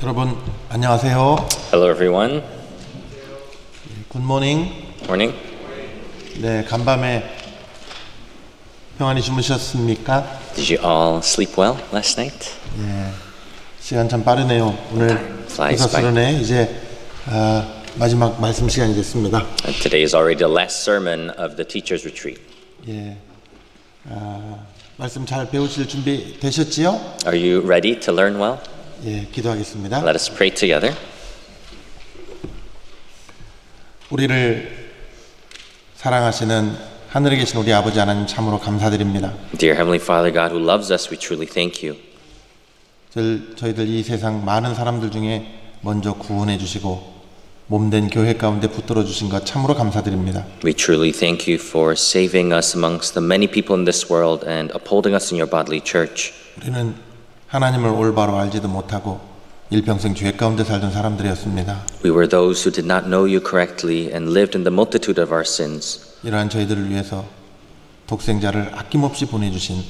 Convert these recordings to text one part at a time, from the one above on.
여러분 안녕하세요. Hello, everyone. 굿모닝. Morning. 네, 간밤에 평안히 주무셨습니까? Did you all sleep well last night? 시간 참 빠르네요. 오늘 flies by. 부사스러네 이제 마지막 말씀 시간이 됐습니다. And today is already the last sermon of the teacher's retreat. 예, 말씀 잘 배우실 준비 되셨지요? Are you ready to learn well? 예, 기도하겠습니다. Let us pray together. 우리를 사랑하시는 하늘에 계신 우리 아버지 하나님 참으로 감사드립니다. Dear Heavenly Father God who loves us, we truly thank you. 저희들 이 세상 많은 사람들 중에 먼저 구원해 주시고 몸된 교회 가운데 붙들어 주신 것 참으로 감사드립니다. We truly thank you for saving us amongst the many people in this world and upholding us in your bodily church. 우리는 하나님을 올바로 알지도 못하고 일평생 죄 가운데 살던 사람들이었습니다. We were those who did not know you correctly and lived in the multitude of our sins. 이러한 저희들을 위해서 독생자를 아낌없이 보내주신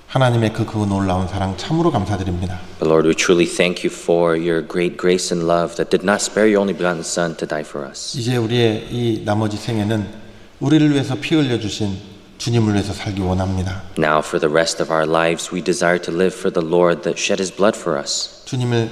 하나님의 그 놀라운 사랑 참으로 감사드립니다. But Lord, we truly thank you for your great grace and love that did not spare your only begotten Son to die for us. 이제 우리의 이 나머지 생애는 우리를 위해서 피 흘려 주신 주님을 위해서 살기 원합니다. Now for the rest of our lives, we desire to live for the Lord that shed his blood for us. 주님을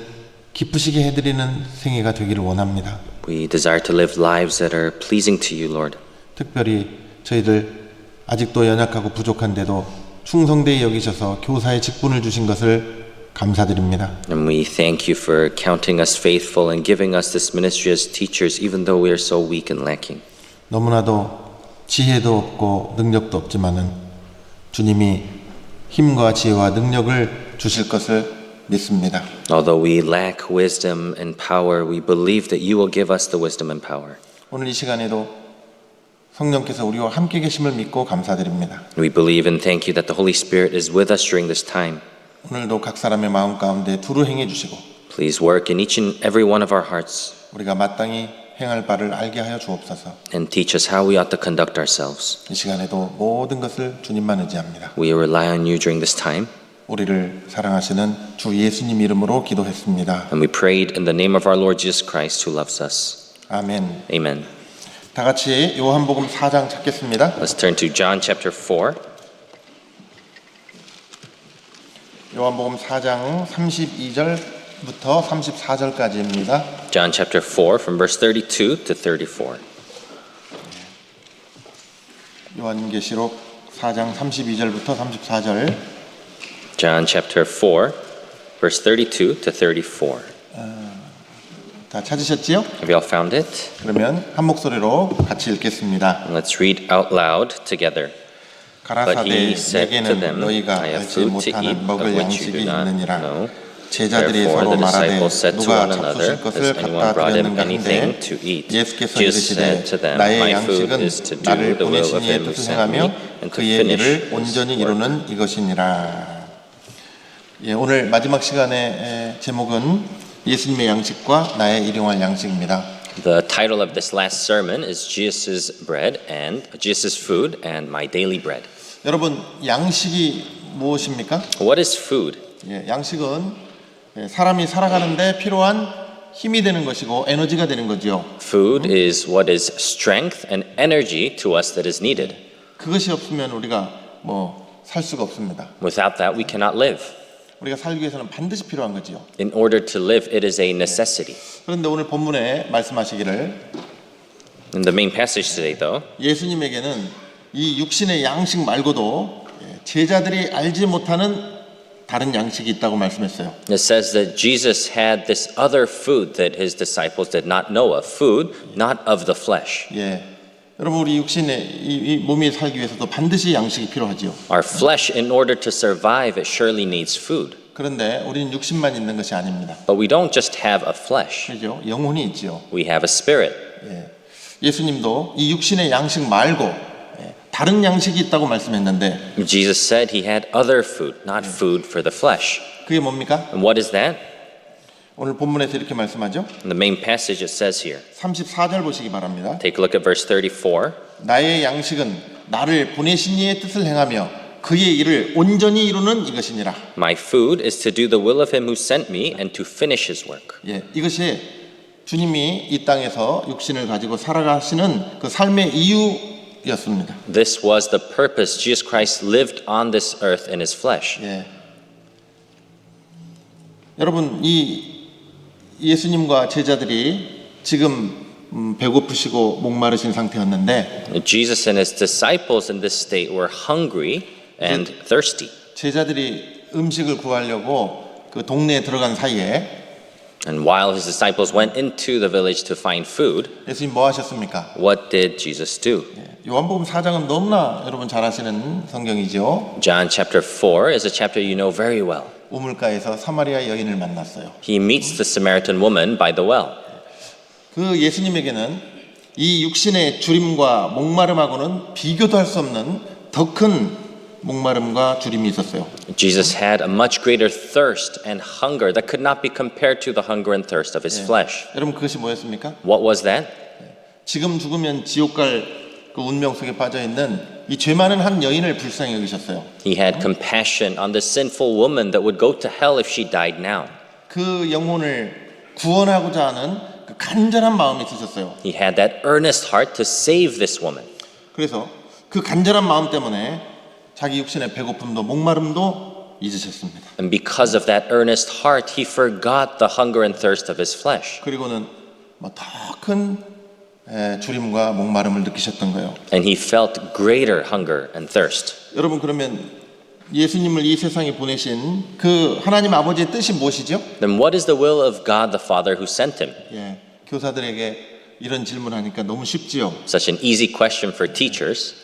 기쁘시게 해드리는 생애가 되기를 원합니다. We desire to live lives that are pleasing to you, Lord. 특별히 저희들 아직도 연약하고 부족한데도 충성되이 여기셔서 교사의 직분을 주신 것을 감사드립니다. And we thank you for counting us faithful and giving us this ministry as teachers, even though we are so weak and lacking. 너무나도 지혜도 없고 능력도 없지만은 주님이 힘과 지혜와 능력을 주실 것을 믿습니다. Although we lack wisdom and power, we believe that you will give us the wisdom and power. 오늘 이 시간에도 성령께서 우리와 함께 계심을 믿고 감사드립니다. We believe and thank you that the Holy Spirit is with us during this time. 오늘도 각 사람의 마음 가운데 두루 행해 주시고 Please work in each and every one of our hearts 우리가 마땅히 행할 바를 알게 하여 주옵소서. and teach us how we ought to conduct ourselves. 이 시간에도 모든 것을 주님만 의지합니다. We rely on you during this time. 우리를 사랑하시는 주 예수님 이름으로 기도했습니다. And we prayed in the name of our Lord Jesus Christ who loves us. 아멘. Amen. 다 같이 요한복음 4장 찾겠습니다. Let's turn to John chapter 4. 요한복음 4장 32절부터 34절까지입니다. John chapter 4 from verse 32 to 34. 요한계시록 4장 32절부터 34절. John chapter 4 verse 32 to 34. 다 찾으셨지요? Have you all found it? 그러면 한 목소리로 같이 읽겠습니다. Let's read out loud together. But 가라사대 he said to 내게는 them, 너희가 I have 알지 food to eat 못하는 of 먹을 which you 양식이 do not 있느니라. know. 제자들이 Therefore 서로 the 말하되 disciples said to 누가 one another, 잡수실 것을 Has anyone 갖다 brought him 드렸는가 anything 한데 to eat? 예수께서 Jesus 이르시되 said to them, 나의 My food 양식은 is to do 나를 the will 보내신 of 이의 him who 뜻을 sent 행하며 me and to 그의 finish 일을 his 온전히 work. 이루는 이것이니라. 예, 오늘 마지막 시간의 제목은 예수님의 양식과 나의 일용할 양식입니다. The title of this last sermon is Jesus' bread and Jesus' food and my daily bread. 여러분, 양식이 무엇입니까? What is food? 예, 양식은 사람이 살아가는데 필요한 힘이 되는 것이고 에너지가 되는 거죠. Food is what is strength and energy to us that is needed. 그것이 없으면 우리가 살 수가 없습니다. Without that, we cannot live. 우리가 살기 위해서는 반드시 필요한 거지요. In order to live, it is a necessity. 그런데 오늘 본문에 말씀하시기를 In the main passage today, though, 예수님에게는 이 육신의 양식 말고도 제자들이 알지 못하는 다른 양식이 있다고 말씀했어요. it says that Jesus had this other food that his disciples did not know of. Food, not of the flesh. 예, 여러분 우리 육신의 이 몸이 살기 위해서도 반드시 양식이 필요하지요. Our flesh, in order to survive, it surely needs food. 그런데 우리는 육신만 있는 것이 아닙니다. But we don't just have a flesh. 그죠? 영혼이 있지요. We have a spirit. 예수님도 이 육신의 양식 말고 다른 양식이 있다고 말씀했는데 Jesus said he had other food, not food for the flesh. 그게 뭡니까? And what is that? 오늘 본문에서 이렇게 말씀하죠. In the main passage it says here. 34절 보시기 바랍니다. Take a look at verse 34. 나의 양식은 나를 보내신 이의 뜻을 행하며 그의 일을 온전히 이루는 이것이니라. My food is to do the will of him who sent me and to finish his work. 예, 이것이 주님이 이 땅에서 육신을 가지고 살아가시는 그 삶의 이유였습니다. This was the purpose Jesus Christ lived on this earth in his flesh. 예. 여러분, 이 예수님과 제자들이 지금 배고프시고 목마르신 상태였는데 Jesus and his disciples in this state were hungry and thirsty. 제자들이 음식을 구하려고 그 동네에 들어간 사이에 And while his disciples went into the village to find food, 예수님 뭐 하셨습니까? what did Jesus do? 요한복음 4장은 너무나 여러분 잘 아시는 성경이죠. John chapter 4 is a chapter you know very well. 우물가에서 사마리아 여인을 만났어요. He meets the Samaritan woman by the well. 그 예수님에게는 이 육신의 주림과 목마름하고는 비교도 할 수 없는 더 큰 목마름과 주림이 있었어요. Jesus had a much greater thirst and hunger that could not be compared to the hunger and thirst of his flesh. 여러분 그것이 뭐였습니까? What was that? 지금 죽으면 지옥 갈 그 운명 속에 빠져 있는 이 죄 많은 한 여인을 불쌍히 여기셨어요. He had compassion on the sinful woman that would go to hell if she died now. 그 영혼을 구원하고자 하는 그 간절한 마음이 있으셨어요. He had that earnest heart to save this woman. 그래서 그 간절한 마음 때문에 자기 육신의 배고픔도 목마름도 잊으셨습니다. And because of that earnest heart, he forgot the hunger and thirst of his flesh. 그리고는 더 큰 주림과 목마름을 느끼셨던 거예요. And he felt greater hunger and thirst. 여러분 그러면 예수님을 이 세상에 보내신 그 하나님 아버지의 뜻이 무엇이죠? Then what is the will of God the Father who sent him? 예, 교사들에게 이런 질문하니까 너무 쉽지요. Such an easy question for teachers.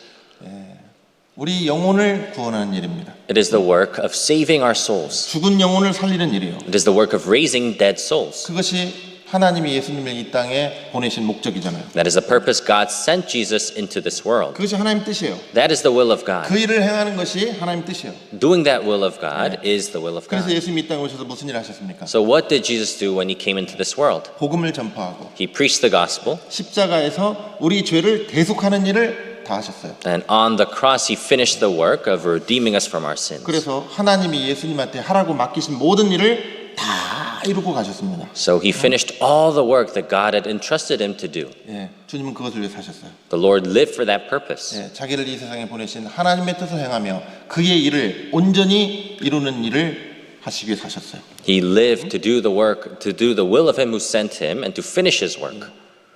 우리 영혼을 구원하는 일입니다. It is the work of saving our souls. 죽은 영혼을 살리는 일이에요. It is the work of raising dead souls. 그것이 하나님이 예수님을 이 땅에 보내신 목적이잖아요. That is the purpose God sent Jesus into this world. 그것이 하나님 뜻이에요. That is the will of God. 그 일을 행하는 것이 하나님 뜻이에요. Doing that will of God is the will of 그래서 God. 예수님이 이 땅에 오셔서 무슨 일을 하셨습니까? So what did Jesus do when he came into this world? 복음을 전파하고 He preached the gospel, 십자가에서 우리 죄를 대속하는 일을 다 하셨어요. and on the cross he finished the work of redeeming us from our sins. 그래서 하나님이 예수님한테 하라고 맡기신 모든 일을 다 이루고 가셨습니다. So he finished all the work that God had entrusted him to do. 예, 주님은 그것을 위해 사셨어요. The Lord lived for that purpose. 예, 자기를 이 세상에 보내신 하나님의 뜻을 행하며 그의 일을 온전히 이루는 일을 하시기 위해 사셨어요. He lived to do the work, to do the will of him who sent him and to finish his work.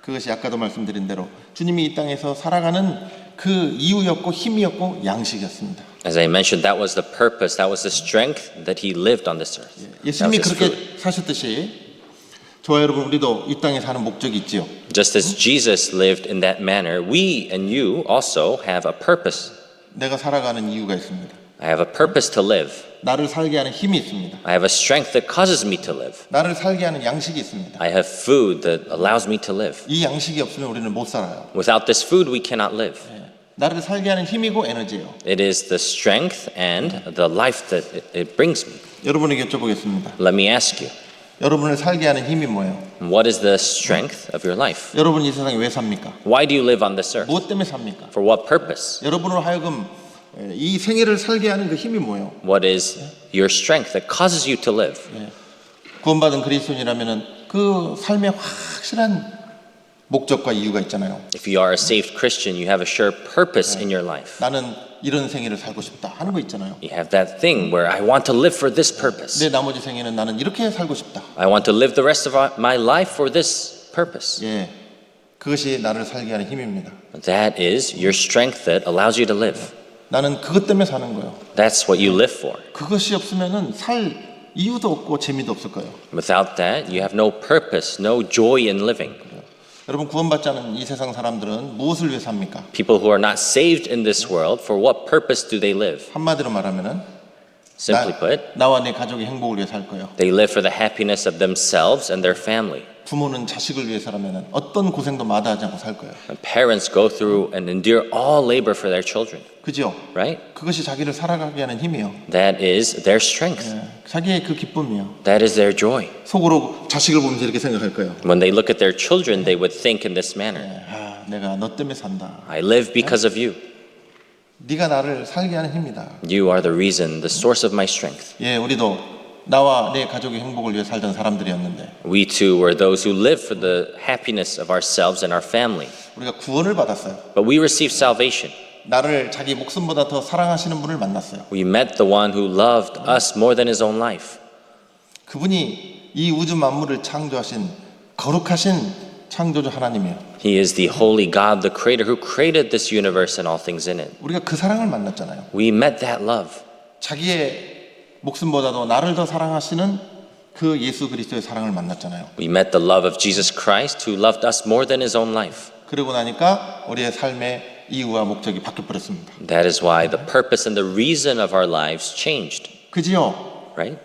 그것이 아까도 말씀드린 대로 주님이 이 땅에서 살아가는 그 이유였고 힘이었고 양식이었습니다. As I mentioned, that was the purpose, that was the strength that he lived on this earth. That 예수님이 was his 그렇게 food. 사셨듯이 저와 여러분 우리도 이 땅에 사는 목적이 있지요. Just as Jesus lived in that manner, we and you also have a purpose. 내가 살아가는 이유가 있습니다. I have a purpose to live. 나를 살게 하는 힘이 있습니다. I have a strength that causes me to live. 나를 살게 하는 양식이 있습니다. I have food that allows me to live. 이 양식이 없으면 우리는 못 살아요. Without this food, we cannot live. 나를 살게 하는 힘이고 에너지예요. It is the strength and the life that it brings me. 여러분에게 여쭤보겠습니다. Let me ask you, 여러분을 살게 하는 힘이 뭐예요? what is the strength of your life? 여러분 이 세상에 왜 삽니까? Why do you live on this earth? 무엇 때문에 삽니까? For what purpose? 여러분으로 하여금 이 생애를 살게 하는 그 힘이 뭐예요? What is your strength that causes you to live? 구원받은 그리스도인이라면은 그 삶에 확실한 목적과 이유가 있잖아요. If you are a saved Christian, you have a sure purpose in your life. 나는 이런 생애를 살고 싶다 하는 거 있잖아요. You have that thing where I want to live for this purpose. 내 나머지 생애는 나는 이렇게 살고 싶다. I want to live the rest of my life for this purpose. 예, 그것이 나를 살게 하는 힘입니다. That is your strength that allows you to live. 나는 그것 때문에 사는 거예요. That's what you live for. 그것이 없으면은 살 이유도 없고 재미도 없을 거예요. Without that, you have no purpose, no joy in living. 여러분 구원받지 않은 이 세상 사람들은 무엇을 위해 삽니까? People who are not saved in this world, for what purpose do they live? 한마디로 말하면은 Simply put, 나와 내 가족의 행복을 위해 살 거예요. they live for the happiness of themselves and their family. 부모는 자식을 위해서라면은 어떤 고생도 마다하지 않고 살 거예요. And parents go through and endure all labor for their children, 그죠? right? 그것이 자기를 살아가게 하는 힘이요. That is their strength. 자기의 그 기쁨이요. That is their joy. 속으로 자식을 보면서 이렇게 생각할 거예요. When they look at their children, they would think in this manner. 아, 내가 너 때문에 산다. I live because of you. 네가 나를 살게 하는 힘이다. You are the reason, the source of my strength. 예, 우리도 나와 내 가족의 행복을 위해 살던 사람들이었는데 We too were those who live for the happiness of ourselves and our family. 우리가 구원을 받았어요. But we received salvation. 나를 자기 목숨보다 더 사랑하시는 분을 만났어요. We met the one who loved us more than his own life. 그분이 이 우주 만물을 창조하신 거룩하신 창조주 하나님이에요. He is the holy God, the creator who created this universe and all things in it. 우리가 그 사랑을 만났잖아요. We met that love. 자기의 목숨보다도 나를 더 사랑하시는 그 예수 그리스도의 사랑을 만났잖아요. We met the love of Jesus Christ who loved us more than his own life. 그러고 나니까 우리의 삶의 이유와 목적이 바뀌어 버렸습니다. That is why the purpose and the reason of our lives changed, 그지요? right?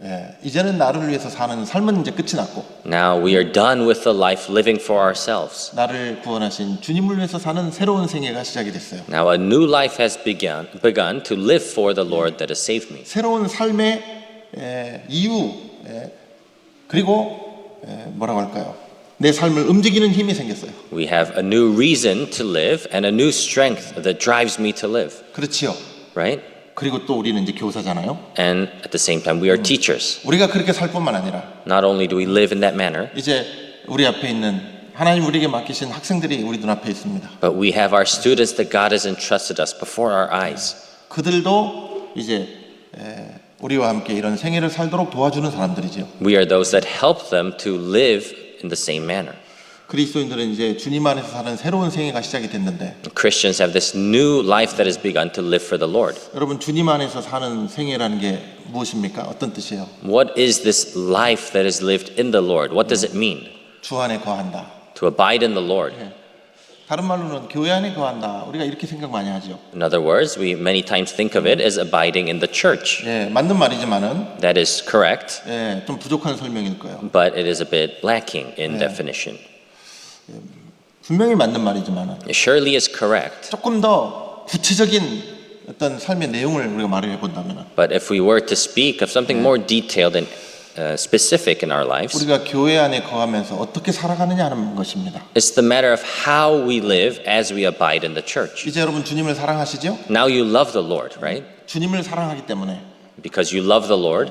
예, 이제는 나를 위해서 사는 삶은 이제 끝이 났고 Now we are done with the life living for ourselves. 나를 구원하신 주님을 위해서 사는 새로운 생애가 시작이 됐어요. Now a new life has begun to live for the Lord that has saved me. 새로운 삶의 이유 그리고 뭐라고 할까요? 내 삶을 움직이는 힘이 생겼어요. We have a new reason to live and a new strength that drives me to live, 그렇지요. right? 그리고 또 우리는 이제 교사잖아요. And at the same time, we are teachers. 우리가 그렇게 살 뿐만 아니라 Not only do we live in that manner, 이제 우리 앞에 있는 하나님 우리에게 맡기신 학생들이 우리 눈앞에 있습니다. but we have our students that God has entrusted us before our eyes. 그들도 이제 우리와 함께 이런 생애를 살도록 도와주는 사람들이지요. We are those that help them to live in the same manner. 그리스도인들은 이제 주님 안에서 사는 새로운 생애가 시작이 됐는데 Christians have this new life that has begun to live for the Lord. 여러분 주님 안에서 사는 생애라는 게 무엇입니까? 어떤 뜻이에요? What is this life that is lived in the Lord? What does it mean? 주 안에 거한다. To abide in the Lord. 다른 말로는 교회 안에 거한다. 우리가 이렇게 생각 많이 하죠. In other words, we many times think of it as abiding in the church. 예, 맞는 말이지만은 That is correct, 좀 부족한 설명일 거예요. but it is a bit lacking in definition. 분명히 맞는 말이지만은 It surely is correct, 조금 더 구체적인 어떤 삶의 내용을 우리가 말을 해본다면은 but if we were to speak of something more detailed and specific in our lives, 우리가 교회 안에 거하면서 어떻게 살아가느냐 하는 것입니다. it's the matter of how we live as we abide in the church. 이제 여러분 주님을 사랑하시죠? Now you love the Lord, right? 주님을 사랑하기 때문에 Because you love the Lord,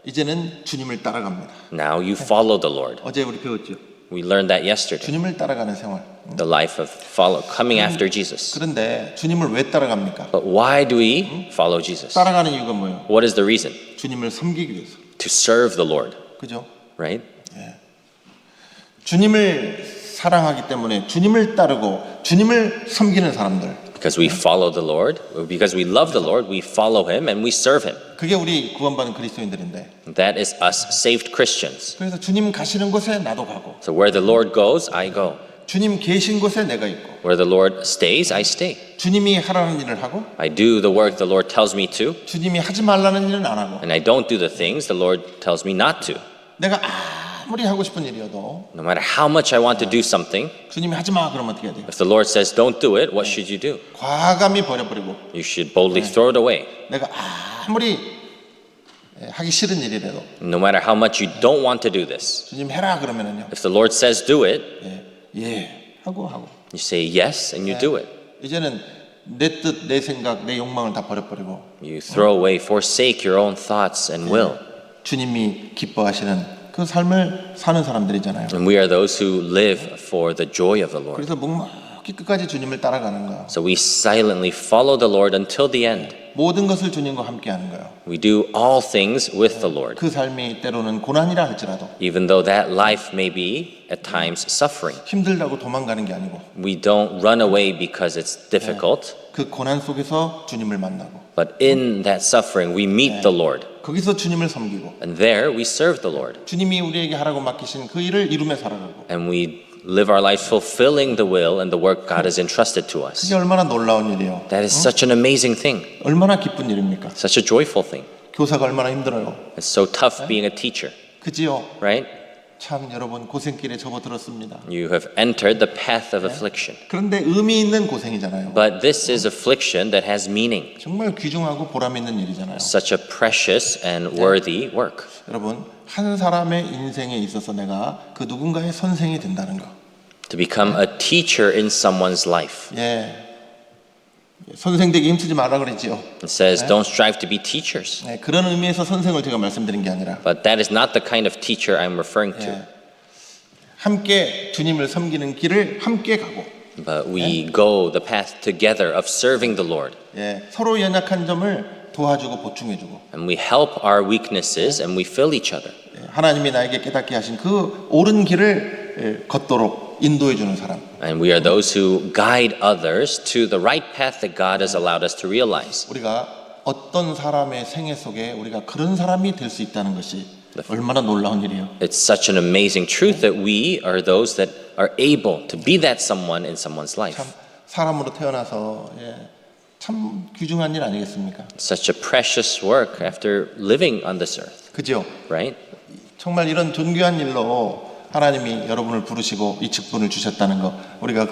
이제는 주님을 따라갑니다. now you follow the Lord. 어제 우리 배웠죠. We learned that yesterday. 주님을 따라가는 생활. The life of coming after Jesus. 그런데 주님을 왜 따라갑니까? But why do we follow Jesus? 따라가는 이유가 뭐예요? What is the reason? 주님을 섬기기 위해서. To serve the Lord, 그죠? right? 주님을 사랑하기 때문에 주님을 따르고 주님을 섬기는 사람들. Because we follow the Lord, because we love the Lord, we follow Him and we serve Him. 그게 우리 구원받은 그리스도인들인데. That is us saved Christians. 그래서 주님 가시는 곳에 나도 가고 So where the Lord goes, I go. 주님 계신 곳에 내가 있고 Where the Lord stays, I stay. 주님이 하라는 일을 하고 I do the work the Lord tells me to, 주님이 하지 말라는 일은 안 하고 and I don't do the things the Lord tells me not to. 내가 아무리 하고 싶은 일이어도 No matter how much I want to do something, 주님이 하지 마 그러면 어떻게 해야 돼요? if the Lord says don't do it, what should you do? 과감히 버려버리고 You should boldly throw it away. 내가 아무리 하기 싫은 일이라도 No matter how much you don't want to do this. 주님 해라 그러면은요 If the Lord says do it, 하고 you say yes and you do it. 이제는 내 뜻, 내 생각, 내 욕망을 다 버려버리고 You throw away, forsake your own thoughts and will. 주님이 기뻐하시는 그 삶을 사는 사람들이잖아요. And we are those who live for the joy of the Lord. 그래서 묵묵히 끝까지 주님을 따라가는 거예요. So we silently follow the Lord until the end. 모든 것을 주님과 함께 하는 거예요. We do all things with the Lord. 그 삶이 때로는 고난이라 할지라도 Even though that life may be at times suffering. 힘들다고 도망가는 게 아니고 We don't run away because it's difficult, 그 고난 속에서 주님을 만나고 but in that suffering we meet the Lord. 거기서 주님을 섬기고 And there we serve the Lord. 주님이 우리에게 하라고 맡기신 그 일을 이루며 살아가고 And we live our lives fulfilling the will and the work God has entrusted to us. 그게 얼마나 놀라운 일이에요. That is such an amazing thing, 얼마나 기쁜 일입니까? such a joyful thing. 교사가 얼마나 힘들어요. It's so tough being a teacher, 그지요? right? 참 여러분 고생길에 접어들었습니다. You have entered the path of affliction. 그런데 의미 있는 고생이잖아요. But this is affliction that has meaning, 정말 귀중하고 보람 있는 일이잖아요. such a precious and worthy work. 여러분 한 사람의 인생에 있어서 내가 그 누군가의 선생이 된다는 거. To become a teacher in someone's life. 예. 선생 되기 힘쓰지 말라 그랬지요. It says, don't strive to be teachers. 네, 그런 의미에서 선생을 제가 말씀드린 게 아니라 But that is not the kind of teacher I'm referring to. 함께 주님을 섬기는 길을 함께 가고 But we go the path together of serving the Lord. 서로 연약한 점을 도와주고 보충해주고 And we help our weaknesses and we fill each other. 하나님이 나에게 깨닫게 하신 그 옳은 길을 걷도록 인도해주는 사람. And we are those who guide others to the right path that God has allowed us to realize. 우리가 어떤 사람의 생애 속에 우리가 그런 사람이 될 수 있다는 것이 얼마나 놀라운 일이에요. It's such an amazing truth that we are those that are able to be that someone in someone's life. 참 사람으로 태어나서 참 귀중한 일 아니겠습니까? Such a precious work after living on this earth, 그죠? right? 정말 이런 존귀한 일로 하나님이 여러분을 부르시고 이 직분을 주셨다는 거 우리가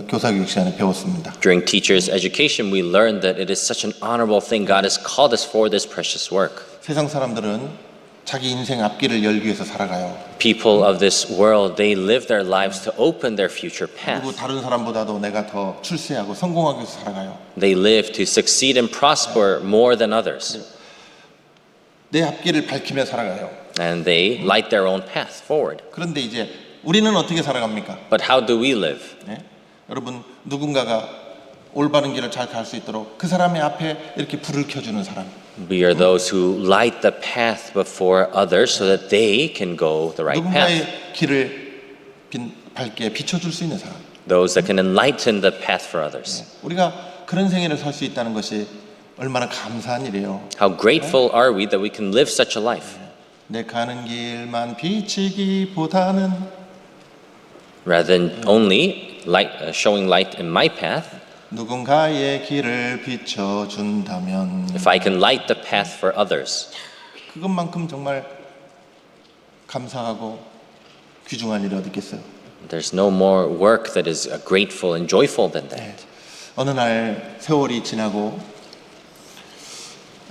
교사 교육 시간에 배웠습니다. During teachers' education, we learned that it is such an honorable thing. God has called us for this precious work. 세상 사람들은 자기 인생 앞길을 열기 위해서 살아가요. People of this world, they live their lives to open their future 그리고 path. 다른 사람보다도 내가 더 출세하고 성공하기 위해서 살아가요. They live to succeed and prosper more than others. 내 앞길을 밝히며 살아가요. And they light their own path forward. 그런데 이제 우리는 어떻게 살아갑니까? But how do we live? 여러분 누군가가 올바른 길을 잘 갈 수 있도록 그 사람의 앞에 이렇게 불을 켜주는 사람. We are those who light the path before others so that they can go the right path. 누군가의 길을 밝게 비춰줄 수 있는 사람. Those that can enlighten the path for others. 우리가 그런 생애를 살 수 있다는 것이 얼마나 감사한 일이에요. How grateful are we that we can live such a life? 내 가는 길만 비치기보다는 Rather than only showing light in my path, 누군가의 길을 비춰준다면 if I can light the path for others, 그것만큼 정말 감사하고 귀중한 일이 어디 있겠어요. there's no more work that is grateful and joyful than that. 어느 날 세월이 지나고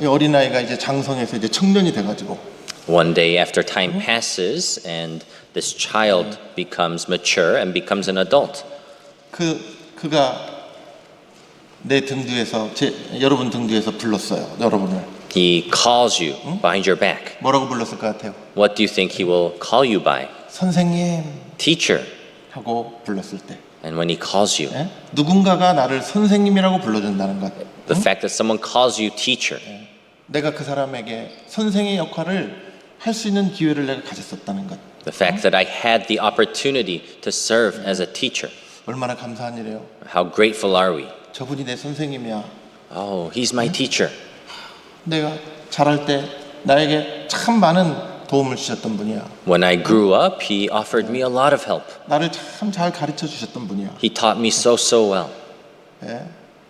이 어린아이가 이제 장성해서 이제 청년이 돼가지고 One day after time passes and this child becomes mature and becomes an adult. 그가 내 등 뒤에서 여러분 등 뒤에서 불렀어요. 여러분을 He calls you behind your back. 뭐라고 불렀을 것 같아요? What do you think he will call you by? 선생님 Teacher. 하고 불렀을 때 And when he calls you, 누군가가 나를 선생님이라고 불러준다는 것. the fact that someone calls you teacher, 내가 그 사람에게 선생의 역할을 할 수 있는 기회를 내가 가졌었다는 것. the fact that I had the opportunity to serve as a teacher. 얼마나 감사한 일이에요. How grateful are we? 저분이 내 선생님이야. Oh, he's my teacher. 내가 자랄 때 나에게 참 많은 도움을 주셨던 분이야. When I grew up, he offered me a lot of help. 나를 참 잘 가르쳐 주셨던 분이야. He taught me so well.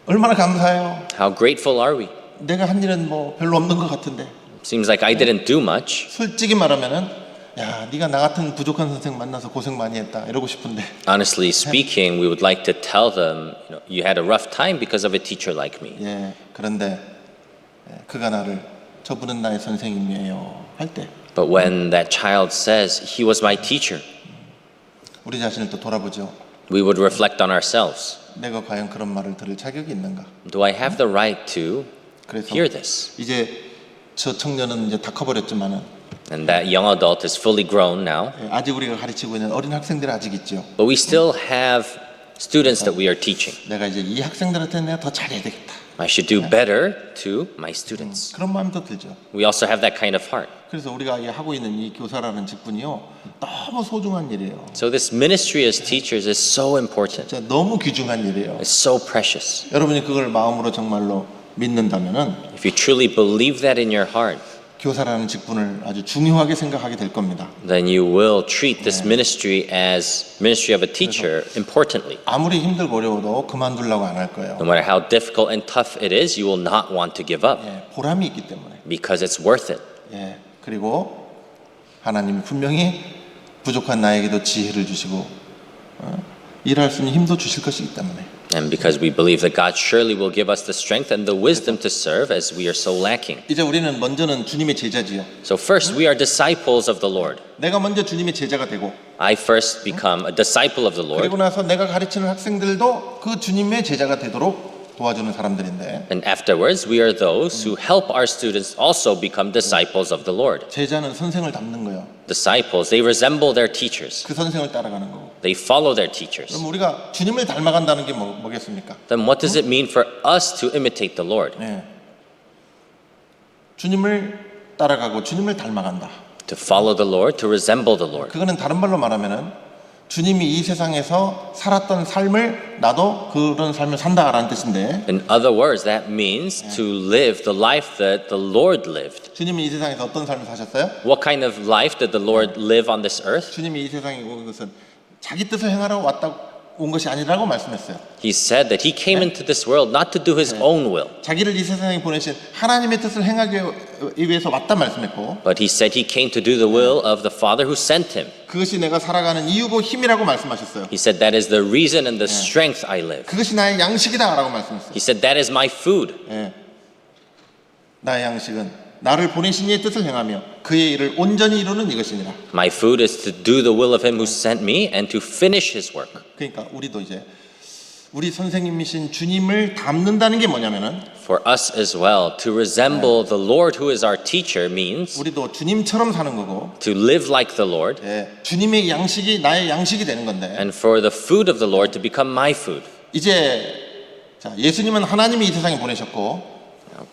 얼마나 감사해요. How grateful are we? 내가 한 일은 뭐 별로 없는 것 같은데 Seems like I didn't do much. 솔직히 말하면은 야 네가 나 같은 부족한 선생 만나서 고생 많이 했다 이러고 싶은데 Honestly speaking, we would like to tell them, you had a rough time because of a teacher like me. 그런데 그가 나를 저분은 나의 선생님이에요 할 때 But when that child says, he was my teacher, 우리 자신을 또 돌아보죠. we would reflect on ourselves. 내가 과연 그런 말을 들을 자격이 있는가? Do I have the right to 그래서 hear this? 이제 저 청년은 이제 다 커버렸지만은 And that young adult is fully grown now, 아직 우리가 가르치고 있는 어린 학생들이 아직 있죠. but we still have students that we are teaching. 내가 이제 이 학생들한테 내가 더 잘해야 되겠다. I should do better to my students. 그런 마음도 들죠. We also have that kind of heart. 그래서 우리가 하고 있는 이 교사라는 직분이요 너무 소중한 일이에요. So this ministry as teachers is so important. 진짜 너무 귀중한 일이에요. It's so precious. 여러분이 그걸 마음으로 정말로 믿는다면은 If you truly believe that in your heart, 교사라는 직분을 아주 중요하게 생각하게 될 겁니다. then you will treat this ministry as ministry of a teacher importantly. 아무리 힘들고 어려워도 그만두려고 안 할 거예요. No matter how difficult and tough it is, you will not want to give up 보람이 있기 때문에. because it's worth it. 그리고 하나님이 분명히 부족한 나에게도 지혜를 주시고 일할 수 있는 힘도 주실 것이기 때문에. And because we believe that God surely will give us the strength and the wisdom to serve as we are so lacking. 이제 우리는 먼저는 주님의 제자지요. So first, we are disciples of the Lord. 내가 먼저 주님의 제자가 되고 I first become a disciple of the Lord. 그리고 나서 내가 가르치는 학생들도 그 주님의 제자가 되도록 도와주는 사람들인데 And afterwards, we are those who help our students also become disciples of the Lord. 제자는 선생을 닮는 거예요. Disciples, they resemble their teachers. 그 선생을 따라가는 거고. They follow their teachers. 그럼 우리가 주님을 닮아간다는 게 뭐겠습니까? Then what does it mean for us to imitate the Lord? 네. 주님을 따라가고 주님을 닮아간다. To follow the Lord, to resemble the Lord. 그거는 다른 말로 말하면은 주님이 이 세상에서 살았던 삶을 나도 그런 삶을 산다라는 뜻인데 In other words, that means to live the life that the Lord lived. 주님이 이 세상에서 어떤 삶을 사셨어요? What kind of life did the Lord live on this earth? 주님이 이 세상에 온 것은 자기 뜻을 행하러 온 것이 아니라고 말씀했어요. He said that he came into this world not to do his own will, 자기를 이 세상에 보내신 하나님의 뜻을 행하기 위해서 왔다 말씀했고 but he said he came to do the will of the Father who sent him. 그것이 내가 살아가는 이유고 힘이라고 말씀하셨어요. He said that is the reason and the strength I live. 그것이 나의 양식이다라고 말씀했어요. He said that is my food. 예. 나의 양식은 나를 보내신 이의 뜻을 행하며 그의 일을 온전히 이루는 이것이니라. My food is to do the will of him who sent me and to finish his work. 그러니까 우리도 이제 우리 선생님이신 주님을 닮는다는 게 뭐냐면은 For us as well, to resemble the Lord who is our teacher means 우리도 주님처럼 사는 거고 to live like the Lord, 예, 주님의 양식이 나의 양식이 되는 건데 and for the food of the Lord to become my food. 이제 자, 예수님은 하나님이 이 세상에 보내셨고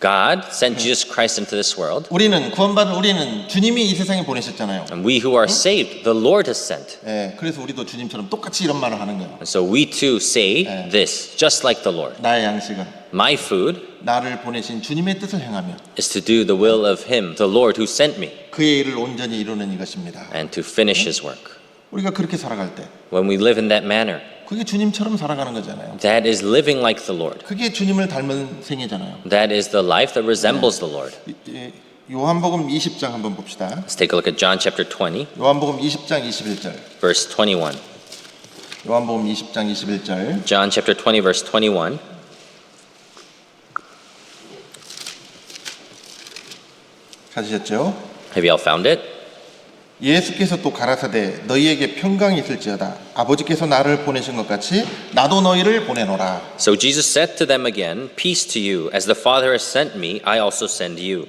God sent Jesus Christ into this world, 우리는 구원받은 우리는 주님이 이 세상에 보내셨잖아요. and we who are saved, the Lord has sent. 예, 그래서 우리도 주님처럼 똑같이 이런 말을 하는 거예요. And so we too say this, just like the Lord. 나의 양식은 My food 나를 보내신 주님의 뜻을 행하며 is to do the will of him, the Lord who sent me, 그의 일을 온전히 이루는 이것입니다. and to finish his work. 우리가 그렇게 살아갈 때 When we live in that manner, 그게 주님처럼 살아가는 거잖아요. that is living like the Lord. 그게 주님을 닮은 생애잖아요. That is the life that resembles the Lord. 요한복음 20장 한번 봅시다. Let's take a look at John chapter 20, 요한복음 20장 21절. verse 21. 요한복음 20장 21절. John chapter 20, verse 21. 찾으셨죠? Have you all found it? 예수께서 또 가라사대 너희에게 평강이 있을지어다. 아버지께서 나를 보내신 것 같이 나도 너희를 보내노라. So Jesus said to them again, Peace to you. As the Father has sent me, I also send you.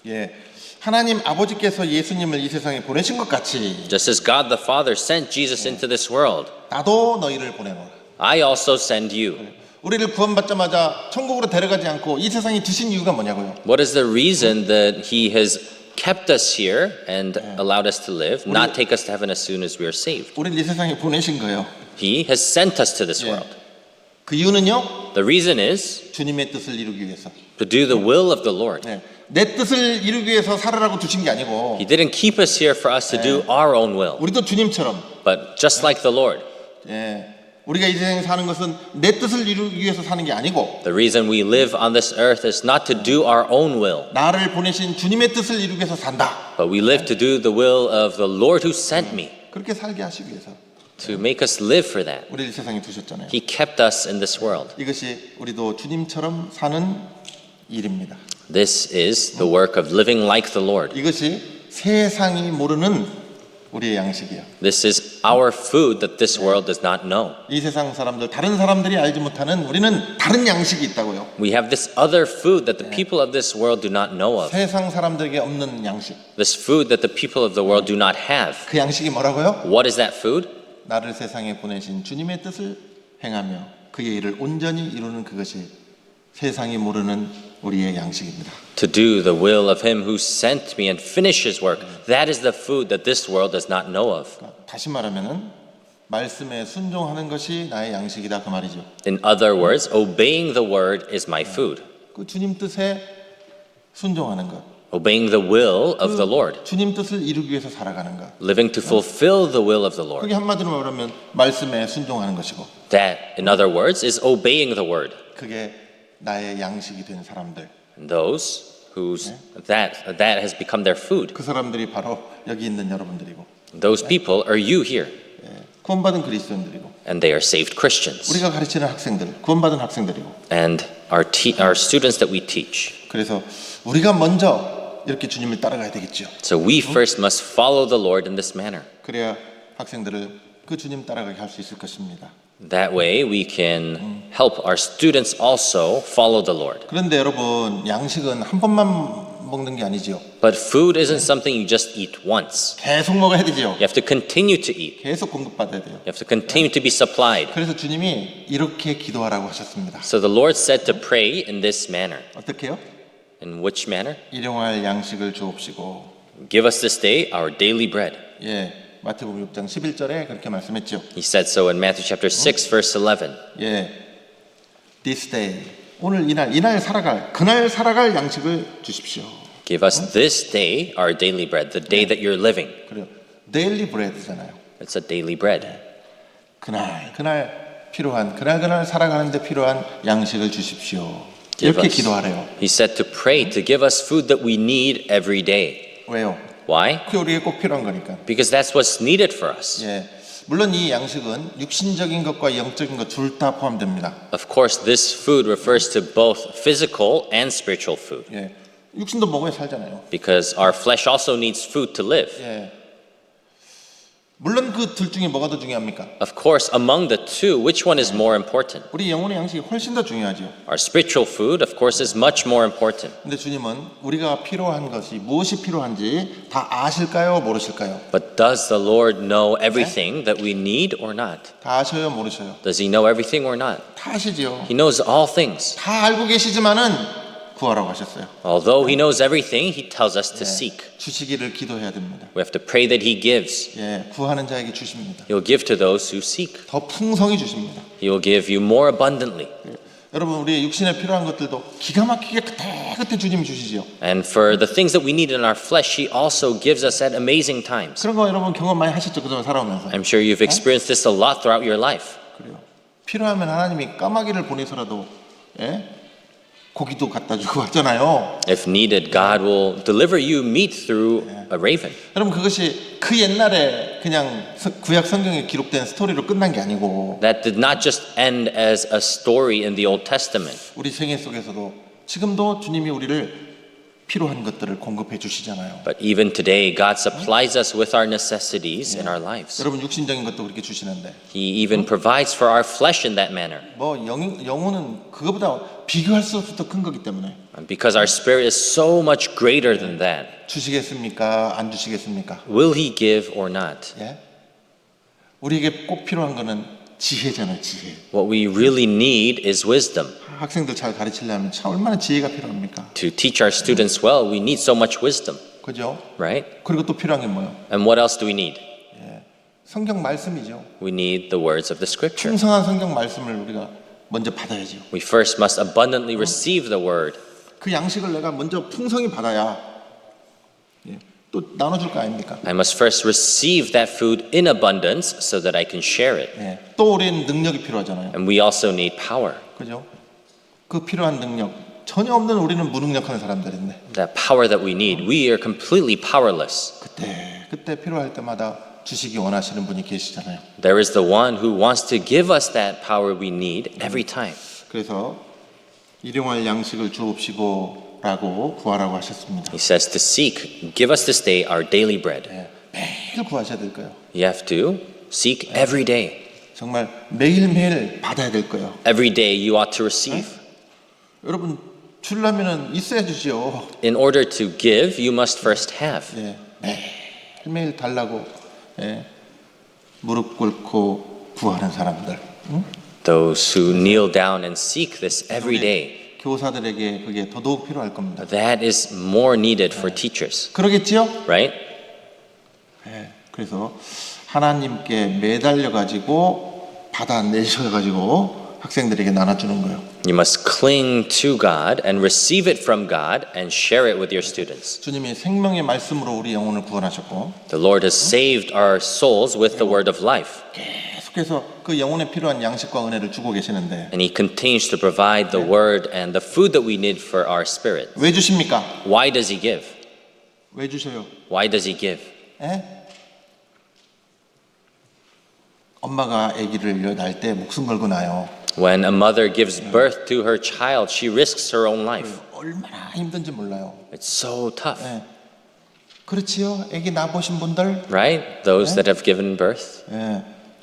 예, 하나님 아버지께서 예수님을 이 세상에 보내신 것 같이 Just as God the Father sent Jesus into this world, 나도 너희를 보내노라. I also send you. 우리를 구원받자마자 천국으로 데려가지 않고 이 세상에 두신 이유가 뭐냐고요? What is the reason that He has kept us here and allowed us to live, not take us to heaven as soon as we are saved? 우리를 이 세상에 보내신 거예요. He has sent us to this world. 그 이유는요, The reason is 주님의 뜻을 이루기 위해서. to do the will of the Lord. 내 뜻을 이루기 위해서 살으라고 두신 게 아니고 He didn't keep us here for us to do our own will, 우리도 주님처럼 but just like the Lord. 우리가 이 세상에 사는 것은 내 뜻을 이루기 위해서 사는 게 아니고 The reason we live on this earth is not to do our own will, 나를 보내신 주님의 뜻을 이루기 위해서 산다. but we live to do the will of the Lord who sent me, 그렇게 살게 하시기 위해서 to make us live for that. 우리를 이 세상에 두셨잖아요. He kept us in this world. 이것이 우리도 주님처럼 사는 일입니다. This is the work of living like the Lord. 이것이 세상이 모르는 우리의 양식이에요. This is our food that this world does not know. 이 세상 사람들, 다른 사람들이 알지 못하는 우리는 다른 양식이 있다고요. We have this other food that the people of this world do not know of. 세상 사람들에게 없는 양식. This food that the people of the world do not have. 그 양식이 뭐라고요? What is that food? 나를 세상에 보내신 주님의 뜻을 행하며 그의 일을 온전히 이루는 그것이 세상이 모르는 우리의 양식입니다. To do the will of him who sent me and finish his work. That is the food that this world does not know of. 다시 말하면은 말씀에 순종하는 것이 나의 양식이다 그 말이죠. In other words, obeying the word is my food. 그 주님 뜻에 순종하는 것. Obeying the will of the Lord. 주님 뜻을 이루기 위해서 살아가는 것. Living to fulfill the will of the Lord. 그게 한마디로 말하면 말씀에 순종하는 것이고. That, in other words, is obeying the word. 그게 나의 양식이 된 사람들. And those whose that has become their food. 그 사람들이 바로 여기 있는 여러분들이고. Those people are you here. 구원받은 그리스도인들이고. And they are saved Christians. 우리가 가르치는 학생들, 구원받은 학생들이고. And our students that we teach. 그래서 우리가 먼저 이렇게 주님을 따라가야 되겠죠. So we first must follow the Lord in this manner. 그래야 학생들을 그 주님 따라가게 할 수 있을 것입니다. That way we can help our students also follow the Lord. 그런데 여러분, 양식은 한 번만 먹는 게 아니지요. But food isn't something you just eat once. 계속 먹어야 되지요. You have to continue to eat. 계속 공급받아야 돼요. You have to continue to be supplied. 그래서 주님이 이렇게 기도하라고 하셨습니다. So the Lord said to pray in this manner. 어떻게요? In which manner? 일용할 양식을 주옵시고. Give us this day our daily bread. 예, 마태복음 6장 11절에 그렇게 말씀했죠. He said so in Matthew chapter 6 verse 11. 예, this day, 오늘 이날 살아갈, 그날 살아갈 양식을 주십시오. Give us this day our daily bread, the day that you're living. 그래요. 데일리 브레드잖아요. It's a daily bread. 그날 필요한, 그날 살아가는데 필요한 양식을 주십시오. Give 이렇게 us. 기도하래요. He said to pray to give us food that we need every day. 왜요? Why? 그게 우리에게 꼭 필요한 거니까. Because that's what's needed for us. 예, 물론 이 양식은 육신적인 것과 영적인 것 둘 다 포함됩니다. Of course, this food refers to both physical and spiritual food. 예, 육신도 먹어야 살잖아요. Because our flesh also needs food to live. 예, 물론 그 둘 중에 뭐가 더 중요합니까? Of course, among the two, which one is more important? 우리 영혼의 양식이 훨씬 더 중요하죠. Our spiritual food, of course, is much more important. 근데 주님은 우리가 필요한 것이 무엇이 필요한지 다 아실까요? 모르실까요? But does the Lord know everything that we need or not? 다 아셔요? 모르셔요? Does He know everything or not? 다 아시죠? He knows all things. 다 알고 계시지만은 구하라고 하셨어요. Although He knows everything, He tells us to seek. 주시기를 기도해야 됩니다. We have to pray that He gives. 예, 구하는 자에게 주십니다. He'll give to those who seek. 더 풍성히 주십니다. He will give you more abundantly. 여러분, 우리의 육신에 필요한 것들도 기가 막히게 그때 주님이 주시지요. And for the things that we need in our flesh, He also gives us at amazing times. 그런 거 여러분 경험 많이 하셨죠? 그동안 살아오면서. I'm sure you've experienced this a lot throughout your life. 그래요. 필요하면 하나님이 까마귀를 보내서라도 예? 고기도 갖다 주고 하잖아요. If needed, God will deliver you meat through a raven. 여러분, 그것이 그 옛날에 그냥 구약 성경에 기록된 스토리로 끝난 게 아니고 That did not just end as a story in the Old Testament. 우리 생애 속에서도 지금도 주님이 우리를 필요한 것들을 공급해 주시잖아요. But even today, God supplies us with our necessities in our lives. 여러분, 육신적인 것도 그렇게 주시는데 He even provides for our flesh in that manner. 뭐 영혼은 그거보다 비교할 수 없이 더 큰 거기 때문에 And because our spirit is so much greater than that, 주시겠습니까? 안 주시겠습니까? will He give or not? 예? 우리에게 꼭 필요한 거는 지혜잖아요, 지혜. What we really need is wisdom. 학생들 잘 가르치려면 참 얼마나 지혜가 필요합니까? To teach our students well, we need so much wisdom, 그죠? right? 그리고 또 필요한 게 뭐예요? And what else do we need? 성경 말씀이죠. We need the words of the scripture. 풍성한 성경 말씀을 우리가 먼저 받아야죠. We first must abundantly receive the word. 그 양식을 내가 먼저 풍성히 받아야 또 나눠줄 거 아닙니까? I must first receive that food in abundance so that I can share it. 또 우리는 능력이 필요하잖아요. And we also need power. 그죠? 그 필요한 능력 전혀 없는 우리는 무능력한 사람들인데 That power that we need. We are completely powerless. 그때 필요할 때마다 주시기 원하시는 분이 계시잖아요. There is the one who wants to give us that power we need every time. 그래서 일용할 양식을 주옵시고라고 구하라고 하셨습니다. He says to seek, give us this day our daily bread. 매일 구하셔야 될 거예요. You have to seek every day. 정말 매일매일 받아야 될 거예요. Every day you ought to receive. 여러분 주려면은 있어야 주지요. In order to give, you must first have. 매일매일 달라고 무릎 꿇고 구하는 사람들. Those who kneel down and seek this every day. 교사들에게 그게 더더욱 필요할 겁니다. That is more needed for teachers, 그러겠지요? right? 그래서 하나님께 매달려 가지고 받아내셔 가지고 학생들에게 나눠주는 거예요. You must cling to God and receive it from God and share it with your students. 주님이 생명의 말씀으로 우리 영혼을 구원하셨고 The Lord has saved our souls with the word of life. 계속해서 그 영혼에 필요한 양식과 은혜를 주고 계시는데 And He continues to provide the word and the food that we need for our spirit. 왜 주십니까? Why does He give? 왜 주셔요? Why does He give? 엄마가 아기를 낳을 때 목숨 걸고 나요. When a mother gives birth to her child, she risks her own life. 얼마나 힘든지 몰라요. It's so tough, 그렇지요? 아기 낳아보신 분들 right? Those that have given birth.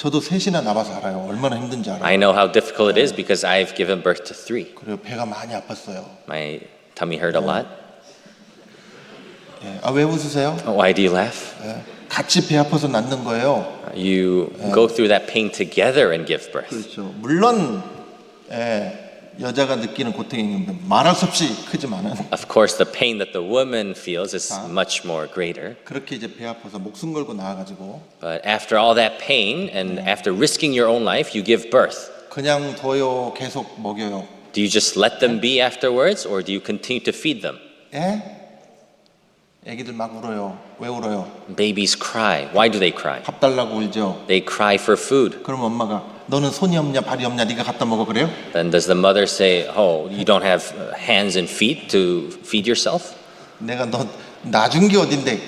저도 셋이나 낳아서 알아요. 얼마나 힘든지 알아요. I know how difficult it is because I've given birth to 3. 그리고 배가 많이 아팠어요. My tummy hurt a lot. 예. 아, 왜 웃으세요? Why do you laugh? 예. 같이 배 아파서 낳는 거예요. You go through that pain together and give birth. 그렇죠. 물론 여자가 느끼는 고통이 말할 수 없이 크지만은 Of course, the pain that the woman feels is much more greater. 그렇게 이제 배 아파서 목숨 걸고 나와가지고 But after all that pain and after risking your own life, you give birth. 그냥 둬요, 계속 먹여요. Do you just let them be afterwards, or do you continue to feed them? 예? 애기들 막 울어요. 왜 울어요? Babies cry. Why do they cry? 밥 달라고 울죠. They cry for food. 그럼 엄마가 너는 손이 없냐 발이 없냐 네가 갖다 먹어 그래요? Then does the mother say, "Oh, you don't have hands and feet to feed yourself?" 내가 너 놔준 게 어딘데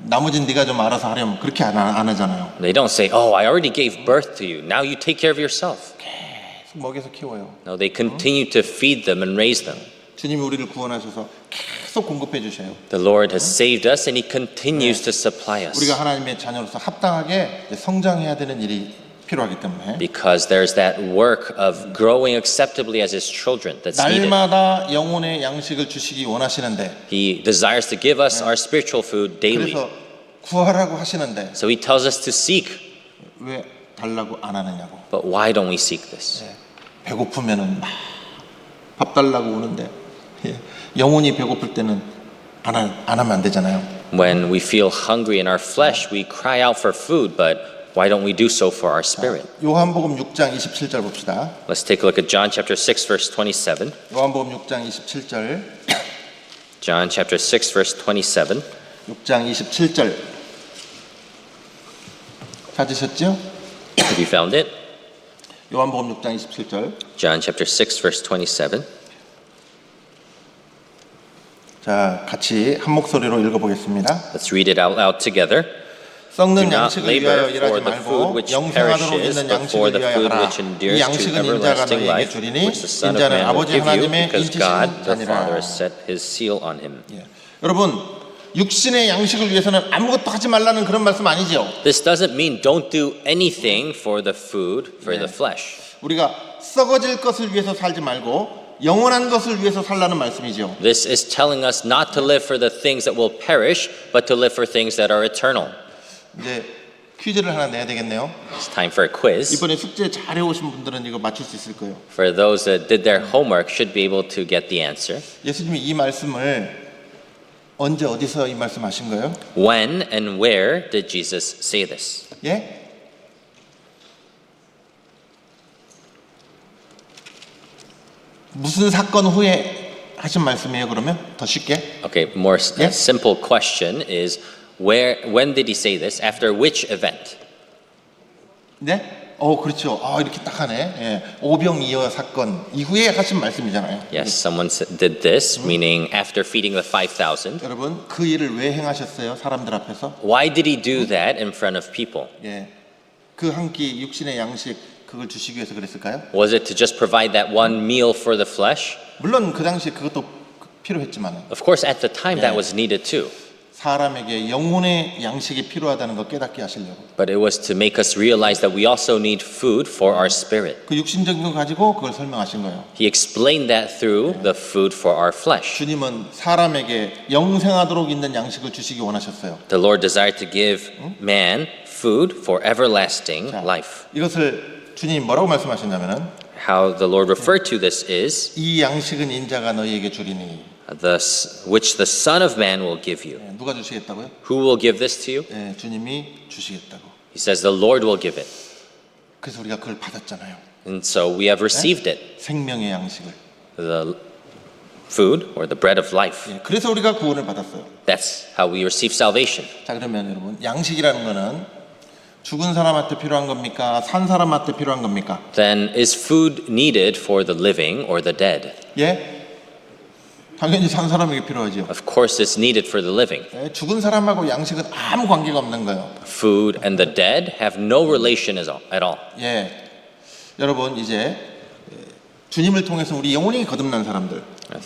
나머지는 네가 좀 알아서 하려면 그렇게 안 하잖아요. They don't say, "Oh, I already gave birth to you. Now you take care of yourself." 계속 먹여서 키워요. No, they continue to feed them and raise them. 주님이 우리를 구원하셔서 계속 공급해 주셔요. The Lord has saved us and He continues to supply us. 우리가 하나님의 자녀로서 합당하게 성장해야 되는 일이 필요하기 때문에 Because there's that work of growing acceptably as His children that's needed. 날마다 영혼의 양식을 주시기 원하시는데 He desires to give us our spiritual food daily. 그래서 구하라고 하시는데 So He tells us to seek. 왜 달라고 안 하느냐고. But why don't we seek this? 배고프면은 막 밥 달라고 우는데 영혼이 배고플 때는 안 하면 안 되잖아요. When we feel hungry in our flesh, we cry out for food, but why don't we do so for our spirit? 요한복음 6장 27절 봅시다. Let's take a look at John chapter 6 verse 27. 요한복음 6장 27절. John chapter 6 verse 27. 6장 27절. 찾으셨죠? Have you found it? 요한복음 6장 27절. John chapter 6 verse 27. 자, 같이 한 목소리로 읽어보겠습니다. Let's read it out loud together. Do 썩는 not 양식을 위하여 labor 일하지 for the food 말고 which 영생하도록 perishes, 있는 but for 양식을 the 위하여 food 하라. which 이 endures to 양식은 인자가 everlasting 너희에게 life, 주리니 which the Son of 인자는 Man will 아버지 give you, 하나님의 because 인치신 God the Father 자니라. has set His seal on Him. 예. 여러분, 육신의 양식을 위해서는 아무것도 하지 말라는 그런 말씀 아니죠? This doesn't mean don't do anything for the food, for the flesh. 우리가 썩어질 것을 위해서 살지 말고 영원한 것을 위해서 살라는 말씀이죠. This is telling us not to live for the things that will perish, but to live for things that are eternal. 이제 퀴즈를 하나 내야 되겠네요. It's time for a quiz. 이번에 숙제 잘 해오신 분들은 이거 맞출 수 있을 거예요. For those that did their homework should be able to get the answer. 예수님이 이 말씀을 언제 어디서 이 말씀 하신 거예요? When and where did Jesus say this? 예? 무슨 사건 후에 하신 말씀이에요? 그러면 더 쉽게 Okay, more Yeah. simple question is when did he say this? After which event? 네? 그렇죠. 이렇게 딱 하네. 예. 오병이어 사건 이후에 하신 말씀이잖아요. Yes, someone did this, meaning after feeding the 5,000. 여러분 그 일을 왜 행하셨어요? 사람들 앞에서? Why did he do that in front of people? 예. 그 한 끼 육신의 양식 그걸 주시기 위해서 그랬을까요? Was it to just provide that one meal for the flesh? 물론 그 당시에 그것도 필요했지만 Of course, at the time that was needed too. 사람에게 영혼의 양식이 필요하다는 거 깨닫게 하시려고. But it was to make us realize that we also need food for our spirit. 그 육신적인 거 가지고 그걸 설명하신 거예요. He explained that through the food for our flesh. 주님은 사람에게 영생하도록 있는 양식을 주시기 원하셨어요. The Lord desired to give man food for everlasting life. 이것을 주님이 뭐라고 말씀하셨냐면은 How the Lord referred to this is 이 양식은 인자가 너희에게 주리니. which the Son of Man will give you. 예, 누가 주시겠다고요? Who will give this to you? 예, 주님이 주시겠다고. He says the Lord will give it. 그래서 우리가 그걸 받았잖아요. And so we have received it, 생명의 양식을. the food or the bread of life. 예, 그래서 우리가 구원을 받았어요. That's how we receive salvation. 자, 그러면 여러분 양식이라는 거는 죽은 사람한테 필요한 겁니까? 산 사람한테 필요한 겁니까? Then is food needed for the living or the dead? 예? 당연히 산 사람에게 필요하죠. Of course it's needed for the living. 예, 죽은 사람하고 양식은 아무 관계가 없는 거예요. Food and the dead have no relation at all. 예, 여러분 이제 주님을 통해서 우리 영혼이 거듭난 사람들,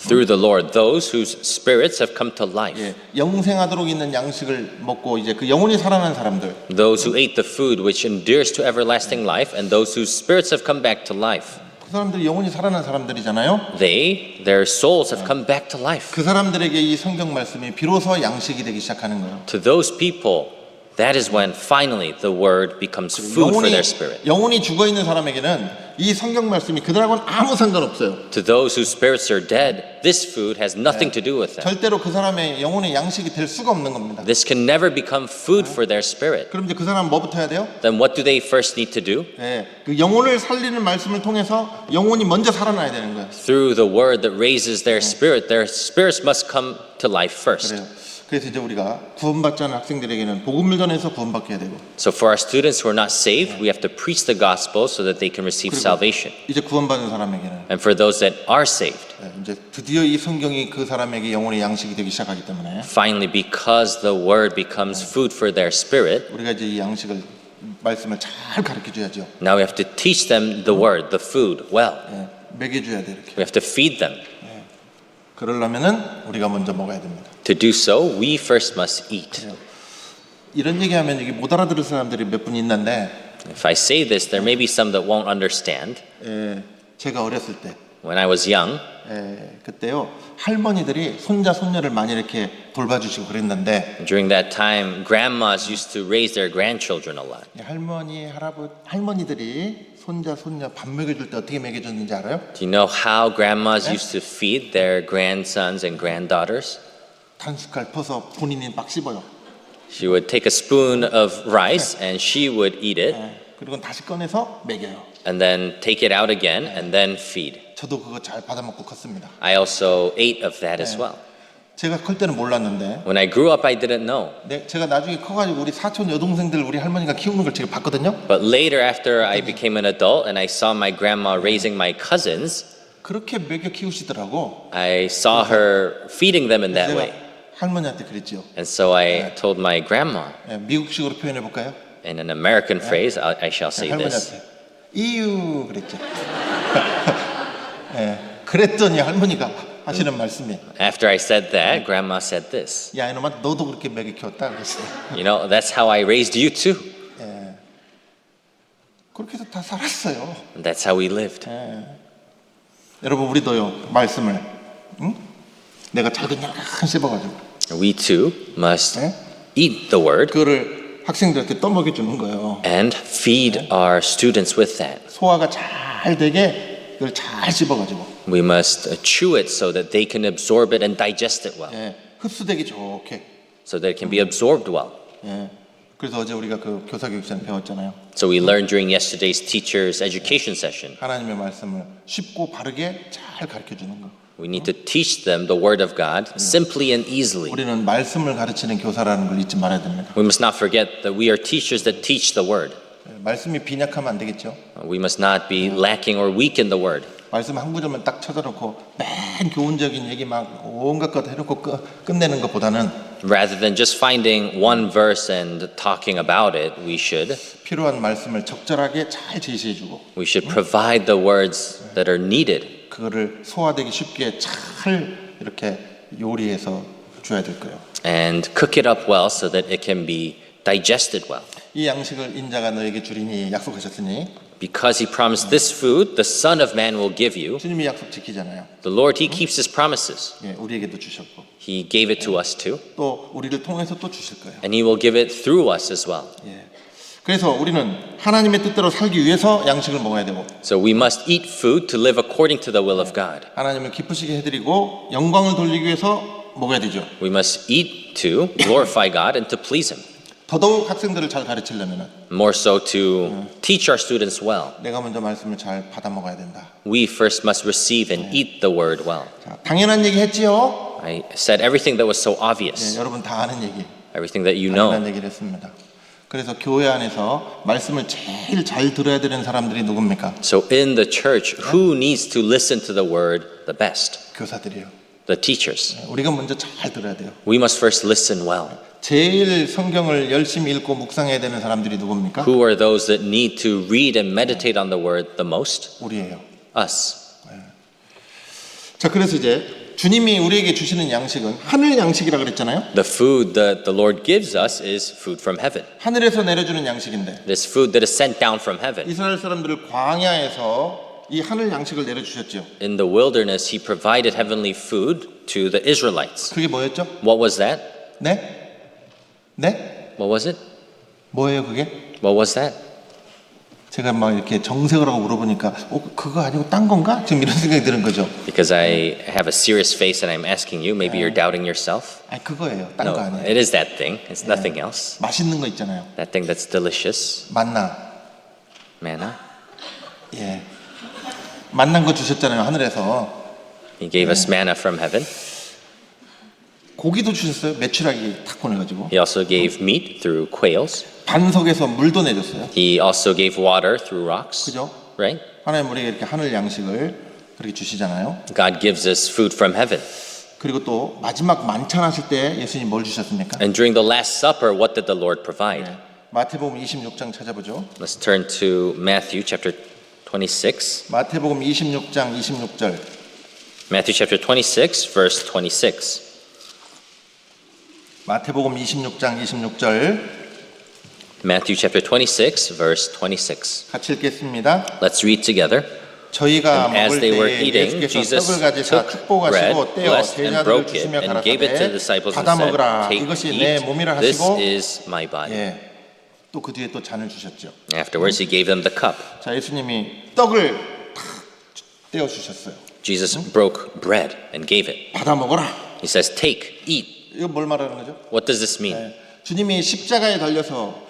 Through the Lord, those whose spirits have come to life. 예, 영생하도록 있는 양식을 먹고 이제 그 영혼이 살아난 사람들, Those who ate the food which endures to everlasting life, and those whose spirits have come back to life. 그 사람들이 영혼이 살아난 사람들이잖아요. Their souls have come back to life. 그 사람들에게 이 성경 말씀이 비로소 양식이 되기 시작하는 거예요. To those people, that is when finally the word becomes food for their spirit. 영혼이 죽어 있는 사람에게는 이 성경 말씀이 그들하고는 아무 상관없어요. To those whose spirits are dead, this food has nothing to do with them. 절대로 그 사람의 영혼의 양식이 될 수가 없는 겁니다. This can never become food for their spirit. 그럼 이제 그 사람 뭐부터 해야 돼요? Then what do they first need to do? 예, 그 영혼을 살리는 말씀을 통해서 영혼이 먼저 살아나야 되는 거예요. Through the word that raises their spirits must come to life first. 그래요. 그래서 이제 우리가 구원받지 않은 학생들에게는 복음을 전해서 구원받게 되고, So for our students who are not saved, we have to preach the gospel so that they can receive salvation. 이제 구원받은 사람에게는 And for those that are saved, 이제 드디어 이 성경이 그 사람에게 영혼의 양식이 되기 시작하기 때문에 finally, because the word becomes food for their spirit, 우리가 이제 이 양식을 말씀을 잘 가르쳐 줘야죠. now we have to teach them the word, the food, well. 예, 먹여줘야 돼 이렇게. We have to feed them. 그러려면은 우리가 먼저 먹어야 됩니다. To do so, we first must eat. 이런 얘기하면 여기 못 알아들을 사람들이 몇 분 있는데, If I say this, there may be some that won't understand. 예, 제가 어렸을 때, When I was young, 그때요 할머니들이 손자 손녀를 많이 이렇게 돌봐주시고 그랬는데, during that time, grandmas used to raise their grandchildren a lot. 할머니들이 손자 손녀 밥 먹여줄 때 어떻게 먹여줬는지 알아요? Do you know how grandmas used to feed their grandsons and granddaughters? 한 숟갈 퍼서 본인이 막 씹어요. She would take a spoon of rice and she would eat it 그리고 다시 꺼내서 먹여요. and then take it out again and then feed. 저도 그거 잘 받아먹고 컸습니다. I also ate of that as well. 제가 클 때는 몰랐는데, When I grew up, I didn't know. 제가 나중에 커가지고 우리 사촌 여동생들 우리 할머니가 키우는 걸 제가 봤거든요. But later, after I became an adult and I saw my grandma raising my cousins, 그렇게 먹여 키우시더라고. I saw her feeding them in that 제가 way. 할머니한테 그랬죠. And so I told my grandma, 미국식으로 표현해 볼까요? in an American phrase, I shall say this. 할머니한테 이유 그랬죠. 그랬더니 할머니가 하시는 말씀이, After I said that, grandma said this. 야 이놈아 너도 그렇게 먹여 키웠다 그랬어요. You know, that's how I raised you too. 그렇게 해서 다 살았어요. And that's how we lived. 여러분 우리도요 말씀을 내가 잘그냥 씹어가지고 We too must eat the word 그거를 학생들한테 떠먹여 주는 거예요. and feed our students with that. 소화가 잘 되게 그걸 잘 씹어가지고 We must chew it so that they can absorb it and digest it well, 흡수되기 좋게. so that it can be absorbed well. 그래서 어제 우리가 그 교사교육 시간 배웠잖아요. So we learned during yesterday's teacher's education session. 하나님의 말씀을 쉽고 바르게 잘 가르쳐 주는 거. We need to teach them the word of God simply and easily. 우리는 말씀을 가르치는 교사라는 걸 잊지 말아야 됩니다. We must not forget that we are teachers that teach the word. 말씀이 빈약하면 안 되겠죠. We must not be lacking or weak in the word. 말씀 한 구절만 딱 찾아놓고 맨 교훈적인 얘기 막 온갖 것 해놓고 끝내는 것보다는 Rather than just finding one verse and talking about it, we should 필요한 말씀을 적절하게 잘 제시해주고 provide the words that are needed. 그거를 소화되기 쉽게 잘 이렇게 요리해서 줘야 될 거예요. And cook it up well so that it can be digested well. 이 양식을 인자가 너에게 주리니 약속하셨으니 Because he promised this food, the Son of Man will give you. 주님이 약속 지키잖아요. The Lord, he keeps his promises. 우리에게도 주셨고 He gave it to us too, 또 우리를 통해서 또 주실 거예요. and he will give it through us as well. 그래서 우리는 하나님의 뜻대로 살기 위해서 양식을 먹어야 되고 So we must eat food to live according to the will of God. 하나님을 기쁘시게 해드리고 영광을 돌리기 위해서 먹어야 되죠. We must eat to glorify God and to please him. 더더욱 학생들을 잘 가르치려면 More so to teach our students well. 내가 먼저 말씀을 잘 받아 먹어야 된다. We first must receive and eat the word well. 자, 당연한 얘기 했지요. I said everything that was so obvious, 여러분 다 아는 얘기. everything that you know. 당연한 얘기를 했습니다. 그래서 교회 안에서 말씀을 제일 잘 들어야 되는 사람들이 누굽니까? So in the church, who needs to listen to the word the best? 교사들이에요. The teachers. 우리가 먼저 잘 들어야 돼요. We must first listen well. 제일 성경을 열심히 읽고 묵상해야 되는 사람들이 누굽니까? Who are those that need to read and meditate on the word the most? 우리예요. Us. 자, 그래서 이제 주님이 우리에게 주시는 양식은 하늘 양식이라 그랬잖아요. The food that the Lord gives us is food from heaven. 하늘에서 내려주는 양식인데 This food that is sent down from heaven. 이스라엘 사람들을 광야에서 이 하늘 양식을 내려주셨죠. In the wilderness, he provided heavenly food to the Israelites. 그게 뭐였죠? What was that? 네? 네? What was it? 뭐예요 그게? What was that? 제가 막 이렇게 정색을 하고 물어보니까 그거 아니고 딴 건가? 지금 이런 생각이 드는 거죠. Because I have a serious face and I'm asking you, maybe you're doubting yourself. 아니 그거예요. 딴 No, 거 아니에요. it is that thing. It's nothing else. 맛있는 거 있잖아요. That thing that's delicious. 만나. Manna. 예. 만난 거 주셨잖아요. 하늘에서. He gave us manna from heaven. 고기도 주셨어요. 메추라기 탁 보내가지고. He also gave meat through quails. 반석에서 물도 내줬어요. He also gave water through rocks. 그죠? Right? 하나님 우리에게 이렇게 하늘 양식을 그렇게 주시잖아요. God gives us food from heaven. 그리고 또 마지막 만찬하실 때 예수님 뭘 주셨습니까? And during the Last Supper, what did the Lord provide? 마태복음 26장 찾아보죠. Let's turn to Matthew chapter 26. 마태복음 26장 26절. Matthew chapter 26, verse 26. 마태복음 26장 26절 Matthew chapter 26, verse 26. 같이 읽겠습니다. Let's read together. 저희가 And as 먹을 they were 때에 eating, 예수께서 Jesus 떡을 가지사 took 축복하시고 bread, 떼어 blessed and 제자들을 broke it, 주시며 and gave it to the 가라사대 disciples and 받아 said, 먹으라 "Take, 이것이 내 eat. 몸이라 This 하시고 is my body." 예. 또 그 뒤에 또 잔을 주셨죠. Afterwards, he gave them the cup. 자, 예수님이 떡을 탁 떼어 주셨어요. Jesus broke bread and gave it. 받아 먹어라. He says, "Take, eat." 이거 뭘 말하는 거죠? What does this mean? 예. 주님이 십자가에 달려서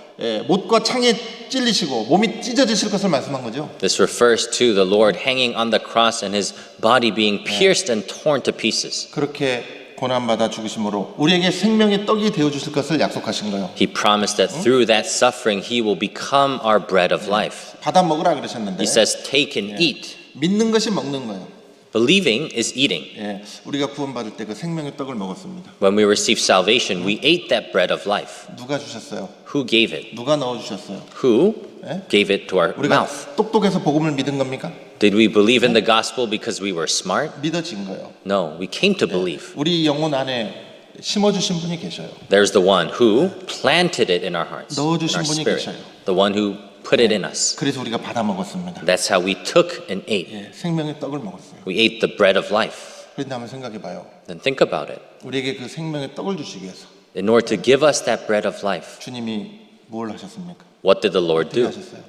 못과 창에 찔리시고 몸이 찢어지실 것을 말씀한 거죠. This refers to the Lord hanging on the cross and his body being pierced and torn to pieces. 그렇게 고난받아 죽으심으로 우리에게 생명의 떡이 되어 주실 것을 약속하신 거예요. He promised that through that suffering, he will become our bread of life. 받아 먹으라 그러셨는데 He says, "Take and eat." 믿는 것이 먹는 거예요. Believing is eating. 예, 우리가 구원받을 때 그 생명의 떡을 먹었습니다. When we receive salvation, we ate that bread of life. 누가 주셨어요? Who gave it? 누가 넣어 주셨어요? Who 예? gave it to our 우리가 mouth? 똑똑해서 복음을 믿은 겁니까? Did we believe in the gospel because we were smart? 믿어진 거예요. No, we came to believe. 우리 영혼 안에 심어 주신 분이 계셔요. There's the one who planted it in our hearts, in 넣어주신 our 분이 spirit. 계셔요. The one who put it in us. 그래서 우리가 받아 먹었습니다. That's how we took and ate. 예, 생명의 떡을 먹었어요. We ate the bread of life. 그런데 한번 생각해 봐요. Then think about it. 우리에게 그 생명의 떡을 주시기 위해서 In order to give us that bread of life, 주님이 뭘 하셨습니까? what did the Lord 어떻게 do? 하셨어요?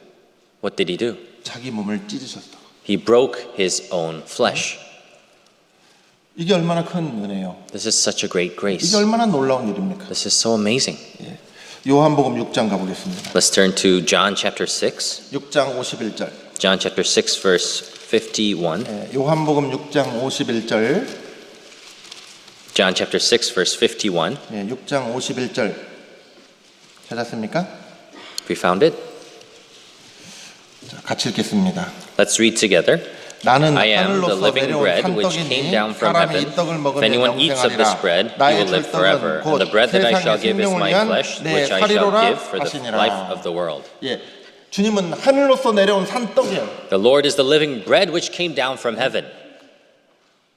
What did he do? 자기 몸을 찢으셨어요. He broke his own flesh. 이게 얼마나 큰 은혜예요. This is such a great grace. 이게 얼마나 놀라운 일입니까? This is so amazing. 요한복음 6장 가보겠습니다. Let's turn to John chapter 6. 6장 51절. John chapter 6 verse 51. 예, 요한복음 6장 51절. John chapter 6 verse 51. 예, 6장 51절. 찾았습니까? We found it. 자, 같이 읽겠습니다. Let's read together. 나는 I am the 하늘로서 living 내려온 bread which came 산떡이니 down from 사람이 heaven. 이 떡을 If 먹으면 anyone eats of this bread, 영생하리라. he will 나의 live forever. 떡은 And 곧 the bread that I shall 세상의 give is 생명을 my 위한 flesh, 내 which I shall 살이로라 give for the 하시니라. life of the world. 예, 주님은 하늘로서 내려온 산떡이에요. The Lord is the living bread which came down from heaven.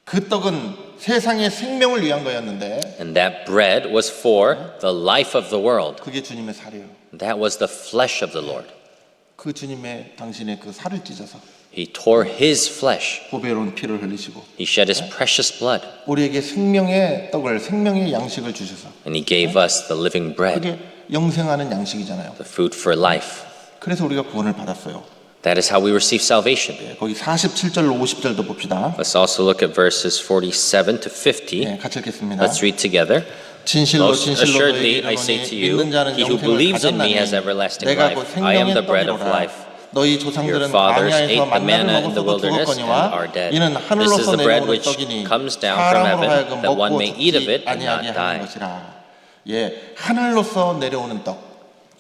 그 떡은 세상의 생명을 위한 거였는데 And that bread was for the life of the world. 그게 주님의 살이에요. That was the flesh of the Lord. 그 주님의 당신의 그 살을 찢어서 He tore his flesh. 보배로운 피를 흘리시고 He shed his precious blood. 우리에게 생명의 떡을 생명의 양식을 주셔서 And he gave us the living bread, 그게 영생하는 양식이잖아요. the food for life. 그래서 우리가 구원을 받았어요. That is how we receive salvation. 예, 거기 47절로 50절도 봅시다. Let's also look at verses 47 to 50. 예, 같이 읽겠습니다. Let's read together. 진실로 Most 진실로 assuredly, 너희에게 I say to 이르노니 you, 믿는 자는 he who 영생을 believes in me 가졌나니 has everlasting 내가 life. 곧 I am 생명의 the bread of 떡이로라. life. 너희 Your 조상들은 fathers 광야에서 ate the 만나를 manna in the 먹었어도 wilderness and 죽었거니와 are dead. 이는 This is 하늘로서 the bread 내려오는 which 떡이니 comes down from 사람으로 heaven, 하여금 that one 먹고 may eat of 죽지 it and 아니하게 not 하는 die. 것이라. 예, 하늘로서 내려오는 떡.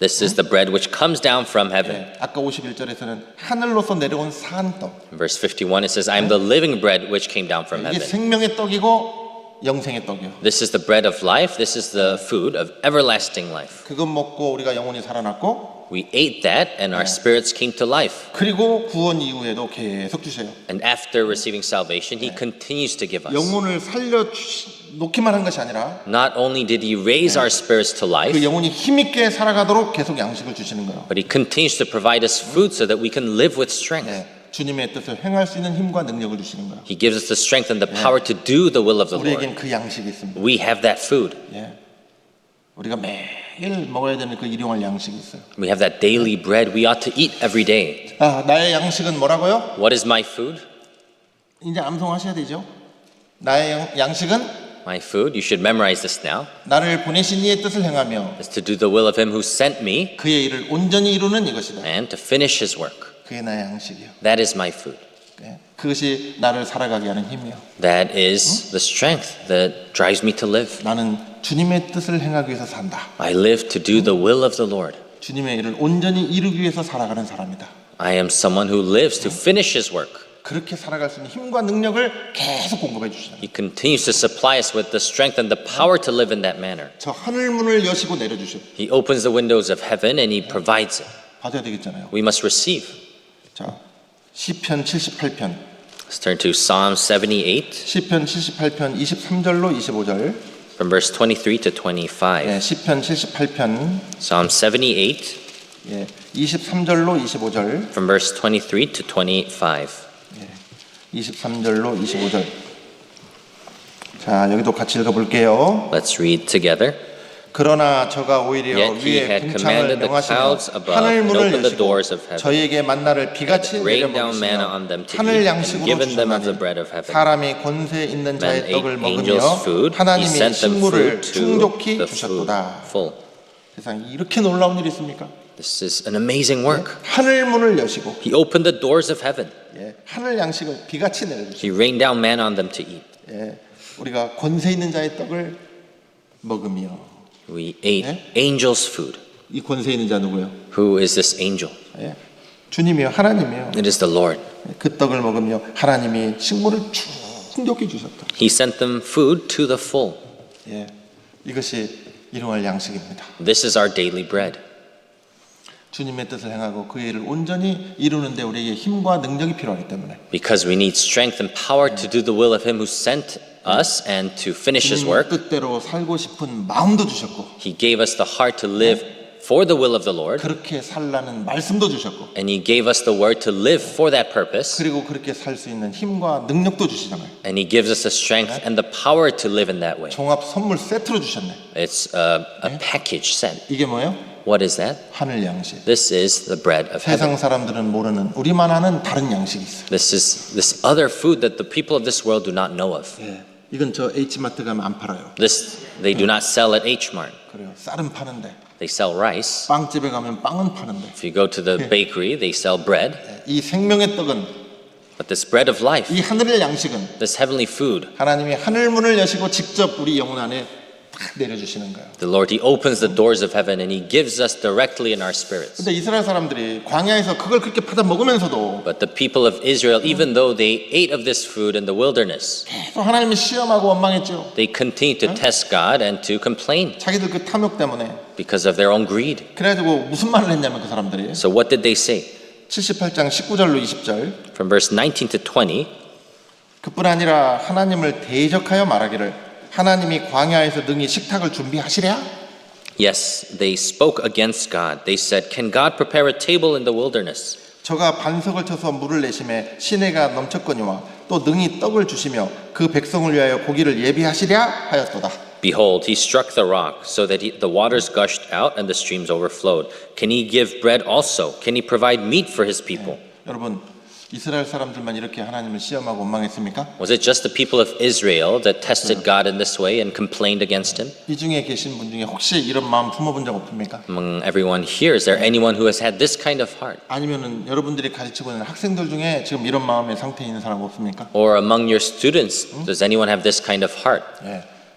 This is the bread which comes down from heaven. 예, 아까 51절에서는 하늘로서 내려온 산떡. In verse 51, it says, I am the living bread which came down from 이게 heaven. 생명의 떡이고 영생의 떡이요. This is the bread of life. This is the food of everlasting life. 그것 먹고 우리가 영혼이 살아났고 We ate that and our spirits came to life. 그리고 구원 이후에도 계속 주셔요. And after receiving salvation, He continues to give us. 영혼을 놓기만 한 것이 아니라 Not only did He raise our spirits to life, 그 영혼이 힘있게 살아가도록 계속 양식을 주시는 거예요. but He continues to provide us food so that we can live with strength. 주님의 뜻을 행할 수 있는 힘과 능력을 주시는 거예요. He gives us the strength and the power to do the will of the Lord. 우리에겐 그 양식이 있습니다. We have that food. 우리가 매일 먹어야 되는 그 일용할 양식이 있어요. We have that daily bread we ought to eat every day. 나의 양식은 뭐라고요? What is my food? 이제 암송하셔야 되죠. 나의 양식은 My food, you should memorize this now, 나를 보내신 이의 뜻을 행하며 is to do the will of Him who sent me 그의 일을 온전히 이루는 이것이다. and to finish His work. 그게 나의 양식이요. That is my food. 그것이 나를 살아가게 하는 힘이요. That is the strength that drives me to live. 나는 주님의 뜻을 행하기 위해서 산다. I live to do the will of the Lord. 주님의 일을 온전히 이루기 위해서 살아가는 사람이다. I am someone who lives to finish His work. 그렇게 살아갈 수 있는 힘과 능력을 계속 공급해 주시다. He continues to supply us with the strength and the power to live in that manner. 저 하늘 문을 여시고 내려주시오. He opens the windows of heaven and He provides it. 받아야 되겠잖아요. We must receive. 자, 시편 78편. Let's turn to Psalm 78 시편 78편 23절로 25절. from verse 23 to 25. 시편 78편 Psalm 78 23절로 25절. from verse 23 to 25. 23절로 25절. 자, 여기도 같이 읽어볼게요. Let's read together. 그러나 저가 오히려 Yet he 위에 had 궁창을 commanded the 명하시며 clouds above 하늘 and 문을 opened the 여시고 doors of heaven, 저희에게 만나를 비같이 and rained down manna on them 내려먹이시며 to 하늘 eat, and 양식으로 given them of the 주셨나니 bread of heaven. 사람이 권세 있는 Men 자의 ate 떡을 angels' 먹으며 food. He 하나님이 sent them 식물을 food to 충족히 the food 주셨도다. full. 세상에 이렇게 놀라운 일이 있습니까? This is an amazing work. 하늘 문을 여시고 He opened the doors of heaven. 하늘 양식을 비같이 내려주시고 He rained down manna on them to eat. 우리가 권세 있는 자의 떡을 먹으며 We ate angels' food. 이 권세 있는 자 누구예요? Who is this angel? 주님이요, 하나님이요. It is the Lord. 그 떡을 먹으며 하나님이 식물을 충족히 주셨다. He sent them food to the full. 이것이 일용할 양식입니다. This is our daily bread. 주님의 뜻을 행하고 그 일을 온전히 이루는데 우리에게 힘과 능력이 필요하기 때문에 Because we need strength and power to do the will of Him who sent us and to finish His 주님 work. 뜻대로 살고 싶은 마음도 주셨고 He gave us the heart to live for the will of the Lord, 그렇게 살라는 말씀도 주셨고 and He gave us the word to live for that purpose, 그리고 그렇게 살 수 있는 힘과 능력도 주시잖아요. and He gives us the strength and the power to live in that way. 종합 선물 세트로 주셨네. It's a package set. 이게 뭐예요? What is that? 하늘 양식. This is the bread of 세상 heaven. 사람들은 모르는 우리만 아는 다른 양식이 있어요. This is this other food that the people of this world do not know of. 이건 저 H마트 가면 안 팔아요. This they do not sell at H Mart. 그래요. 쌀은 파는데 They sell rice. 빵집에 가면 빵은 파는데 If you go to the bakery, they sell bread. 이 생명의 떡은 But this bread of life, 이 하늘의 양식은 this heavenly food, 하나님이 하늘 문을 여시고 직접 우리 영혼 안에 탁 내려주시는 거예요. the Lord, He opens the doors of heaven and He gives us directly in our spirits. 근데 이스라엘 사람들이 광야에서 그걸 그렇게 받아 먹으면서도 But the people of Israel, even though they ate of this food in the wilderness, 계속 하나님을 시험하고 원망했죠. they continued to test God and to complain 자기들 그 탐욕 때문에. because of their own greed. 그래가지고 무슨 말을 했냐면 그 사람들이 So what did they say? 78장 19절로 20절 From verse 19 to 20, 그뿐 아니라 하나님을 대적하여 말하기를 하나님이 광야에서 능히 식탁을 준비하시랴? yes, they spoke against God. They said, "Can God prepare a table in the wilderness?" 저가 반석을 쳐서 물을 내심에 시내가 넘쳤거니와 또 능히 떡을 주시며 그 백성을 위하여 고기를 예비하시랴 하였도다. Behold, He struck the rock so that the waters gushed out and the streams overflowed. Can He give bread also? Can He provide meat for His people? 여러분, 이스라엘 사람들만 이렇게 하나님을 시험하고 원망했습니까? Was it just the people of Israel that tested God in this way and complained against Him? 이 중에 계신 분 중에 혹시 이런 마음 품어본 적 없습니까? Among everyone here, is there anyone who has had this kind of heart? 아니면은 여러분들이 가르치고 있는 학생들 중에 지금 이런 마음의 상태에 있는 사람 없습니까? Or among your students, does anyone have this kind of heart?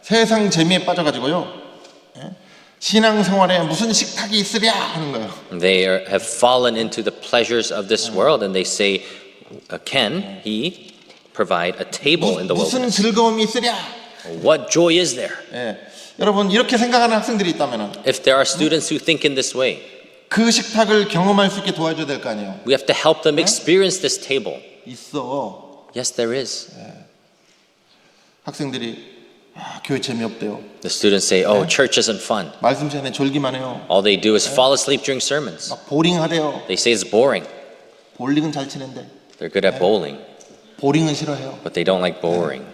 세상 재미에 빠져가지고요. 신앙생활에 무슨 식탁이 있으랴 하는 거예요. They have fallen into the pleasures of this world and they say, can He provide a table in the 무슨 wilderness? 즐거움이 있으랴. What joy is there? 여러분 이렇게 생각하는 학생들이 있다면은 If there are students who think in this way, 그 식탁을 경험할 수 있게 도와줘야 될 거 아니에요. We have to help them experience this table. 있어. Yes, there is. 학생들이 교회 재미없대요. The students say, oh, church isn't fun. 말씀 시간에 졸기만 해요. All they do is fall asleep during sermons. 막 보링하대요. They say it's boring. 볼링은 잘 치는데 They're good at bowling, 보링은 싫어해요. but they don't like bowling.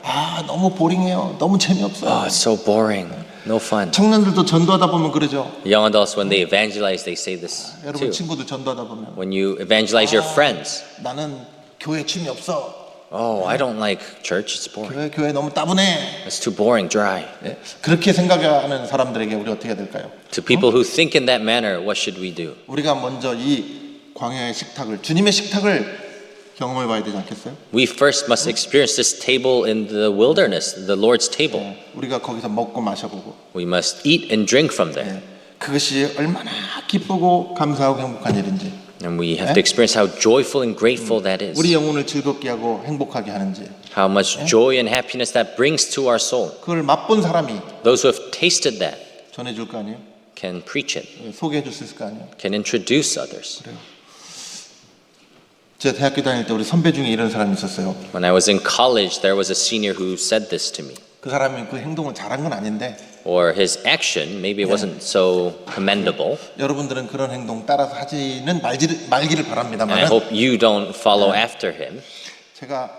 너무 보링해요. 너무 재미없어요. Oh, it's so boring. No fun. 청년들도 전도하다 보면 그러죠. Young adults, when they evangelize, they say this 여러분 too. 친구들 전도하다 보면 When you evangelize your friends, 나는 교회 취미 없어. oh, I don't like church. It's boring. 교회 너무 따분해. It's too boring, dry. 그렇게 생각하는 사람들에게 우리 어떻게 해야 될까요? To people who think in that manner, what should we do? 우리가 먼저 이 광야의 식탁을 주님의 식탁을 경험해 봐야 되지 않겠어요? We first must experience this table in the wilderness, the Lord's table. 우리가 거기서 먹고 마셔보고 We must eat and drink from there. 그것이 얼마나 기쁘고 감사하고 행복한 일인지 And we have to experience how joyful and grateful that is. 우리 영혼을 즐겁게 하고 행복하게 하는지 How much joy and happiness that brings to our soul. 그걸 맛본 사람이 Those who have tasted that 전해줄 거 아니에요? can preach it, 소개해 줄 수 있을 거 아니에요? can introduce others. 제가 대학교 다닐 때 우리 선배 중에 이런 사람이 있었어요. When I was in college, there was a senior who said this to me. 그 사람이 그 행동을 잘한 건 아닌데 Or his action, maybe it wasn't so commendable. 여러분들은 그런 행동 따라서 하지는 말기를 And I 바랍니다만 hope you don't follow after him. 제가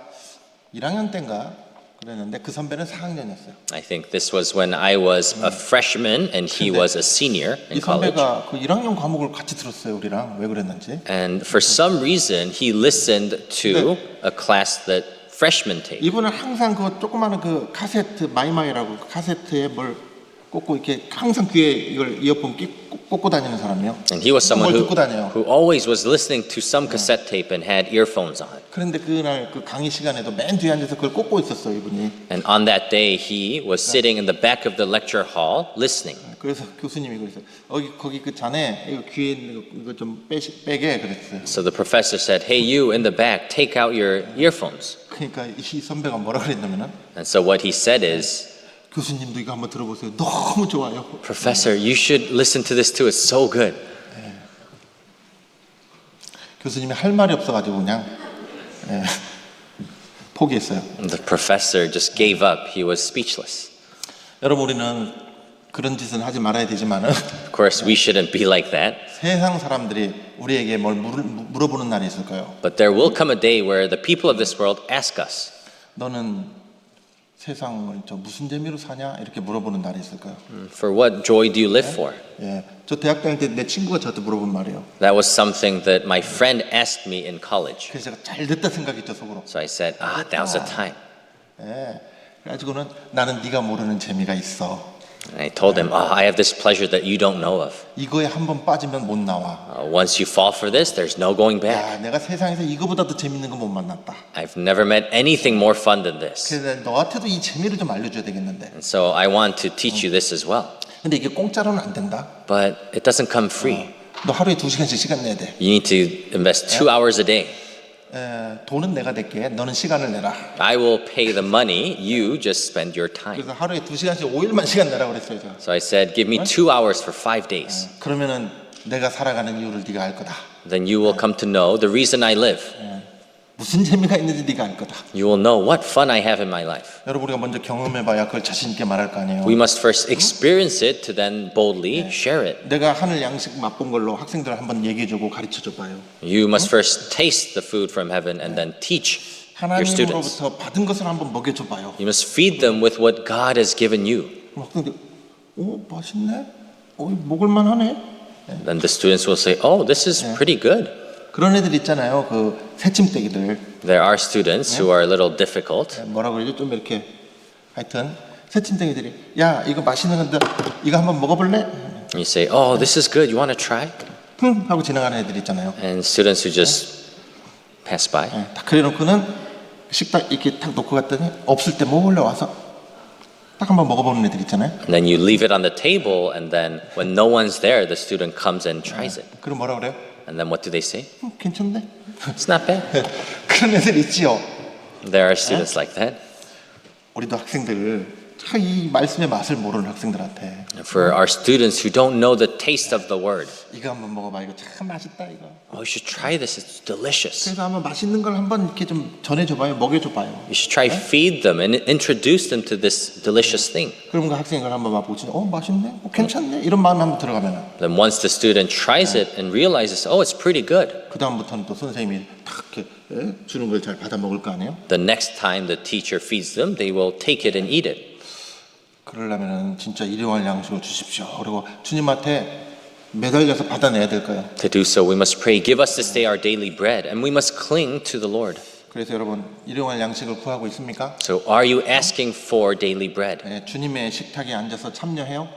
1학년 때인가 그랬는데 그 선배는 4학년이었어요. I think this was when I was a freshman and he was a senior 이 in college. 선배가 그 1학년 과목을 같이 들었어요, 우리랑. 왜 그랬는지. And for some reason, he listened to a class that freshmen take. 이분은 항상 그 조그마한 그 카세트 마이마이라고 그 카세트에 뭘 꽂고 이렇게 항상 귀에 이걸 이어폰 꽂고 다니는 사람이에요. And he was someone 뭘 듣고 다녀요. who always was listening to some cassette tape and had earphones on. 그런데 그날 그 강의 시간에도 맨 뒤에 앉아서 그걸 꽂고 있었어요, 이분이. And on that day, he was sitting in the back of the lecture hall listening. 그래서 교수님이 그랬어요. 거기 그 자네 이거 귀에 있는 이거 좀 빼게 그랬어요. So the professor said, hey, you in the back, take out your earphones. 그러니까 이 선배가 뭐라 그랬냐면은 And so what he said is, 교수님도 이거 한번 들어보세요. 너무 좋아요. Professor, you should listen to this too. It's so good. 교수님이 할 말이 없어가지고 그냥 포기했어요. And the professor just gave up. He was speechless. 여러분 우리는 그런 짓은 하지 말아야 되지만은 Of course, we shouldn't be like that. 세상 사람들이 우리에게 뭘 물어보는 날이 있을 거예요. But there will come a day where the people of this world ask us, 너는 세상을 무슨 재미로 사냐 이렇게 물어보는 날이 있을 거예요. for what joy do you live for? 저 대학 다닐 때 내 친구가 저한테 물어본 말이에요. That was something that my friend asked me in college. 그래서 제가 잘 됐다 생각했죠 속으로. So I said, now's the time. 그래가지고는 나는 네가 모르는 재미가 있어. And I told him, I have this pleasure that you don't know of. 이거에 한번 빠지면 못 나와. Once you fall for this, there's no going back. 내가 세상에서 이거보다 더 재밌는 거 못 만났다. I've never met anything more fun than this. 그래서 너한테도 이 재미를 좀 알려줘야 되겠는데. And so I want to teach you this as well. 근데 이게 공짜로는 안 된다. But it doesn't come free. 너 하루에 2시간씩 시간 내야 돼. You need to invest 2 hours a day. 돈은 내가 낼게. 너는 시간을 내라. I will pay the money, you just spend your time. 그래서 하루에 2시간씩 5일만 시간 내라 그랬어요. 제가. So I said, give me 2 hours for 5 days. 그러면은 내가 살아가는 이유를 네가 알 거다. Then you will come to know the reason I live. 무슨 재미가 있는지 네가 알 거다. You will know what fun I have in my life. 여러분 우리가 먼저 경험해봐야 그걸 자신 있게 말할 거 아니에요. We must first experience it to then boldly share it. 내가 하늘 양식 맛본 걸로 학생들 한번 얘기해주고 가르쳐줘 봐요. You must first taste the food from heaven and then teach your students. 하나님으로부터 받은 것을 한번 먹여줘 봐요. You must feed them with what God has given you. 학생들, 맛있네. 먹을만 하네. Then the students will say, oh, this is pretty good. 그런 애들 있잖아요. 그 새침대기들. There are students who are a little difficult. 뭐라 그러죠? 좀 이렇게 하여튼 새침대기들이 야 이거 맛있는 건데 이거 한번 먹어볼래? You say, oh, this is good. You want to try? 하고 지나가는 애들 있잖아요. And students who just pass by. 딱 그래놓고는 식탁 이렇게 딱 놓고 갔더니 없을 때 먹으러 와서 딱 한번 먹어보는 애들 있잖아요. And then you leave it on the table, and then when no one's there, the student comes and tries it. 그럼 뭐라 그래요? And then what do they say? 괜찮네. It's not bad. 그런 애들 있지요. There are students like that. 우리도 학생들 참 이 말씀의 맛을 모르는 학생들한테 For our students who don't know the taste of the word, 이거 한번 먹어봐. 이거 참 맛있다 이거. oh, you should try this. It's delicious. 그래서 한번 맛있는 걸 한번 이렇게 좀 전해줘봐요. 먹여줘봐요. You should try feed them and introduce them to this delicious thing. 그럼 그 학생이 그걸 한번 맛보고 맛있네, 괜찮네 이런 마음이 한번 들어가면 Then once the student tries it and realizes, oh, it's pretty good, 그 다음부터는 또 선생님이 딱 이렇게 주는 걸 잘 받아 먹을 거 아니에요? the next time the teacher feeds them, they will take it and eat it. 그러려면은 진짜 일용할 양식을 주십시오. 그리고 주님한테 매달려서 받아내야 될 거예요. To do so, we must pray, give us this day our daily bread, and we must cling to the Lord. 그래서 여러분 일용할 양식을 구하고 있습니까? So are you asking for daily bread? 주님의 식탁에 앉아서 참여해요?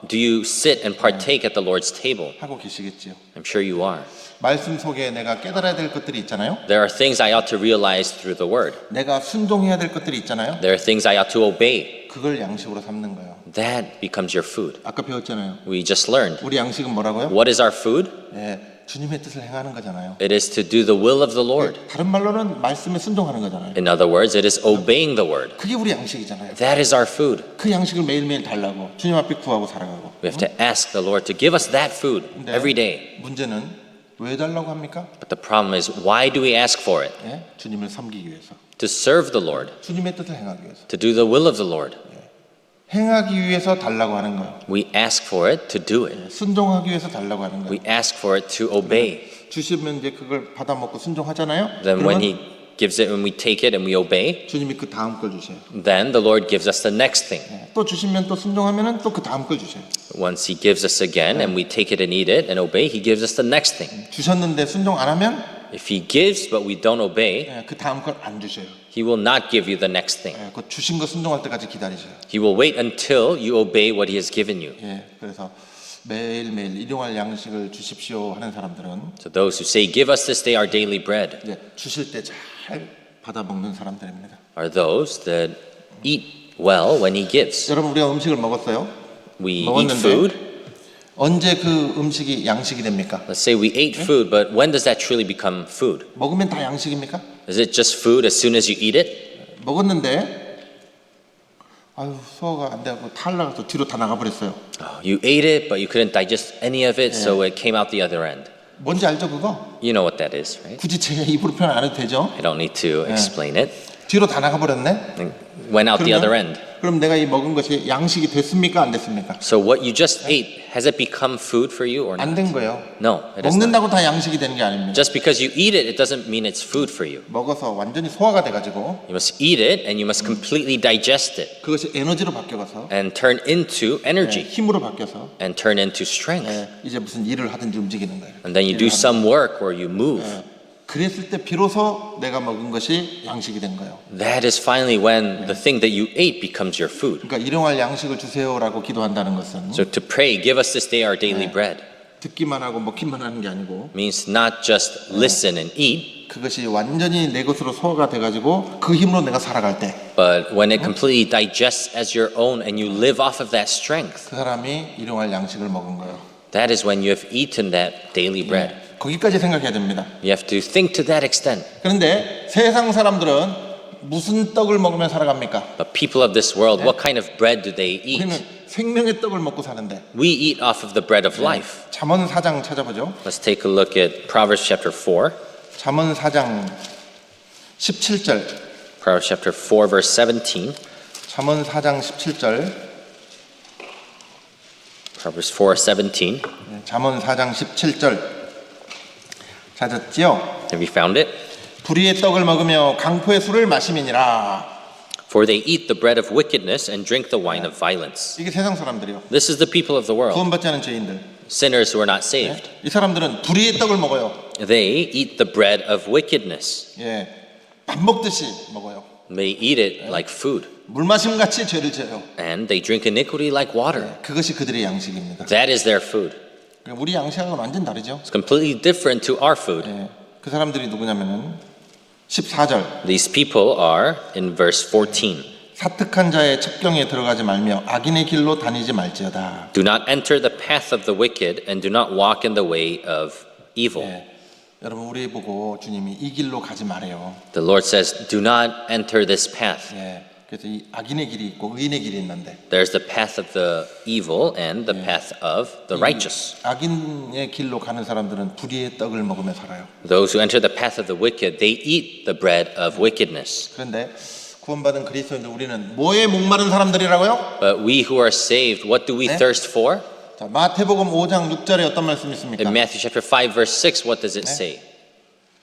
Do you sit and partake at the Lord's table? 하고 계시겠지요. I'm sure you are. 말씀 속에 내가 깨달아야 될 것들이 있잖아요. There are things I ought to realize through the word. 내가 순종해야 될 것들이 있잖아요. There are things I ought to obey. 그걸 양식으로 삼는 거예요. That becomes your food. 아까 배웠잖아요. We just learned. 우리 양식은 뭐라고요? What is our food? 주님의 뜻을 행하는 거잖아요. It is to do the will of the Lord. 다른 말로는 말씀에 순종하는 거잖아요. In other words, it is obeying the word. 그게 우리 양식이잖아요. That is our food. 그 양식을 매일매일 달라고 주님 앞에 구하고 살아가고. We have to ask the Lord to give us that food 근데 every day. 문제는 왜 달라고 합니까? But the problem is, why do we ask for it? 주님을 섬기기 위해서. To serve the Lord, 주님의 뜻을 행하기 위해서. to do the will of the Lord. 행하기 위해서 달라고 하는 거예요. We ask for it to do it. 순종하기 위해서 달라고 하는 거예요. We ask for it to obey. 주시면 이제 그걸 받아 먹고 순종하잖아요. Then when 그러면 He gives it, when we take it and we obey, 주님이 그 다음 걸 주셔요. then the Lord gives us the next thing. 또 주시면 또 순종하면은 또 그 다음 걸 주셔요. Once He gives us again and we take it and eat it and obey, He gives us the next thing. 주셨는데 순종 안 하면 If He gives but we don't obey, 그 다음 걸 안 주셔요. He will not give you the next thing. 그 주신 거 순종할 때까지 기다리셔요. He will wait until you obey what He has given you. 그래서 매일매일 일용할 양식을 주십시오 하는 사람들은 So those who say, give us this day our daily bread, 주실 때 잘 받아 먹는 사람들입니다. are those that eat well when He gives. 여러분 우리가 음식을 먹었어요. We eat 먹었는데 food. 언제 그 음식이 양식이 됩니까? Let's say we ate food, but when does that truly become food? 먹으면 다 양식입니까? Is it just food as soon as you eat it? 먹었는데 소화가 안 되고 탈나가서 뒤로 다 나가버렸어요. You ate it, but you couldn't digest any of it, so it came out the other end. 뭔지 알죠 그거? You know what that is, right? 굳이 제가 입으로 표현 안 해도 되죠? I don't need to explain it. 뒤로 다 나가버렸네. It went out the other end. 그럼 내가 이 먹은 것이 양식이 됐습니까? 안 됐습니까? So what you just ate, has it become food for you or 안 not? 된 거예요. No, it has not. 먹는다고 다 양식이 되는 게 아닙니다. Just because you eat it, it doesn't mean it's food for you. 먹어서 완전히 소화가 돼가지고 You must eat it and you must completely digest it 그것이 에너지로 바뀌어서 and turn into energy 힘으로 바뀌어서 and turn into strength. 이제 무슨 일을 하든지 움직이는 거예요. And then you do some work where you move. 그랬을 때 비로소 내가 먹은 것이 양식이 된 거예요. That is finally when the thing that you ate becomes your food. 그러니까 일용할 양식을 주세요라고 기도한다는 것은 So to pray, give us this day our daily bread, 듣기만 하고 먹기만 하는 게 아니고 means not just listen and eat, 그것이 완전히 내 것으로 소화가 돼가지고 그 힘으로 내가 살아갈 때 그 but when it completely digests as your own and you live off of that strength, 사람이 일용할 양식을 먹은 거예요. that is when you have eaten that daily bread. 거기까지 생각해야 됩니다. You have to think to that extent. 그런데 세상 사람들은 무슨 떡을 먹으며 살아갑니까? The people of this world, what kind of bread do they eat? 우리는 생명의 떡을 먹고 사는데 We eat off of the bread of life. 잠언 4장 찾아보죠. Let's take a look at Proverbs chapter 4. 잠언 4장 17절. Proverbs chapter 4 verse 17. 잠언 4장 17절. Proverbs 4:17. 잠언 4장 17절. 찾았지요? Have you found it? 불의의 떡을 먹으며 강포의 술을 마시미니라. For they eat the bread of wickedness and drink the wine of violence. 이게 세상 사람들이요. This is the people of the world, 구원받지 않은 죄인들. sinners who are not saved. 이 사람들은 불의의 떡을 먹어요. They eat the bread of wickedness. 밥 먹듯이 먹어요. They eat it like food. 물 마심 같이 죄를 져요. And they drink iniquity like water. 그것이 그들의 양식입니다. That is their food. 우리 양식하고는 완전 다르죠. It's completely different to our food. 그 사람들이 누구냐면은 14절. These people are in verse 14. 사특한 자의 첩경에 들어가지 말며 악인의 길로 다니지 말지어다. Do not enter the path of the wicked and do not walk in the way of evil. 여러분 우리 보고 주님이 이 길로 가지 말아요. The Lord says, do not enter this path. 그래서 이 악인의 길이 있고 의인의 길이 있는데 There's the path of the evil and the path of the righteous. 악인의 길로 가는 사람들은 불의의 떡을 먹으며 살아요. Those who enter the path of the wicked, they eat the bread of wickedness. 그런데 구원받은 그리스도인들 우리는 뭐에 목마른 사람들이라고요? But we who are saved, what do we thirst for? 자, 마태복음 5장 6절에 어떤 말씀이 있습니까? In Matthew chapter 5 verse 6, what does it say?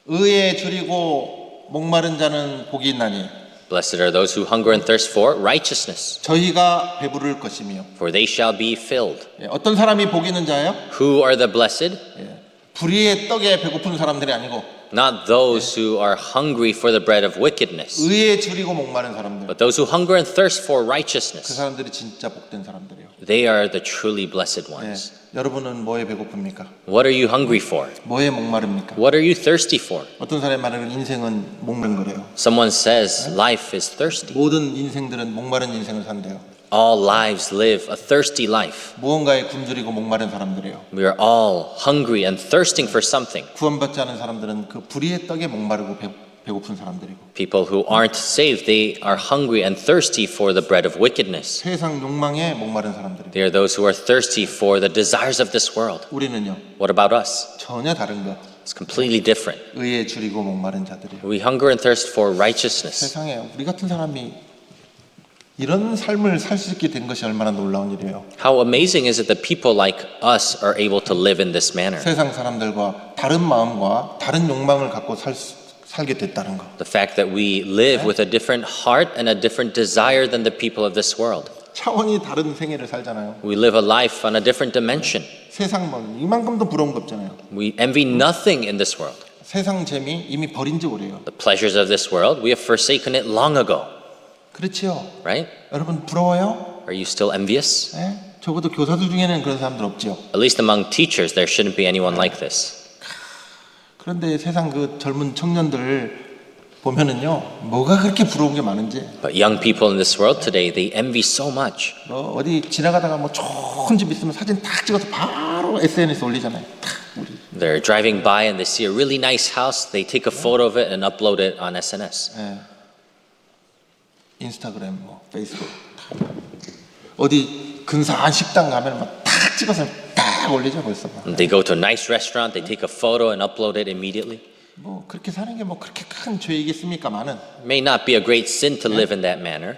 의에 줄이고 목마른 자는 복이 있나니 Blessed are those who hunger and thirst for righteousness, 저희가 배부를 것이며. for they shall be filled. 예, 어떤 사람이 복 있는 자예요? Who are the blessed? 예, 불의의 떡에 배고픈 사람들이 아니고 Not those who are hungry for the bread of wickedness, 의에 줄이고 목마른 사람들. but those who hunger and thirst for 그 righteousness. 사람들이 진짜 복된 사람들이에요. They are the truly blessed 예, ones. 여러분은 뭐에 배고픕니까? What are you hungry for? 뭐에 목마릅니까? What are you thirsty for? 어떤 사람이 말하는 인생은 목마른 거래요. Someone says life is thirsty. 모든 인생들은 목마른 인생을 산대요. All lives live a thirsty life. 무언가에 굶주리고 목마른 사람들이에요. We are all hungry and thirsting for something. 구원받지 않은 사람들은 그 불의의 떡에 목마르고 배고픈 사람들이고 People who aren't saved, they are hungry and thirsty for the bread of wickedness. 세상 욕망에 목마른 사람들이고 They are those who are thirsty for the desires of this world. 우리는요 What about us? 전혀 다른 거 It's completely different. 의에 줄이고 목마른 자들이요. We hunger and thirst for righteousness. 세상에 우리 같은 사람이 이런 삶을 살 수 있게 된 것이 얼마나 놀라운 일이에요. How amazing is it that people like us are able to live in this manner? 세상 사람들과 다른 마음과 다른 욕망을 갖고 살게 됐다는 거. The fact that we live with a different heart and a different desire than the people of this world. 차원이 다른 생애를 살잖아요. We live a life on a different dimension. 세상 뭐 이만큼도 부러운 거 없잖아요. We envy nothing in this world. 세상 재미 이미 버린 지 오래요. The pleasures of this world, we have forsaken it long ago, 그렇지요. right? 여러분 부러워요? Are you still envious? 예? 적어도 교사들 중에는 그런 사람들 없지요. At least among teachers, there shouldn't be anyone like this. 그런데 세상 그 젊은 청년들 보면은요, 뭐가 그렇게 부러운 게 많은지. But young people in this world today, they envy so much. 어디 지나가다가 뭐 좋은 집 있으면 사진 딱 찍어서 바로 SNS 올리잖아요. 탁 우리. They're driving by and they see a really nice house, they take a photo of it and upload it on SNS. 예. 인스타그램, 뭐 페이스북. 어디 근사한 식당 가면 막 탁 찍어서 딱 올리죠 벌써. And they go to a nice restaurant, they take a photo and upload it immediately. 뭐 그렇게 사는 게 뭐 그렇게 큰 죄이겠습니까만은 May not be a great sin to live in that manner,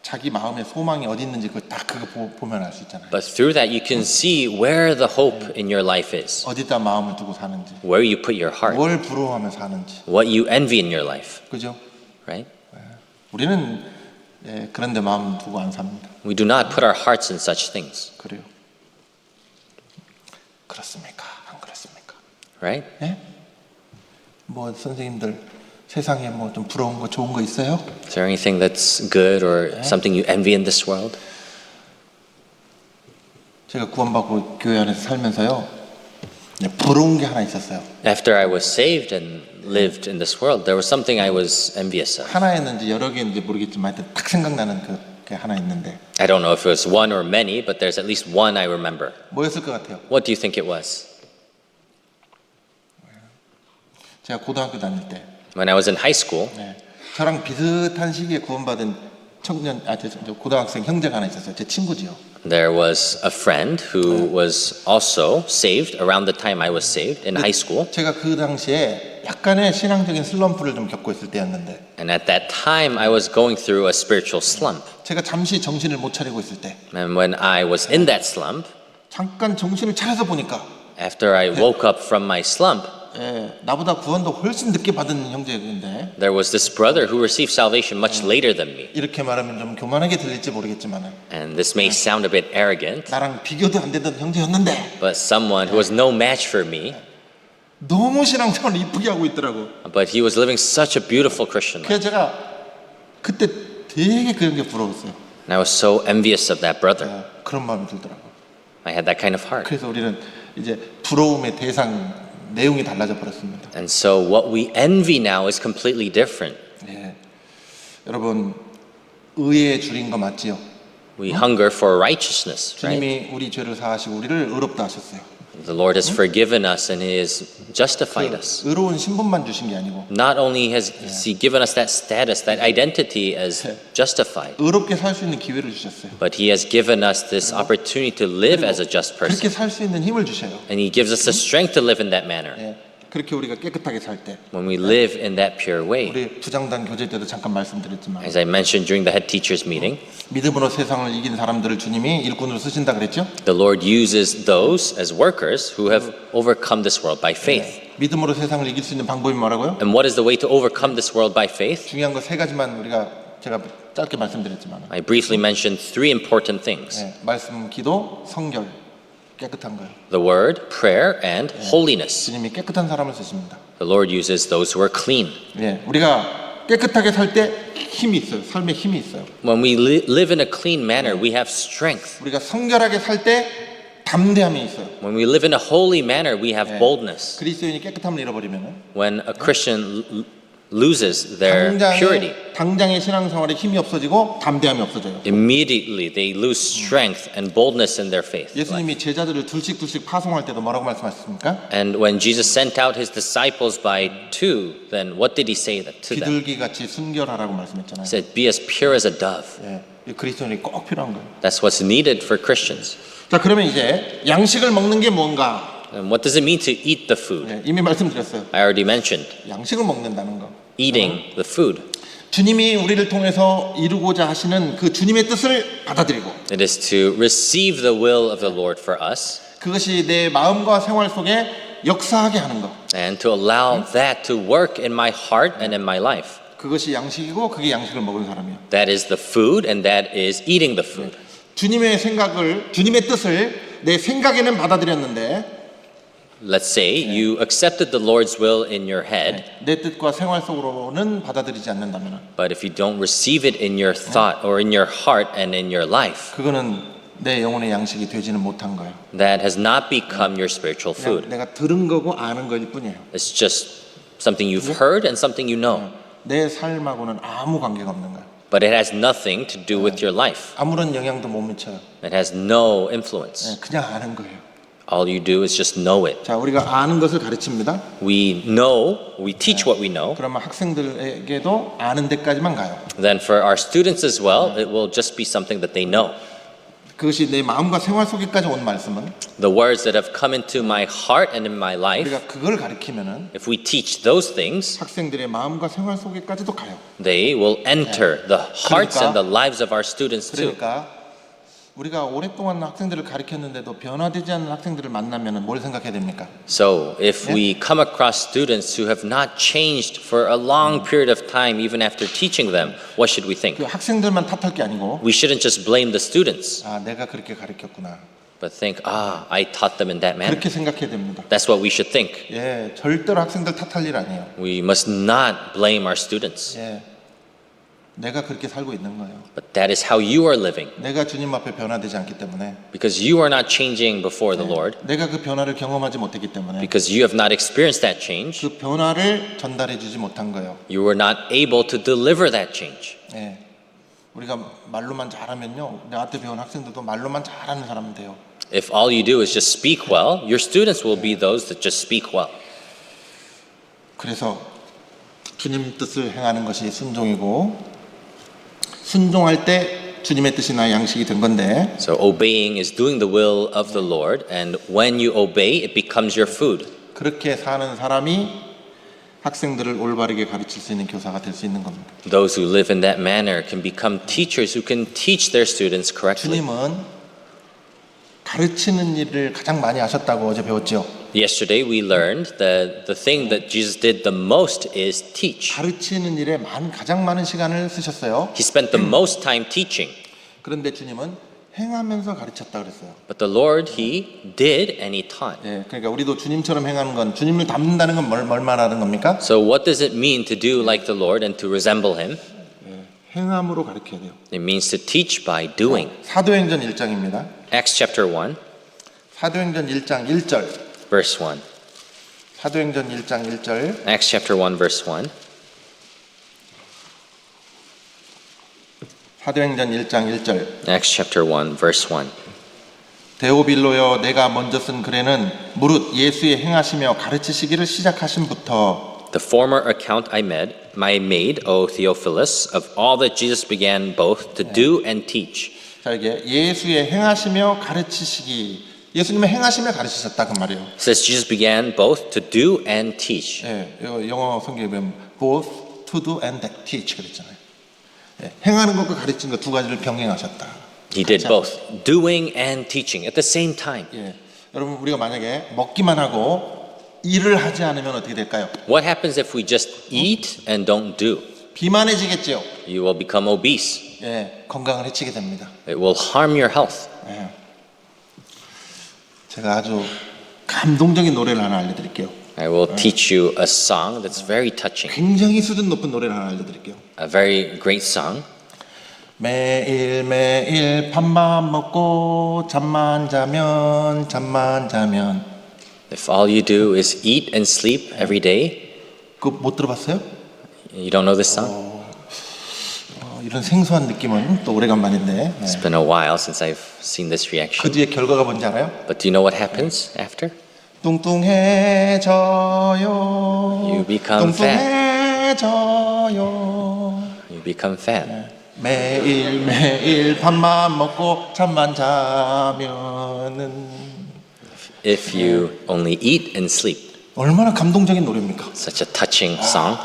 자기 마음의 소망이 어디 있는지 그 딱 그거 보면 알 수 있잖아요. but through that you can see where the hope in your life is, 어디다 마음을 두고 사는지, where you put your heart, 뭘 부러워하며 사는지, what you envy in your life, 그죠? right? 우리는 예, 그런데 마음 두고 안 삽니다. We do not put our hearts in such things, 그래요. 그렇습니까? 안 그렇습니까? right? 예? 뭐 선생님들 세상에 뭐 좀 부러운 거 좋은 거 있어요? Is there anything that's good or something you envy in this world? 제가 구원받고 교회 안에서 살면서요, 네, 부러운 게 하나 있었어요. After I was saved and lived in this world, there was something I was envious of. 하나였는지 여러 개인지 모르겠지만 하여튼 딱 생각나는 그게 하나 있는데 I don't know if it was one or many, but there's at least one I remember. 뭐였을 것 같아요? What do you think it was? 제가 고등학교 다닐 때 When I was in high school, 네, 저랑 비슷한 시기에 구원받은 청년, 저 고등학생 형제가 하나 있었어요. 제 친구지요. there was a friend who was also saved around the time I was saved in high school. 제가 그 당시에 약간의 신앙적인 슬럼프를 좀 겪고 있을 때였는데 And at that time, I was going through a spiritual slump. 제가 잠시 정신을 못 차리고 있을 때 And when I was in that slump, 잠깐 정신을 차려서 보니까 after I woke up from my slump, 예, 나보다 구원도 훨씬 늦게 받은 형제인데 there was this brother who received salvation much later than me. 이렇게 말하면 좀 교만하게 들릴지 모르겠지만 And this may sound a bit arrogant, 나랑 비교도 안 되던 형제였는데 but someone who was no match for me, 너무 신앙생활을 이쁘게 하고 있더라고. but he was living such a beautiful Christian life. 그래서 제가 그때 되게 그런 게 부러웠어요. And I was so envious of that brother. 그런 마음이 들더라고. I had that kind of heart. 그래서 우리는 이제 부러움의 대상 내용이 달라져 버렸습니다. And so what we envy now is completely different. 예. 여러분 의에 줄인 거 맞지요? We hunger for righteousness, right? 주님이 우리 죄를 사하시고 우리를 의롭다 하셨어요. The Lord has forgiven us and He has justified us. 의로운 신분만 주신 게 아니고 Not only has He given us that status, that identity as justified, 의롭게 살 수 있는 기회를 주셨어요. but He has given us this opportunity to live as a just person. 그렇게 살 수 있는 힘을 주셔요. And He gives us the strength to live in that manner. 예, 그렇게 우리가 깨끗하게 살 때, When we live in that pure way. 우리 부장단 교제 때도 잠깐 말씀드렸지만 As I mentioned during the head teachers meeting, 믿음으로 세상을 이긴 사람들을 주님이 일꾼으로 쓰신다 그랬죠? the Lord uses those as workers who have overcome this world by faith. 믿음으로 세상을 이길 수 있는 방법이 뭐라고요? And what is the way to overcome this world by faith? 중요한 거 세 가지만 제가 짧게 말씀드렸지만 I briefly mentioned three important things. 예, 말씀, 기도, 성결, 깨끗한 거예요. The word, prayer, and holiness. 주님이 깨끗한 사람을 쓰십니다. The Lord uses those who are clean. 예, 우리가 깨끗하게 살 때 힘이 있어요. 삶에 힘이 있어요. When we live in a clean manner, we have strength. 우리가 성결하게 살 때 담대함이 있어요. When we live in a holy manner, we have boldness. 그리스도인이 깨끗함을 잃어버리면 When a Christian loses their purity, 당장의 신앙생활에 힘이 없어지고 담대함이 없어져요. immediately they lose strength and boldness in their faith. 예수님이 제자들을 둘씩 파송할 때도 뭐라고 말씀하셨습니까? And when Jesus sent out His disciples by two, then what did He say to them? 비둘기 같이 순결하라고 말씀했잖아요. He said, be as pure as a dove. 예, 이 그리스도인이 꼭 필요한 거예요. That's what's needed for Christians. 자, 그러면 이제 양식을 먹는 게 뭔가? And what does it mean to eat the food? 예, 이미 말씀드렸어요. I already mentioned 양식을 먹는다는 거. eating the food. 주님이 우리를 통해서 이루고자 하시는 그 주님의 뜻을 받아들이고 It is to receive the will of the Lord for us 그것이 내 마음과 생활 속에 역사하게 하는 것. and to allow that to work in my heart and in my life. 그것이 양식이고 그게 양식을 먹은 사람이에요. That is the food and that is eating the food. 주님의 주님의 뜻을 내 생각에는 받아들였는데 Let's say you accepted the Lord's will in your head, 내 뜻과 생활 속으로는 받아들이지 않는다면 but if you don't receive it in your thought or in your heart and in your life, 그거는 내 영혼의 양식이 되지는 못한 거예요. that has not become your spiritual 그냥 food. 내가 들은 거고 아는 거일 뿐이에요. It's just something you've heard and something you know, 내 삶하고는 아무 관계가 없는 거예요. but it has nothing to do with your life. 아무런 영향도 못 미쳐요. It has no influence. 예, 그냥 아는 거예요. All you do is just know it. 자, 우리가 아는 것을 가르칩니다. We teach what we know. 그러면 학생들에게도 아는 데까지만 가요. Then for our students as well, it will just be something that they know. 그것이 내 마음과 생활 속에까지 온 말씀은 The words that have come into my heart and in my life, 우리가 그걸 가르치면은 if we teach those things, 학생들의 마음과 생활 속에까지도 가요. they will enter the hearts and the lives of our students too. 그러니까 우리가 오랫동안 학생들을 가르쳤는데도 변화되지 않는 학생들을 만나면은 뭘 생각해야 됩니까? So if we come across students who have not changed for a long period of time, even after teaching them, what should we think? 그 학생들만 탓할 게 아니고 We shouldn't just blame the students, 아, 내가 그렇게 가르쳤구나. but think, I taught them in that manner. 그렇게 생각해야 됩니다. That's what we should think. 예, 절대로 학생들 탓할 일 아니에요. We must not blame our students, 예, 내가 그렇게 살고 있는 거예요. but that is how you are living, 내가 주님 앞에 변화되지 않기 때문에, because you are not changing before the Lord, 내가 그 변화를 경험하지 못했기 때문에 because you have not experienced that change. 그 변화를 전달해주지 못한 거예요. You were not able to deliver that change. 예, 우리가 말로만 잘하면요, 나한테 배운 학생들도 말로만 잘하는 사람은 돼요. If all you do is just speak well, your students will be those that just speak well. 그래서 주님 뜻을 행하는 것이 순종이고, 순종할 때 주님의 뜻이 나의 양식이 된 건데, So obeying is doing the will of the Lord, and when you obey, it becomes your food. 그렇게 사는 사람이 학생들을 올바르게 가르칠 수 있는 교사가 될 수 있는 겁니다. Those who live in that manner can become teachers who can teach their students correctly. 주님은 가르치는 일을 가장 많이 하셨다고 어제 배웠죠. Yesterday we learned that the thing that Jesus did the most is teach. 가르치는 일에 가장 많은 시간을 쓰셨어요. He spent the most time teaching. 그런데 주님은 행하면서 가르쳤다 그랬어요. But the Lord, He did and He taught. 예, 그러니까 우리도 주님처럼 행하는 건, 주님을 닮는다는 건 뭘 말하는 겁니까? So what does it mean to do like the Lord and to resemble Him? 행함으로 가르쳐야 돼요. It means to teach by doing. 사도행전 1장입니다. Acts chapter 1, 사도행전 1장 1절. verse 1. 사도행전 1장 1절. Acts chapter 1, verse 1. 사도행전 1장 1절. Acts chapter 1, verse 1. 데오빌로여 내가 먼저 쓴 글에는 무릇 예수의 행하시며 가르치시기를 시작하심부터 The former account I made, O Theophilus, of all that Jesus began both to do and teach. 자 이게 예수의 행하시며 가르치시기 예수님의 행하시며 가르치셨다 그 말이에요. It says Jesus began both to do and teach. 예, 이거 영어 성경에 보면 both to do and teach 그랬잖아요. 예, 행하는 것과 가르치는 것 두 가지를 병행하셨다. He did both, doing and teaching at the same time. 예, 여러분 우리가 만약에 먹기만 하고 일을 하지 않으면 어떻게 될까요? What happens if we just eat and don't do? 비만해지겠죠. You will become obese. 예, 건강을 해치게 됩니다. It will harm your health. 예. 제가 아주 감동적인 노래를 하나 알려드릴게요. I will teach you a song that's very touching, 굉장히 수준 높은 노래를 하나 알려드릴게요. a very great song. 매일매일 밥만 먹고 잠만 자면 If all you do is eat and sleep every day, 그거 못 들어봤어요? you don't know this song? 이런 생소한 느낌은 또 오래간만인데 네. It's been a while since I've seen this 그 reaction. 뒤에 결과가 뭔지 알아요? But do you know what happens after? 뚱뚱해져요 You become 뚱뚱해져요 You become fat. 매일매일 밥만 먹고 잠만 자면은 If you only eat and sleep. 얼마나 감동적인 노래입니까? Such a touching song.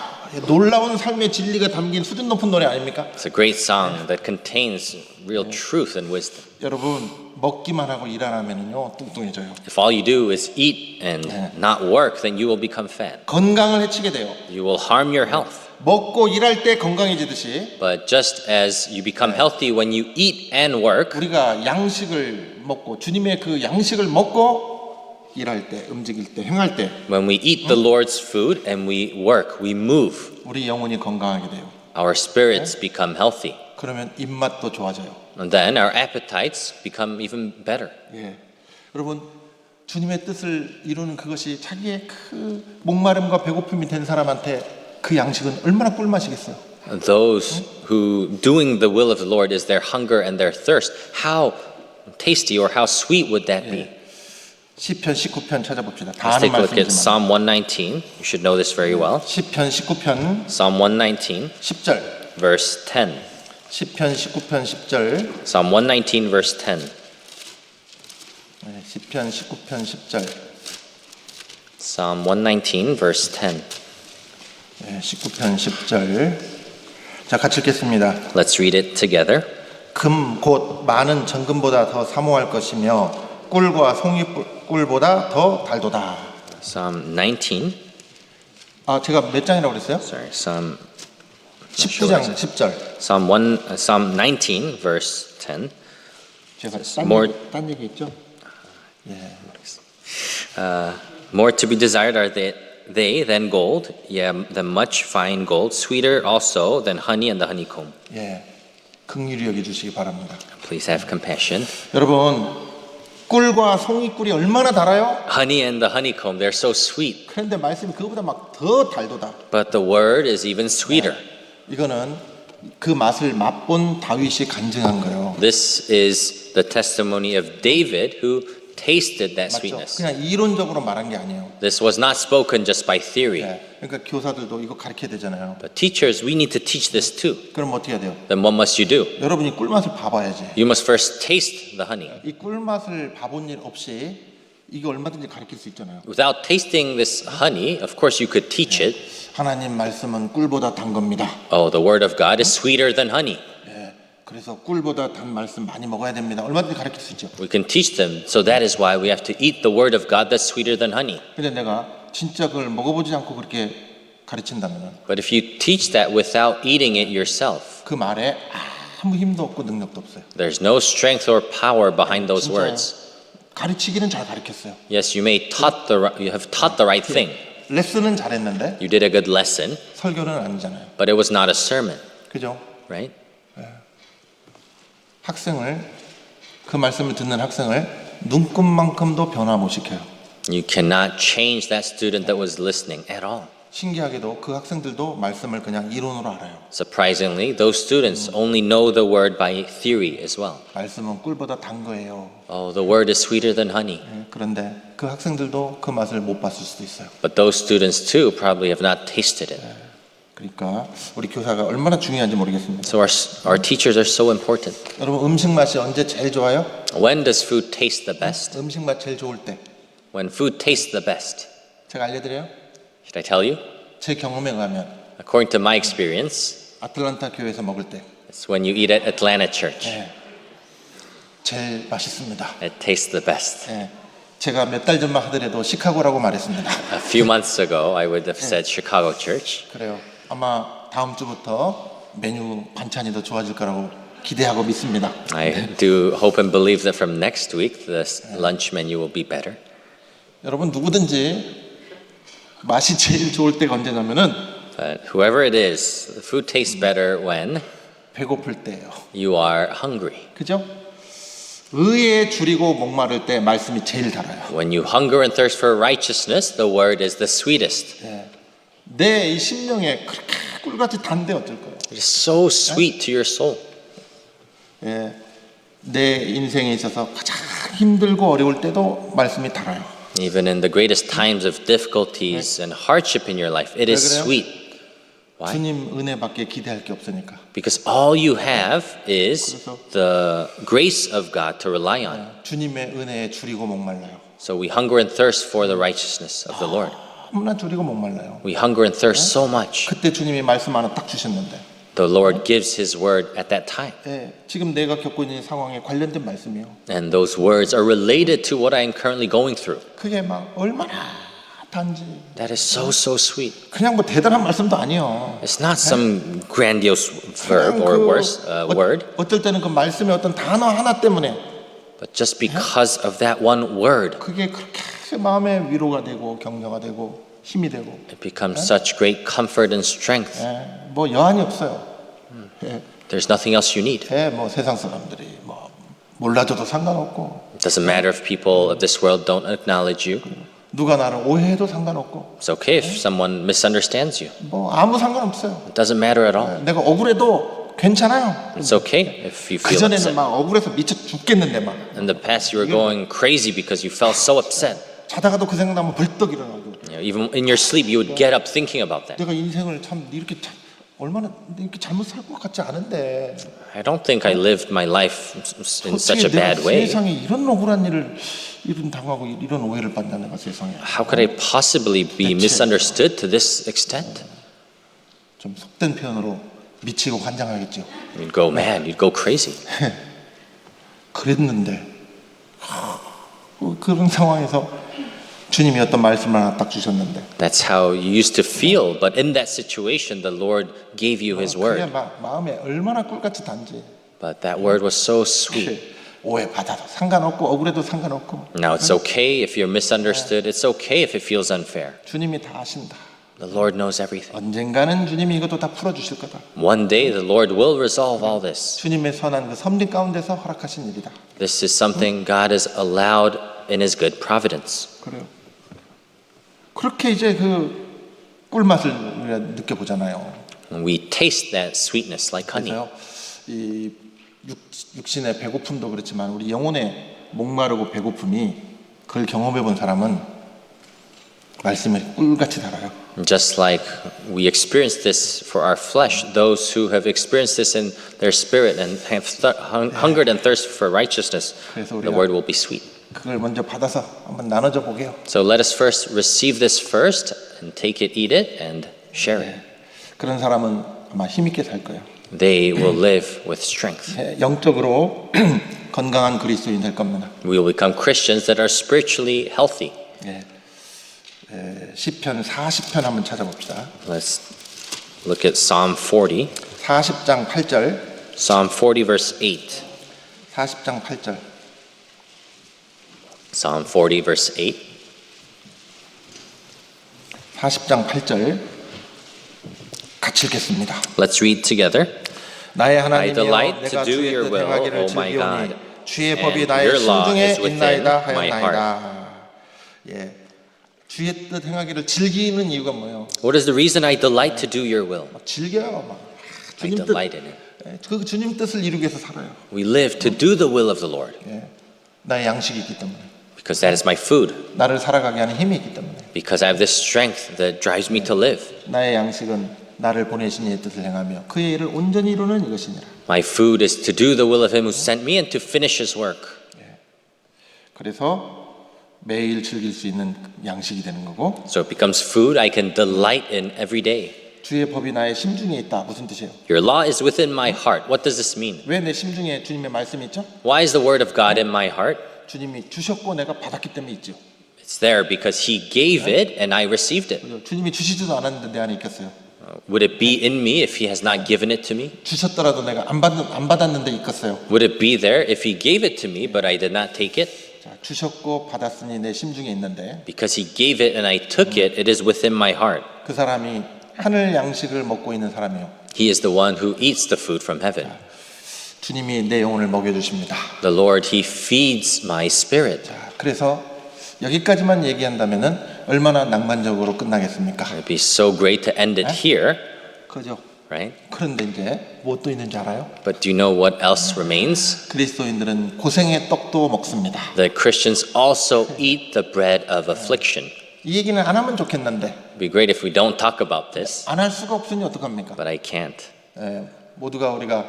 놀라운 삶의 진리가 담긴 수준 높은 노래 아닙니까? It's a great song that contains real truth and wisdom. 여러분 먹기만 하고 일 안 하면은요 뚱뚱해져요. If all you do is eat and not work, then you will become fat. 건강을 해치게 돼요. You will harm your health. 먹고 일할 때 건강해지듯이 But just as you become healthy when you eat and work, 우리가 양식을 먹고 주님의 그 양식을 먹고 일할 때, 움직일 때, 행할 때 when we eat the Lord's food and we work, we move, 우리 영혼이 건강하게 돼요. our spirits become healthy. 그러면 입맛도 좋아져요. And then our appetites become even better. 예. 여러분 주님의 뜻을 이루는 그것이 자기의 그 목마름과 배고픔이 된 사람한테 그 양식은 얼마나 꿀맛이겠어요. Those who doing the will of the Lord is their hunger and their thirst, how tasty or how sweet would that be? 시편 19편 찾아봅시다. 다 Let's 아는 take a look at 말씀이지만 Psalm 119. You should know this very well. 시편 19편 Psalm 119, 10절 verse 10. 시편 19편 10절 Psalm 119, verse 10. 시편 19편 10절 Psalm 119, verse 10. 19편 10절 자 같이 읽겠습니다. Let's read it together. 금 곧 많은 정금보다 더 사모할 것이며 꿀과 송이꿀보다 더 달도다. Psalm 19. 아 제가 몇 장이라고 그랬어요? Sorry, Psalm 19장 10절. Psalm 19, verse 10. 제가 딴 얘기 했죠? More to be desired are they than gold, yeah, than much fine gold, sweeter also than honey and the honeycomb. 예, 긍휼히 여겨 주시기 바랍니다. Please have compassion. 여러분, 꿀과 송이꿀이 얼마나 달아요? Honey and the honeycomb, they're so sweet. 그런데 말씀이 그거보다 막 더 달도다. But the word is even sweeter. 이거는 그 맛을 맛본 다윗이 간증한 거예요. This is the testimony of David who tasted that 맞죠? sweetness. 그냥 이론적으로 말한 게 아니에요. This was not spoken just by theory. 예, 그러니까 교사들도 이거 가르쳐야 되잖아요. But teachers, we need to teach this too. 그럼 어떻게 해야 돼요? Then what must you do? 여러분이 꿀맛을 봐봐야지. You must first taste the honey. 이 꿀맛을 봐본 일 없이 이거 얼마든지 가르칠 수 있잖아요. Without tasting this honey, of course you could teach it. 하나님 말씀은 꿀보다 단 겁니다. Oh, the word of God is sweeter than honey. 예, 그래서 꿀보다 단 말씀 많이 먹어야 됩니다. 얼마든지 가르칠 수 있죠. We can teach them. So that is why we have to eat the word of God that's sweeter than honey. 근데 내가 진짜 그걸 먹어보지 않고 그렇게 가르친다면 But if you teach that without eating it yourself, 그 말에 아무 힘도 없고 능력도 없어요. there's no strength or power behind those 진짜 words. 가르치기는 잘 가르쳤어요. Yes, you have taught the right thing. 레슨은 잘했는데 You did a good lesson, 설교는 아니잖아요. but it was not a sermon, 그죠? right? 학생을 그 말씀을 듣는 학생을 눈금만큼도 변화 못 시켜요. You cannot change that student that was listening at all. 신기하게도 그 학생들도 말씀을 그냥 이론으로 알아요. Surprisingly, those students only know the word by theory as well. 말씀은 꿀보다 단 거예요. Oh, the word is sweeter than honey. 그런데 그 학생들도 그 맛을 못 봤을 수도 있어요. But those students too probably have not tasted it. 그러니까 우리 교사가 얼마나 중요한지 모르겠습니다. So our teachers are so important. 여러분 음식 맛이 언제 제일 좋아요? When does food taste the best? 음식 맛 제일 좋을 때. When food tastes the best. 제가 알려드려요. Should I tell you? 제 경험에 의하면 According to my experience, 아틀란타 교회에서 먹을 때 it's when you eat at Atlanta Church. 제일 맛있습니다. It tastes the best. 제가 몇 달 전만 하더라도 시카고라고 말했습니다. A few months ago, I would have said Chicago Church. 그래요. 아마 다음 주부터 메뉴 반찬이 더 좋아질 거라고 기대하고 믿습니다. I do hope and believe that from next week, the lunch menu will be better. 여러분 누구든지 맛이 제일 좋을 때가 언제냐면은 But whoever it is, the food tastes better when 배고플 때예요. you are hungry. 그죠? 의에 줄이고 목마를 때 말씀이 제일 달아요. When you hunger and thirst for righteousness, the word is the sweetest. 내 이 심령에 그렇게 꿀같이 단데 어쩔 거예요. It is so sweet to your soul. 내 인생에 있어서 가장 힘들고 어려울 때도 말씀이 달아요. Even in the greatest times of difficulties and hardship in your life, it is 왜 그래요? sweet. Why? 주님 은혜밖에 기대할 게 없으니까. Because all you have is 그래서- the grace of God to rely on. 주님의 은혜에 줄이고 목말라요. So we hunger and thirst for the righteousness of the Lord. 너무나 줄이고 목말라요. We hunger and thirst so much. 그때 주님이 말씀 하나 딱 주셨는데 The Lord gives His word at that time. 지금 내가 겪고 있는 상황에 관련된 말씀이요. And those words are related to what I am currently going through. 그게 막 얼마나 단지 That is so, so sweet. 그냥 뭐 대단한 말씀도 아니에요. It's not some grandiose verb or word, 어떨 때는 그 말씀의 어떤 단어 하나 때문에 but just because of that one word, 그게 그렇게 마음의 위로가 되고 격려가 되고 힘이 되고 it becomes such great comfort and strength. 뭐 여한이 없어요. There's nothing else you need. 뭐 세상 사람들이 뭐 몰라줘도 상관없고 It doesn't matter if people of this world don't acknowledge you. 누가 나를 오해해도 상관없고 It's okay if someone misunderstands you. 뭐 아무 상관없어요. It doesn't matter at all. 내가 억울해도 괜찮아요. It's okay if you 그 feel 전에는 upset. 막 억울해서 미쳐 죽겠는데 막 In the past, you were going crazy because you felt so upset. 자다가도 그 생각나면 벌떡 일어나고 You know, even in your sleep, you would get up thinking about that. 내가 인생을 참 이렇게 얼마나 이렇게 잘못 살 것 같지 않은데 I don't think I lived my life in such a 어떻게 bad 내가 way. 세상에 이런 억울한 일을 이런 당하고 이런 오해를 받냐 내가 세상에 How could I possibly be misunderstood to this extent? 좀 속된 표현으로 미치고 환장하겠죠. You'd go mad, you'd go crazy. 그랬는데 그런 상황에서 주님이 어떤 말씀을 하나 딱 주셨는데 That's how you used to feel, but in that situation, the Lord gave you His 그게 word. 막 마음에 얼마나 꿀같이 단지 But that word was so sweet. 오해 받아도 상관없고 억울해도 상관없고 Now it's okay if you're misunderstood. It's okay if it feels unfair. 주님이 다 아신다. The Lord knows everything. 언젠가는 주님이 이것도 다 풀어주실 거다. One day, the Lord will resolve all this. 주님의 선한 그 섭리 가운데서 허락하신 일이다. This is something God has allowed in His good providence. 그래요. 그렇게 이제 그 꿀맛을 우리가 느껴보잖아요. And we taste that sweetness like honey. 그래서요, 이 육신의 배고픔도 그렇지만 우리 영혼의 목마르고 배고픔이 그걸 경험해본 사람은 말씀이 꿀같이 달아요. Just like we experience this for our flesh, those who have experienced this in their spirit and have hungered and thirsted for righteousness, 그래서 the 우리가 word will be sweet. 그걸 먼저 받아서 한번 나눠줘 보게요. So let us first receive this first and take it, eat it, and share it. 그런 사람은 아마 힘있게 살 거예요. They will live with strength. 영적으로 건강한 그리스도인 될 겁니다. We will become Christians that are spiritually healthy. 시편 40편 한번 찾아봅시다. Let's look at Psalm 40. 40장 8절. Psalm 40 verse 8. 40장 8절. Psalm 40 verse 8. 40장 8절. 같이 읽겠습니다. Let's read together. 나의 I 하나님이여 delight 내가 to do 주의 your 뜻 will, 행하기를 O my 즐기오니 God, 주의 and 법이 나의 your law 심중에 is within 있나이다 my 하였나이다. 예, 주의 뜻 행하기를 즐기는 이유가 뭐예요? What is the reason I delight to do your will? 막 즐겨요. 막 I 주님 뜻, delight in it. 그 주님 뜻을 이루기 위해서 살아요. We live to do the will of the Lord 예. 나의 양식이 있기 때문에, because that is my food, 나를 살아가게 하는 힘이 있기 때문에, because I have this strength that drives me to live. 나의 양식은 나를 보내신 이의 뜻을 행하며 그의 일을 온전히 이루는 이것이니라. My food is to do the will of him who sent me and to finish his work. 그래서 매일 즐길 수 있는 양식이 되는 거고, So it becomes food I can delight in every day. 주의 법이 나의 심중에 있다. 무슨 뜻이에요? Your law is within my heart. What does this mean? 왜 내 심중에 주님의 말씀이 있죠? Why is the word of God in my heart? 주님이 주셨고 내가 받았기 때문에 있죠. It's there because he gave it and I received it. 그죠? 주님이 주시지도 않았는데 내 안에 있겠어요. Would it be in me if he has not given it to me? 주셨더라도 내가 안 받았는데 있겠어요. Would it be there if he gave it to me but I did not take it? 자, 주셨고 받았으니 내 심중에 있는데 Because he gave it and I took it, it is within my heart. 그 사람이 하늘 양식을 먹고 있는 사람이요. He is the one who eats the food from heaven. 주님이 내 영혼을 먹여주십니다. The Lord, he feeds my spirit. 자, 그래서 여기까지만 얘기한다면은 얼마나 낭만적으로 끝나겠습니까? It'd be so great to end it here, 그죠? right? 그런데 이제 무엇도 있는지 알아요? But do you know what else remains? 그리스도인들은 고생의 떡도 먹습니다. The Christians also eat the bread of affliction. 이 얘기는 안 하면 좋겠는데 It'd be great if we don't talk about this, 안 할 수가 없으니 어떡합니까? but I can't. 모두가 우리가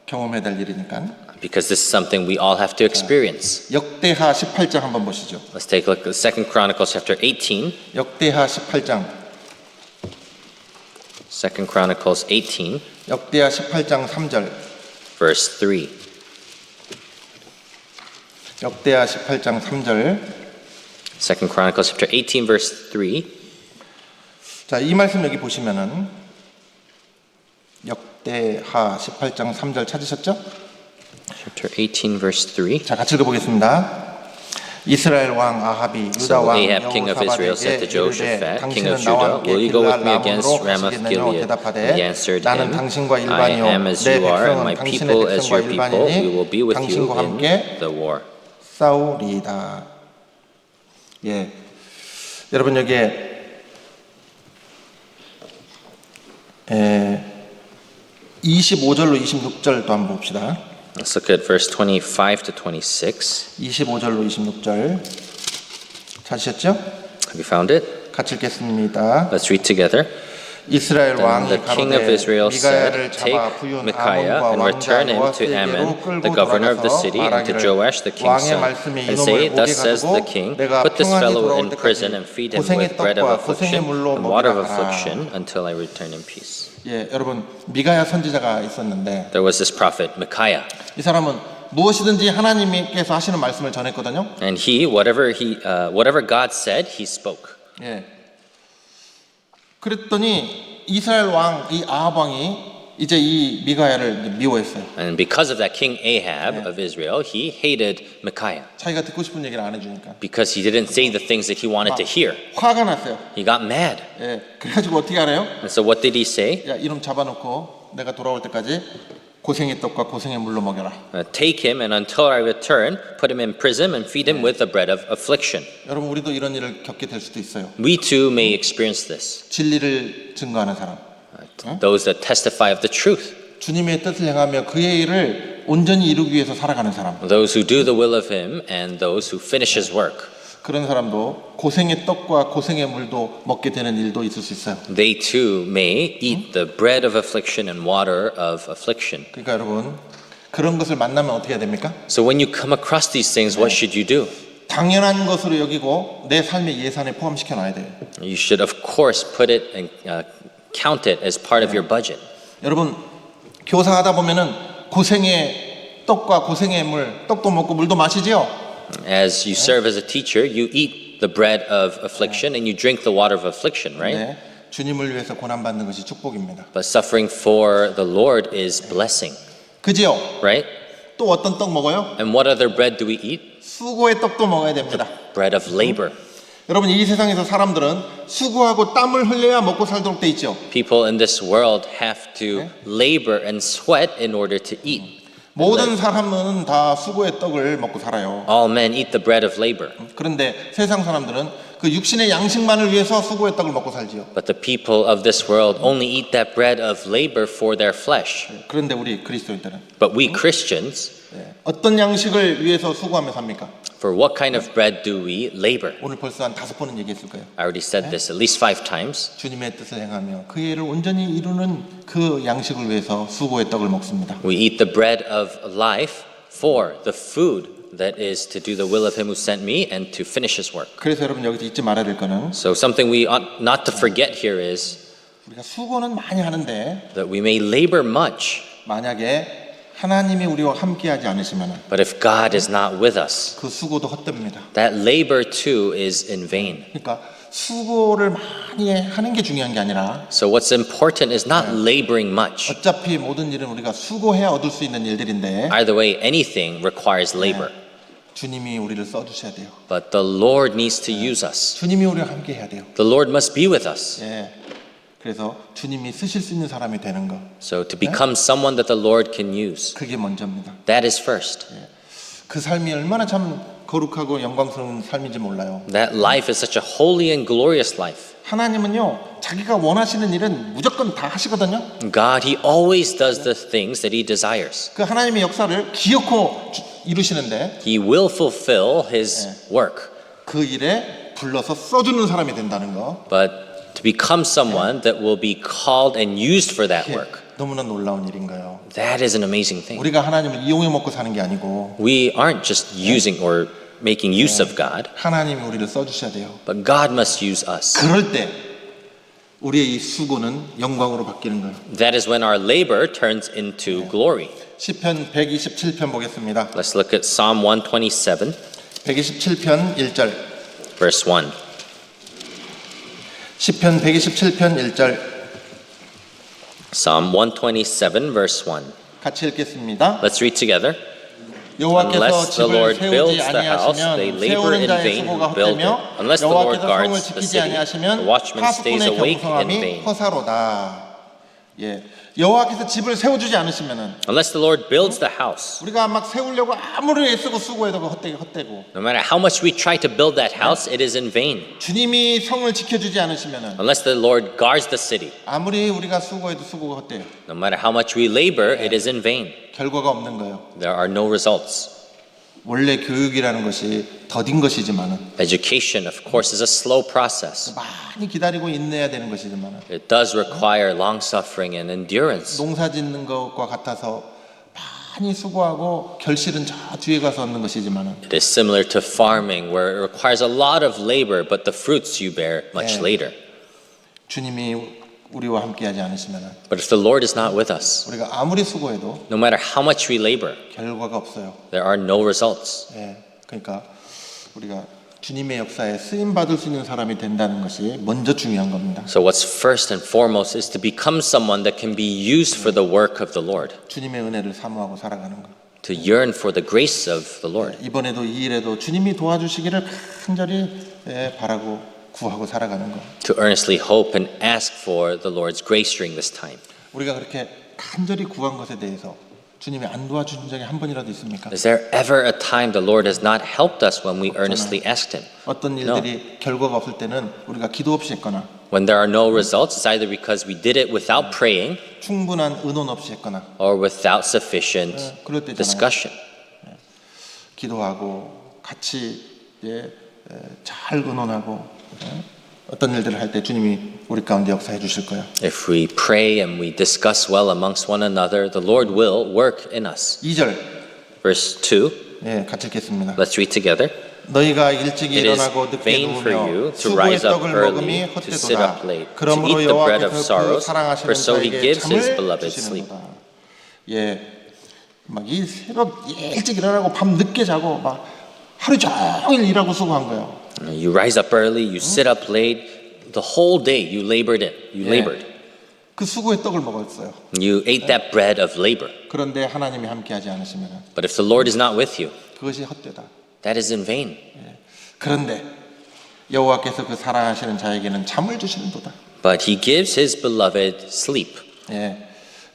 경험해야 될 일이니까. Because this is something we all have to experience. 역대하 18장 한번 보시죠. Let's take a look at 2 Chronicles chapter 18. 역대하 18장. 2 Chronicles 18, 역대하 18장 3절. verse 3. 역대하 18장 3절. 2 Chronicles chapter 18, verse 3. 자, 이 말씀 여기 보시면은 역대하 18장 3절 찾으셨죠? Chapter 18, verse 3. 자, 같이 읽어보겠습니다. 이스라엘 왕 아합이 유다 So 왕 Ahab, king of Israel, said to 여호사밧에게 Jehoshaphat, king 당신은 of 나와 Judah, 함께 will you go with me 길랄 against 남으로 Ramoth 가시겠느냐 Gilead? 대답하되 He answered 나는 him, 당신과 I 일반이요 am as 내 you are, and 백성은 my 당신의 people as 백성과 your people. We will be 일반이니 with you 당신과 in 함께 the war. 싸우리이다. 예, 여러분 여기에 25절로 26절도 한번 봅시다. Let's look at verse 25 to 26. 25절로 26절 찾으셨죠? Have you found it? 같이 읽겠습니다. Let's read together. 이스라엘 Then 왕이 the king of 가로되 Israel 미가야를 said, Take 잡아 부윤 Micaiah 아몬과 and 왕자 return him to 요아스에게로 Ammon, 끌고 the governor of the 돌아가서 city, and to 말하기를 Joash the king's 왕의 son, 말씀이 and 이놈을 say, 목에 Thus says the 가두고 king, 내가 Put this 평안히 fellow 돌아올 in prison 때까지 and feed him 고생의 with bread of 떡과 고생의 affliction 물로 and water of 먹이라 하라. affliction until I return in peace. 예, 여러분 미가야 선지자가 있었는데 There was this prophet, Micaiah, 이 사람은 무엇이든지 하나님께서 하시는 말씀을 전했거든요. and whatever God said, he spoke. 예. 그랬더니 이스라엘 왕 이 아합 왕이 이제 이 미가야를 이제 미워했어요. And because of that, King Ahab of Israel, he hated Micaiah 자기가 듣고 싶은 얘기를 안 해주니까 because he didn't say the things that he wanted to hear. 화가 났어요. He got mad. 예. 그래가지고 어떻게 알아요? And so what did he say? 야, 이놈 잡아놓고 내가 돌아올 때까지 고생의 떡과 고생의 물로 먹여라. Take him and until I return, put him in prison and feed him with the bread of affliction. 여러분 우리도 이런 일을 겪게 될 수도 있어요. We too may experience this. 진리를 증거하는 사람, Those that testify of the truth. 주님의 뜻을 행하며 그의 일을 온전히 이루기 위해서 살아가는 사람. Those who do the will of him and those who finish his work. 그런 사람도 고생의 떡과 고생의 물도 먹게 되는 일도 있을 수 있어요. They too may eat the bread of affliction and water of affliction. 그러니까 여러분 그런 것을 만나면 어떻게 해야 됩니까? So when you come across these things, what should you do? 당연한 것으로 여기고 내 삶의 예산에 포함시켜 놔야 돼요. You should of course put it and count it as part of your budget. 여러분 교사하다 보면은 고생의 떡과 고생의 물, 떡도 먹고 물도 마시지요. As you serve as a teacher, you eat the bread of affliction and you drink the water of affliction, right? 네, 주님을 위해서 고난 받는 것이 축복입니다. But suffering for the Lord is blessing, 그지요? right? 또 어떤 떡 먹어요? And what other bread do we eat? 수고의 떡도 먹어야 됩니다. Bread of labor. 여러분 이 세상에서 사람들은 수고하고 땀을 흘려야 먹고 살도록 돼 있죠. People in this world have to labor and sweat in order to eat. 모든 사람은 다 수고의 떡을 먹고 살아요. All men eat the bread of labor. 그런데 세상 사람들은 그 육신의 양식만을 위해서 수고의 떡을 먹고 살지요. But the people of this world only eat that bread of labor for their flesh. 그런데 우리 그리스도인들은 But we Christians, 어떤 양식을 위해서 수고하며 삽니까? for what kind of bread do we labor? 오늘 벌써 한 5번은 얘기했을 거예요. I already said this at least 5 times. 주님의 뜻을 행하며 그 일을 온전히 이루는 그 양식을 위해서 수고의 떡을 먹습니다. We eat the bread of life for the food that is to do the will of him who sent me and to finish his work. 그래서 여러분 여기서 잊지 말아야 될 거는 So something we ought not to forget here is 우리가 수고는 많이 하는데 that we may labor much, 만약에 하나님이 우리와 함께하지 않으시면 but if God is not with us, 그 수고도 헛됩니다. that labor too is in vain. 그러니까 수고를 많이 하는 게 중요한 게 아니라 So what's important is not laboring much. 어차피 모든 일은 우리가 수고해야 얻을 수 있는 일들인데 Either way, anything requires labor. 주님이 우리를 써주셔야 돼요. But the Lord needs to use us. 주님이 우리와 함께 해야 돼요. The Lord must be with us. 예. 그래서 주님이 쓰실 수 있는 사람이 되는 거 So to become someone that the Lord can use, 그게 먼저입니다. that is first. 그 삶이 얼마나 참 거룩하고 영광스러운 삶인지 몰라요. That life is such a holy and glorious life. 하나님은요 자기가 원하시는 일은 무조건 다 하시거든요. God, He always does the things that He desires. 그 하나님의 역사를 기어코 이루시는데 He will fulfill His work. 그 일에 불러서 써주는 사람이 된다는 거 But to become someone that will be called and used for that 이게 work, 너무나 놀라운 일인가요. that is an amazing thing. 우리가 하나님을 이용해 먹고 사는 게 아니고 We aren't just using or making use of God, 하나님이 우리를 써주셔야 돼요. but God must use us. 그럴 때 우리의 이 수고는 영광으로 바뀌는 거예요. That is when our labor turns into glory. 시편 127편 보겠습니다. Let's look at Psalm 127, 127편 1절. verse 1. 시편 127편 1절 Psalm 127, verse 1. 같이 읽겠습니다. Let's read together. 여호와께서 Unless the 집을 Lord 세우지 builds the house, they 아니하시면 labor 세우는 in 자의 vain 수고가 who build it. 헛되며 Unless the Lord 여호와께서 성을 guards the 지키지 city, 아니하시면 the watchman stays 파수꾼의 awake in 경성함이 vain. 허사로다. 예, 여호와께서 집을 세워주지 않으시면은 Unless the Lord builds the house, 우리가 막 세우려고 아무리 애쓰고 수고해도 헛되고 no matter how much we try to build that house, it is in vain. 주님이 성을 지켜주지 않으시면은 Unless the Lord guards the city, 아무리 우리가 수고해도 수고가 헛돼요. no matter how much we labor, it is in vain. 결과가 없는 거예요. There are no results. 원래 교육이라는 것이 더딘 것이지만은 Education, of course, is a slow process. 많이 기다리고 인내해야 되는 것이지만은 It does require long suffering and endurance. 농사 짓는 것과 같아서 많이 수고하고 결실은 저 뒤에 가서 얻는 것이지만은 It is similar to farming, where it requires a lot of labor, but the fruits you bear much later. 주님이 우리와 함께하지 않으시면은 But if the Lord is not with us, 우리가 아무리 수고해도 no matter how much we labor, 결과가 없어요. there are no results. 예, 그러니까 우리가 주님의 역사에 쓰임 받을 수 있는 사람이 된다는 것이 먼저 중요한 겁니다. So what's first and foremost is to become someone that can be used for the work of the Lord, 주님의 은혜를 사모하고 살아가는 거. to yearn for the grace of the Lord. 이번에도 이 일에도 주님이 도와주시기를 간절히 바라고 구하고 살아가는 거. To earnestly hope and ask for the Lord's grace during this time. 우리가 그렇게 간절히 구한 것에 대해서 주님이 안 도와준 적이 한 번이라도 있습니까? Is there ever a time the Lord has not helped us when we earnestly asked Him? 어떤 일들이 결과가 없을 때는 우리가 기도 없이 했거나 When there are no results, it's either because we did it without praying 충분한 의논 없이 했거나 or without sufficient 그럴 때잖아요. discussion. 기도하고 같이 잘 의논하고 어떤 일들을 할 때 주님이 우리 가운데 역사해 주실 거예요. If we pray and we discuss well amongst one another, the Lord will work in us. 2절 Verse 2, 같이 읽겠습니다. let's read together. 너희가 일찍 It is 일어나고 늦게 vain for 누우며 you to 수고의 rise up 떡을 early, 먹음이 to sit up 헛되도다. late, to 그러므로 eat the bread of 여호와께서 그 sorrows, 사랑하시는 for so he 자에게 gives his 잠을 beloved 주시는도다. 막 이 새벽 일찍 일어나고 밤 늦게 자고 막 하루 종일 일하고 수고한 거예요. You rise up early, you sit up late, the whole day you labored it. You labored. 그 수고의 떡을 먹었어요. You ate that bread of labor. 그런데 하나님이 함께하지 않으시면 But if the Lord is not with you, 그것이 헛되다. that is in vain. 그런데 여호와께서 그 사랑하시는 자에게는 잠을 주시는도다. But he gives his beloved sleep.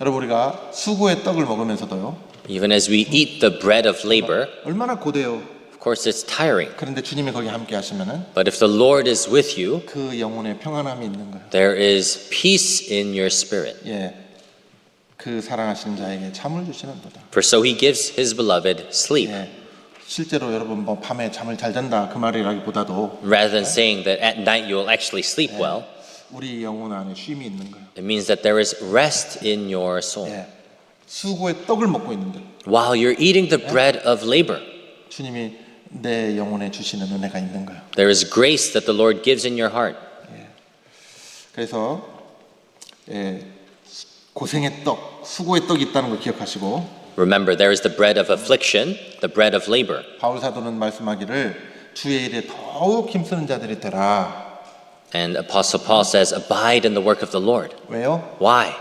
여러분 우리가 수고의 떡을 먹으면서도요. Even as we eat the bread of labor, 얼마나 고돼요. of course, it's tiring. 그런데 주님이 거기 함께 하시면은 But if the Lord is with you, 그 영혼에 평안함이 있는 거예요. there is peace in your spirit. 예, 그 사랑하시는 자에게 잠을 주시는도다. For so he gives his beloved sleep. 예, 실제로 여러분 뭐 밤에 잠을 잘 잔다 그 말이라기보다도 Rather than saying that at night you will actually sleep well, 우리 영혼 안에 쉼이 있는 거예요. it means that there is rest in your soul. 예, 수고의 떡을 먹고 있는데 While you're eating the bread of labor, 주님이 내 영혼에 주시는 은혜가 있는 거예요. there is grace that the Lord gives in your heart. 그래서 예, 고생의 떡, 수고의 떡이 있다는 걸 기억하시고 Remember, there is the bread of affliction, the bread of labor. 바울 사도는 말씀하기를 주의 일에 더욱 힘쓰는 자들이 되라. And Apostle Paul says, abide in the work of the Lord. 왜요? Why?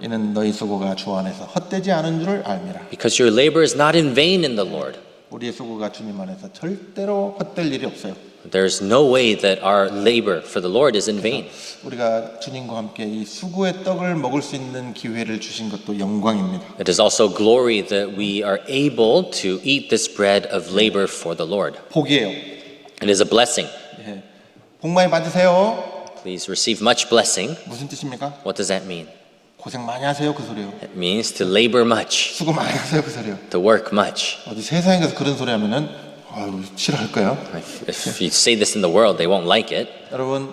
이는 너희 수고가 주 안에서 헛되지 않은 줄을 알미라. Because your labor is not in vain in the Lord. 우리의 수고가 주님 안에서 절대로 헛될 일이 없어요. There's no way that our labor for the Lord is in vain. 우리가 주님과 함께 이 수고의 떡을 먹을 수 있는 기회를 주신 것도 영광입니다. It is also glory that we are able to eat this bread of labor for the Lord. 복이에요. It is a blessing. 예. 복 많이 받으세요. Please receive much blessing. 무슨 뜻입니까? What does that mean? 고생 많이 하세요 그 소리요. It means to labor much, 수고 많이 하세요 그 소리요. to work much. 어디 세상에 가서 그런 소리 하면은 아유 싫어할 거예요. If you say this in the world, they won't like it. 여러분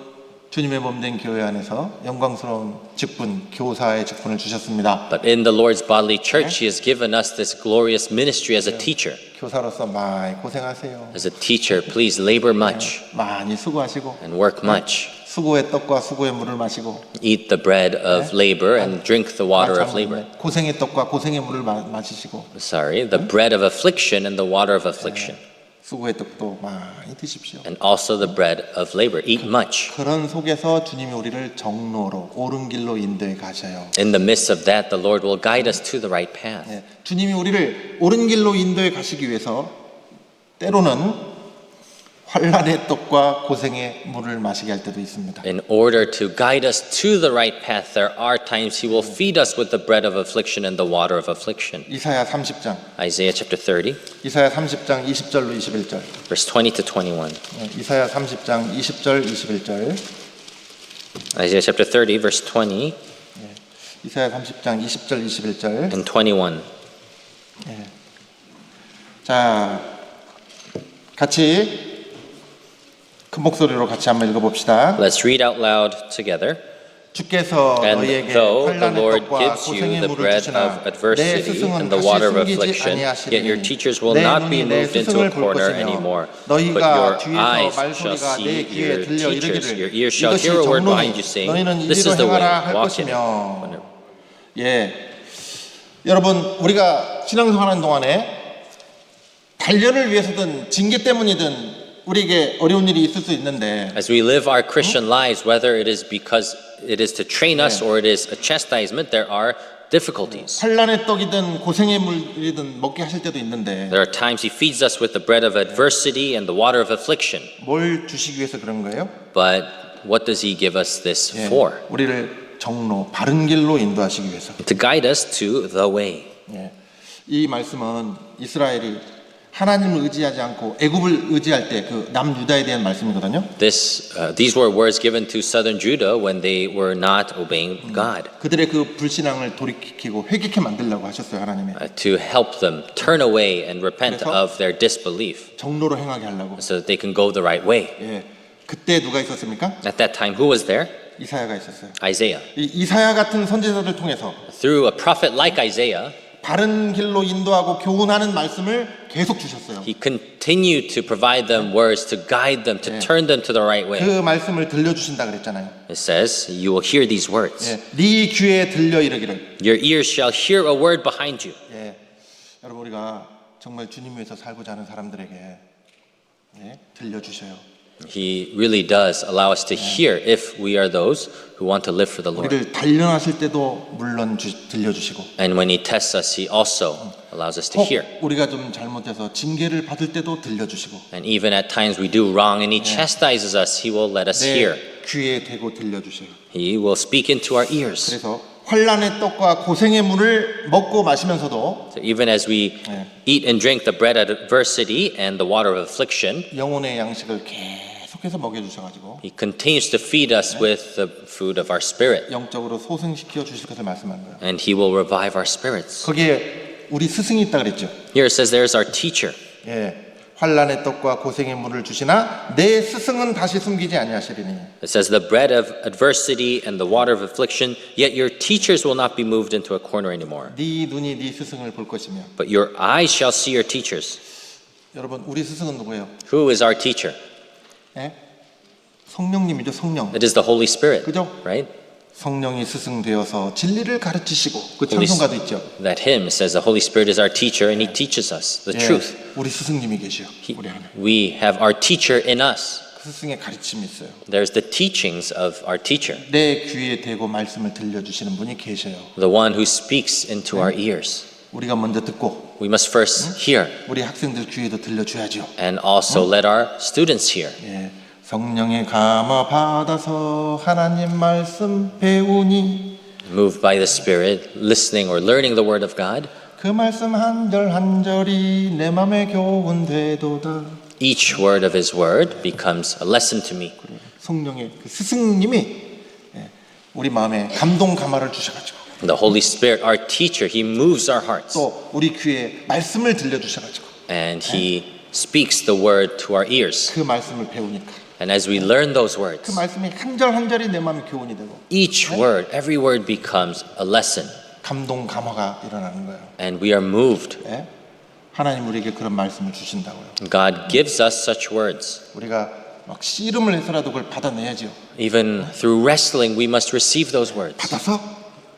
주님의 몸된 교회 안에서 영광스러운 직분, 교사의 직분을 주셨습니다. But in the Lord's bodily church, He has given us this glorious ministry as a teacher. 교사로서 많이 고생하세요. As a teacher, please labor much 많이 수고하시고 and work much. 수고의 떡과 수고의 물을 마시고 Eat the bread of labor and drink the water of labor. 고생의 떡과 고생의 물을 마시시고 Sorry, the bread of affliction and the water of affliction. 수고의 떡도 많이 드십시오. And also the bread of labor. Eat much. 그런 속에서 주님이 우리를 정로로 옳은 길로 인도해 가셔요. In the midst of that, the Lord will guide us to the right path. 예, 주님이 우리를 옳은 길로 인도해 가시기 위해서 때로는 환란의 떡과 고생의 물을 마시게 할 때도 있습니다. In order to guide us to the right path, there are times He will feed us with the bread of affliction and the water of affliction. 이사야 30장, Isaiah chapter 30, 이사야 30장 20절로 21절. verse 20 to 21. 이사야 30장 20절 21절. Isaiah chapter 30, verse 20 이사야 30장 20절 21절. and 21. 자, 같이 큰 목소리로 같이 한번 읽어봅시다. Let's read out loud together. 주께서 And 너희에게 though the 환란의 Lord 떡과 gives you 고생의 the 물을 bread 주시나 of 내 adversity 스승은 and the 다시 water of 숨기지 affliction, yet your 아니하시리니 teachers will 내 not be 눈이 내 moved into 스승을 a 볼 corner 것이며 anymore, but 너희가 your 뒤에서 eyes shall 말소리가 내 see 귀에 your 들려 teachers. Your 이르기를 ears shall 이것이 hear a word behind you 정로니 saying, 너희는 this 이리로 is the way, 행하라 할 walk in it. 것이며. 예, 여러분 우리가 신앙생활하는 동안에 단련을 위해서든 징계 때문이든 우리에게 어려운 일이 있을 수 있는데 As we live our Christian lives, whether it is because it is to train us or it is a chastisement, there are difficulties. 환란의 떡이든 고생의 물이든 먹게 하실 때도 있는데 There are times He feeds us with the bread of adversity and the water of affliction. 뭘 주시기 위해서 그런 거예요? But what does He give us this 예, for? 우리를 정로, 바른 길로 인도하시기 위해서. To guide us to the way. 예, 이 말씀은 이스라엘이 하나님을 의지하지 않고 애굽을 의지할 때 그 남유다에 대한 말씀이거든요. These were words given to southern Judah when they were not obeying God. 그들의 그 불신앙을 돌이키고 회개케 만들려고 하셨어요, 하나님이. To help them turn away and repent 그래서 of their disbelief 정로로 행하게 하려고. so that they can go the right way. 예, 그때 누가 있었습니까? At that time, who was there? 이사야가 있었어요. Isaiah. 이사야 같은 선지자를 통해서 Through a prophet like Isaiah, 바른 길로 인도하고 교훈하는 말씀을 계속 주셨어요. he continued to provide them words to guide them, to turn them to the right way. 그 말씀을 들려주신다 그랬잖아요. It says, you will hear these words. 예, 네 귀에 들려 이르기를. Your ears shall hear a word behind you. 예, 여러분 우리가 정말 주님 위해서 살고자 하는 사람들에게 예, 들려주셔요. He really does allow us to hear if we are those who want to live for the Lord. 우리를 단련하실 때도 물론 들려주시고 And when He tests us, He also allows us to 혹 hear. 우리가 좀 잘못해서 징계를 받을 때도 들려주시고 And even at times we do wrong and He chastises us, He will let us hear. 내 귀에 대고 들려주셔요. He will speak into our ears. 그래서 환란의 떡과 고생의 물을 먹고 마시면서도 So even as we eat and drink the bread of adversity and the water of affliction, 영혼의 양식을 계속해서 먹여주셔가지고 He continues to feed us with the food of our spirit, 영적으로 소생시켜 주실 것을 말씀한 거예요. and He will revive our spirits. 거기에 우리 스승이 있다 그랬죠. Here it says there's our teacher. 예, 환란의 떡과 고생의 물을 주시나 내 스승은 다시 숨기지 아니하시리니. It says the bread of adversity and the water of affliction, yet your teachers will not be moved into a corner anymore. 네 눈이 네 스승을 볼 것이며. But your eyes shall see your teachers. 여러분 우리 스승은 누구예요? Who is our teacher? 예? 성령님이죠, 성령. It is the Holy Spirit, 그죠? right? 성령이 스승 되어서 진리를 가르치시고 그 찬송가도 있죠. That hymn says the Holy Spirit is our teacher and He teaches us the 예, truth. 우리 스승님이 계시요. 우리 안에. We have our teacher in us. 그 스승의 가르침이 있어요. There's the teachings of our teacher, 내 귀에 대고 말씀을 들려주시는 분이 계셔요. the one who speaks into our ears. 우리가 먼저 듣고 We must first hear 우리 학생들 귀에도 들려줘야죠. and also let our students hear. 예, 성령의 감화 받아서 하나님 말씀 배우니 Moved by the Spirit, listening or learning the Word of God, 그 말씀 한 절 한 절이 내 맘에 교훈 되도다. each word of His Word becomes a lesson to me. 성령의 그 스승님이 예, 우리 마음에 감동 감화를 주셔가지고 The Holy Spirit, our teacher, He moves our hearts 또 우리 귀에 말씀을 들려주셔가지고 and He speaks the Word to our ears. 그 말씀을 배우니까 And as we learn those 그 words, 말씀이 한 절 한 절이 내 마음에 교훈이 되고 each word, every word becomes a lesson 감동 감화가 일어나는 거예요. and we are moved. 예? 하나님 우리에게 그런 말씀을 주신다고요. God gives us such words. 우리가 막 씨름을 해서라도 그걸 받아내야죠. Even through wrestling, we must receive those words. 받아서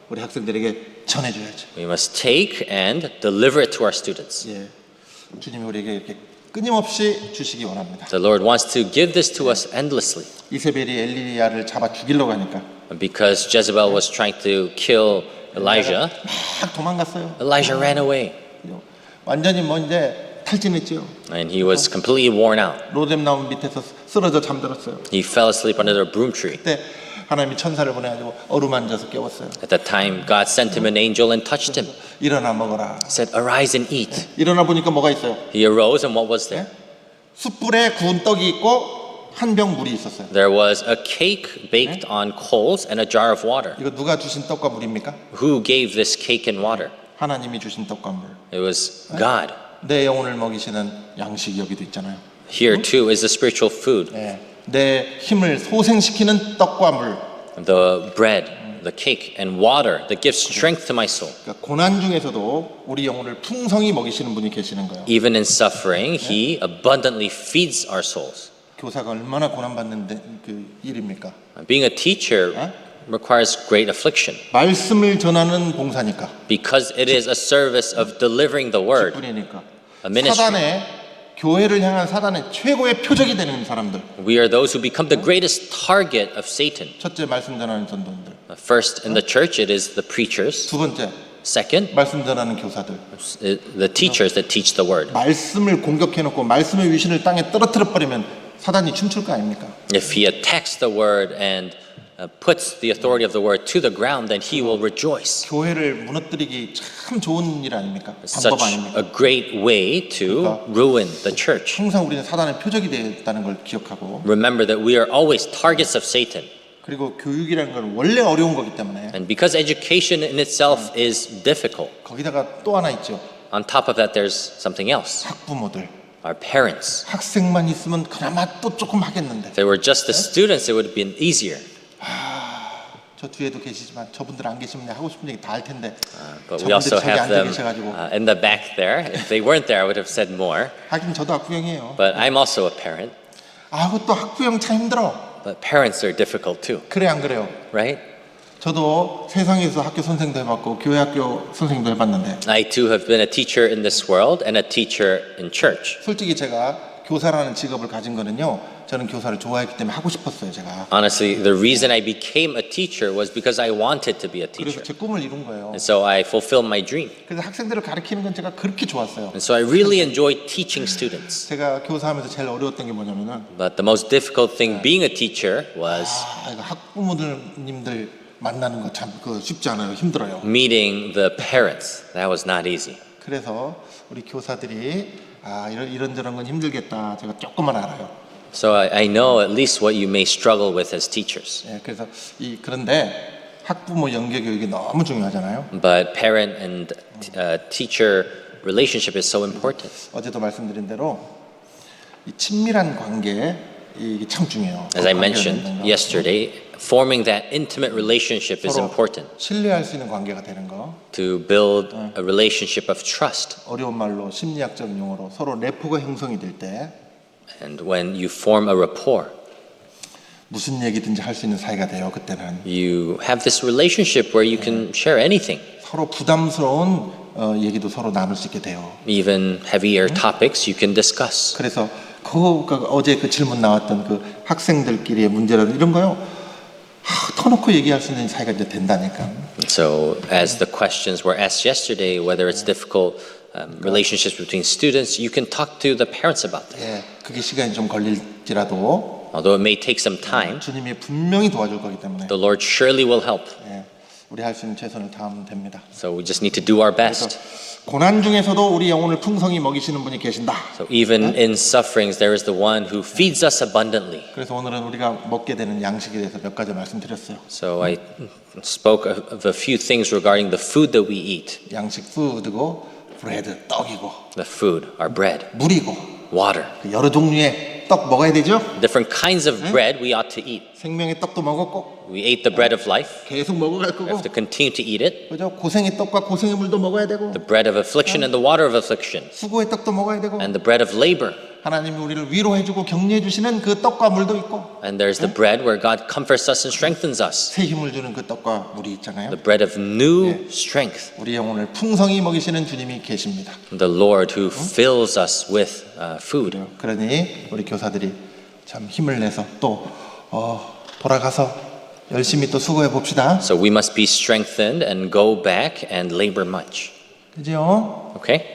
우리 학생들에게 전해줘야죠. We must take and deliver it to our students. 예, 주님이 우리에게 이렇게 끊임없이 주시기 원합니다. The Lord wants to give this to us endlessly. 이세벨이 엘리야를 잡아 죽이려고 하니까 Because Jezebel was trying to kill Elijah, 막 도망갔어요. Elijah ran away 완전히 뭐 이제 탈진했죠. and he was completely worn out. 로뎀 나무 밑에서 쓰러져 잠들었어요. He fell asleep under the broom tree. 그때 하나님이 천사를 보내가지고 어루만져서 깨웠어요. At that time, God sent him an angel and touched him. 일어나 먹어라. He said, "Arise and eat." 일어나 보니까 뭐가 있어요? He arose, and what was there? 숯불에 구운 떡이 있고 한 병 물이 있었어요. There was a cake baked on coals and a jar of water. 이거 누가 주신 떡과 물입니까? Who gave this cake and water? 하나님이 주신 떡과 물. It was God. 내 영혼을 먹이시는 양식이 여기도 있잖아요. Here too is the spiritual food, 예, 내 힘을 소생시키는 떡과 물. the bread, the cake, and water that gives strength to my soul. 그러니까 고난 중에서도 우리 영혼을 풍성히 먹이시는 분이 계시는 거예요. Even in suffering, He abundantly feeds our souls. 교사가 얼마나 고난받는 그 일입니까? Being a teacher requires great affliction 말씀을 전하는 봉사니까. because it is a service of delivering the word, 뿐이니까. a ministry. 사단의 교회를 향한 사단의 최고의 표적이 되는 사람들. We are those who become the greatest target of Satan. 첫째 말씀 전하는 전도인들. First, in the church, it is the preachers. 두 번째 Second, 말씀 전하는 교사들. the teachers that teach the word. 말씀을 공격해놓고 말씀의 위신을 땅에 떨어뜨려 버리면 사단이 춤출 거 아닙니까? If he attacks the word and puts the authority of the word to the ground, then he will rejoice. 교회를 무너뜨리기 참 좋은 일 아닙니까? Such 방법 아닙니까? a great way to ruin the church. 항상 우리는 사단의 표적이 되었다는 걸 기억하고 Remember that we are always targets of Satan. 그리고 교육이라는 건 원래 어려운 거기 때문에 And because education in itself is difficult, 거기다가 또 하나 있죠. on top of that, there's something else. 학부모들. Our parents. 학생만 있으면 그나마 또 조금 하겠는데 If they were just the students, it would have been easier. 저 뒤에도 계시지만 저분들 안 계시면 내가 하고 싶은 얘기 다 할 텐데 But we also 저분들 저기 have 앉아 them 계셔가지고 in the back there. If they weren't there, I would have said more. 하긴 저도 학부형이에요. But I'm also a parent. 아, 그것도 학부형 참 힘들어. But parents are difficult too, 그래 안 그래요? right? 저도 세상에서 학교 선생도 해봤고 교회 학교 선생도 해봤는데 I too have been a teacher in this world and a teacher in church. 솔직히 제가 교사라는 직업을 가진 거는요. 저는 교사를 좋아했기 때문에 하고 싶었어요. 제가. Honestly, the reason I became a teacher was because I wanted to be a 그래서 teacher. 제 꿈을 이룬 거예요. And so I fulfilled my dream. 그래서 학생들을 가르치는 건 제가 그렇게 좋았어요. And so I really enjoyed teaching students. 제가 교사하면서 제일 어려웠던 게 뭐냐면은 But the most difficult thing being a teacher was 이거 학부모님들 만나는 거 참 쉽지 않아요. 힘들어요. Meeting the parents, that was not easy. 그래서 우리 교사들이 이런저런 건 힘들겠다. 제가 조금만 알아요. So I know at least what you may struggle with as teachers. 예, 그래서 그런데 학부모 연계 교육이 너무 중요하잖아요. But parent and teacher relationship is so important. 어제도 말씀드린 대로 이 친밀한 관계 이게 참 중요해요. As I mentioned yesterday, forming that intimate relationship is 서로 important 신뢰할 수 있는 관계가 되는 거. to build a relationship of trust. 어려운 말로 심리학적 용어로 서로 레포가 형성이 될 때 And when you form a rapport, 무슨 얘기든지 할 수 있는 사이가 돼요. 그때는 you have this relationship where you can share anything, 서로 부담스러운 얘기도 서로 나눌 수 있게 돼요. even heavier topics you can discuss. 그래서 어제 그 질문 나왔던 그 학생들끼리의 문제라든 이런 거요. 터놓고 얘기할 수 있는 사이가 이제 된다니까. So, as the questions were asked yesterday, whether it's difficult relationships between students, you can talk to the parents about that. 예, 그게 시간이 좀 걸릴지라도 Although it may take some time, 주님이 분명히 도와줄 거기 때문에 the Lord surely will help. 예, 우리 할 수 있는 최선을 다하면 됩니다. So we just need to do our best. 고난 중에서도 우리 영혼을 풍성히 먹이시는 분이 계신다. So even in sufferings, there is the one who feeds us abundantly. 그래서 오늘은 우리가 먹게 되는 양식에 대해서 몇 가지 말씀드렸어요. So I spoke of a few things regarding the food that we eat. 양식 푸드고 브레드 떡이고 The food, our bread, 물이고 water. 그 여러 종류의 떡 먹어야 되죠. Different kinds of bread we ought to eat. 생명의 떡도 먹었고 We ate the bread of life. 계속 먹어갈 We 거고 have to continue to eat it. 그죠? 고생의 떡과 고생의 물도 먹어야 되고 The bread of affliction and the water of affliction. 수고의 떡도 먹어야 되고 And the bread of labor. 하나님이 우리를 위로해주고 격려해주시는 그 떡과 물도 있고 And there's the bread where God comforts us and strengthens us. 새 힘을 주는 그 떡과 물이 있잖아요. The bread of new strength. 우리 영혼을 풍성히 먹이시는 주님이 계십니다. The Lord who fills us with food. 그러니 우리 교사들이 참 힘을 내서 또 돌아가서 열심히 또 수고해 봅시다. So we must be strengthened and go back and labor much. 그죠? Okay?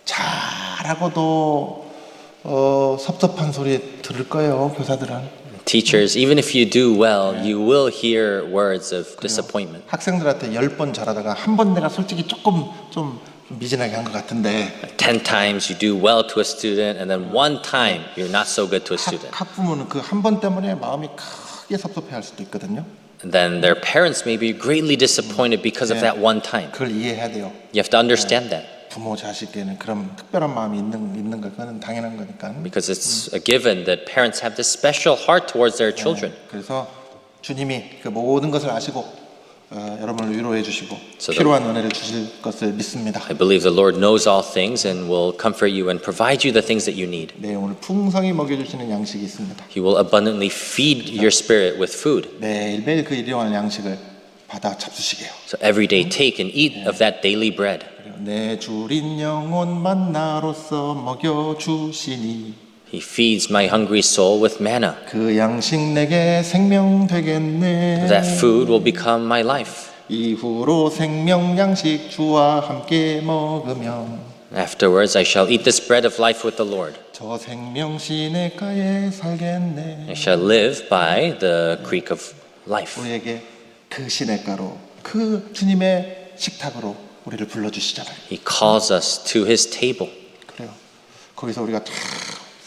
잘하고도 섭섭한 소리 들을 거예요, 교사들은. Teachers, even if you do well, you will hear words of disappointment. 학생들한테 10번 잘하다가 한 번 내가 솔직히 조금 좀 미진하게 한 것 같은데 10 times you do well to a student, and then one time you're not so good to a student. 학부모는 그 한 번 때문에 마음이 크게 섭섭해할 수도 있거든요. And then their parents may be greatly disappointed because of that one time. 그걸 이해해야 돼요. You have to understand that. 부모 자식에는 그런 특별한 마음이 있는 거 그건 당연한 거니까. Because it's a given that parents have this special heart towards their children. 그래서 주님이 그 모든 것을 아시고 여러분을 위로해 주시고 So 필요한 은혜를 주실 것을 믿습니다. I believe the Lord knows all things and will comfort you and provide you the things that you need. 네, 오늘 풍성히 먹여주시는 양식이 있습니다. He will abundantly feed your spirit with food. 매일매일 그 일용할 양식을 받아 잡수시게요. So every day take and eat of that daily bread. 내 주린 영혼 만나로서 먹여주시니 He feeds my hungry soul with manna. 그 양식 내게 생명 되겠네. That food will become my life. 이후로 생명 양식 주와 함께 먹으면 Afterwards, I shall eat this bread of life with the Lord. 저 생명 시냇가에 살겠네. I shall live by the creek of life. 우리에게 그 시냇가로 그 주님의 식탁으로 우리를 불러주시잖아요. He calls us to His table. 그래요. 거기서 우리가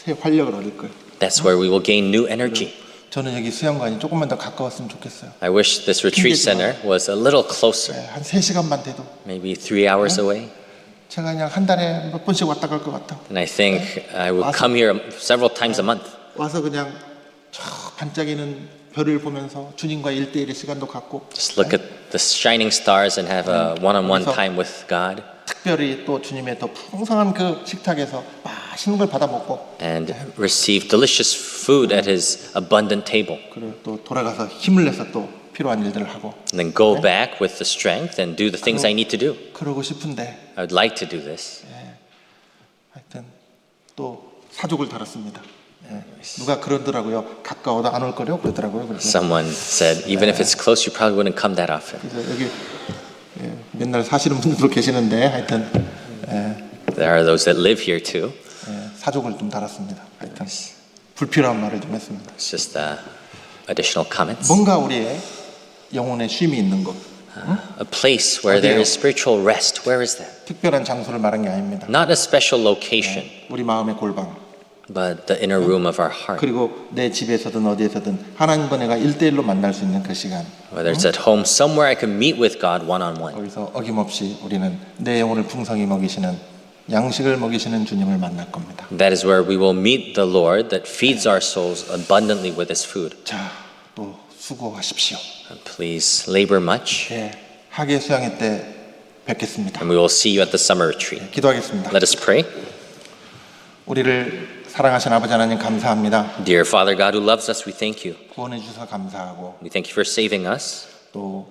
새 활력을 얻을 거예요. That's where we will gain new energy. 저는 여기 수양관이 조금만 더 가까웠으면 좋겠어요. I wish this retreat center was a little closer, 한 3시간만 돼도 maybe 3 hours away. 제가 그냥 한 달에 몇 번씩 왔다 갈 것 같아. And I think I would come here several times a month. 와서 그냥 저 반짝이는 별을 보면서 주님과 1대1의 시간도 갖고 Just look at the shining stars and have a one-on-one 그래서- time with God 특별히 또 주님의 더 풍성한 그 식탁에서 맛있는 걸 받아 먹고 and receive delicious food at His abundant table. 그리고 또 돌아가서 힘을 내서 또 필요한 일들을 하고 And then go back with the strength and do the things I need to do. 그러고 싶은데 I would like to do this. 하여튼 또 사족을 달았습니다. 누가 그러더라고요. 가까워도 안 올 거려 그러더라고요. 그래서 Someone said, even if it's close, you probably wouldn't come that often. 여기 맨날 사시는 분들도 계시는데 하여튼 There are those that live here too. 사족을 좀 달았습니다. 하여튼 불필요한 말을 좀 했습니다. It's just additional comments. 뭔가 우리의 영혼의 쉼이 있는 곳. A place where there 어디예요? is spiritual rest. Where is that? 특별한 장소를 말한 게 아닙니다. Not a special location, 우리 마음의 골방. but the inner room of our heart. 그리고 내 집에서든 어디에서든 하나님과 내가 1대1로 만날 수 있는 그 시간. Whether it's at home, somewhere I can meet with God one-on-one. 거기서 어김없이 우리는 내 영혼을 풍성히 먹이시는 양식을 먹이시는 주님을 만날 겁니다. That is where we will meet the Lord that feeds our souls abundantly with His food. 자, 또 수고하십시오. And please labor much, 예, 학예 수양회 때 뵙겠습니다. and we will see you at the summer retreat. 기도하겠습니다. Let us pray. 우리를 사랑하신 아버지 하나님 감사합니다. Dear Father God who loves us, we thank you. 구원해 주셔서 감사하고 We thank you for saving us. 또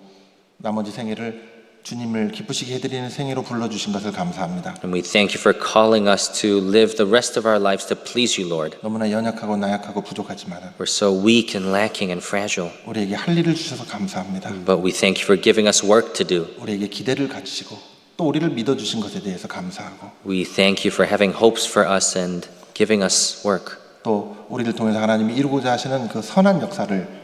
나머지 생애를 주님을 기쁘시게 해드리는 생애로 불러주신 것을 감사합니다. And we thank you for calling us to live the rest of our lives to please you, Lord. 너무나 연약하고 나약하고 부족하지만 We're so weak and lacking and fragile, 우리에게 할 일을 주셔서 감사합니다. but we thank you for giving us work to do. 우리에게 기대를 가지시고 또 우리를 믿어주신 것에 대해서 감사하고 We thank you for having hopes for us and giving us work. 또 우리를 통해서 하나님이 이루고자 하시는 그 선한 역사를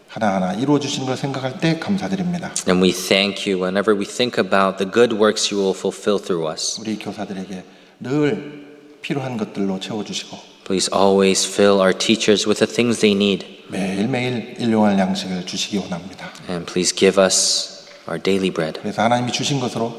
하나하나 이루어 주시는 걸 생각할 때 감사드립니다. And we thank you whenever we think about the good works you will fulfill through us. 우리 교사들에게 늘 필요한 것들로 채워주시고 Please always fill our teachers with the things they need. 매일매일 일용할 양식을 주시기 원합니다. And please give us our daily bread. 그래서 하나님이 주신 것으로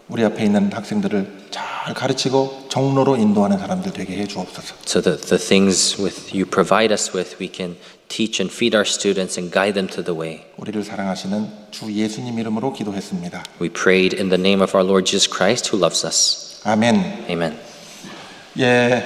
우리 앞에 있는 학생들을 잘 가르치고 정로로 인도하는 사람들 되게 해 주옵소서. So that the things with you provide us with, we can teach and feed our students and guide them to the way. 우리를 사랑하시는 주 예수님 이름으로 기도했습니다. We prayed in the name of our Lord Jesus Christ who loves us. 아멘. Amen. 예,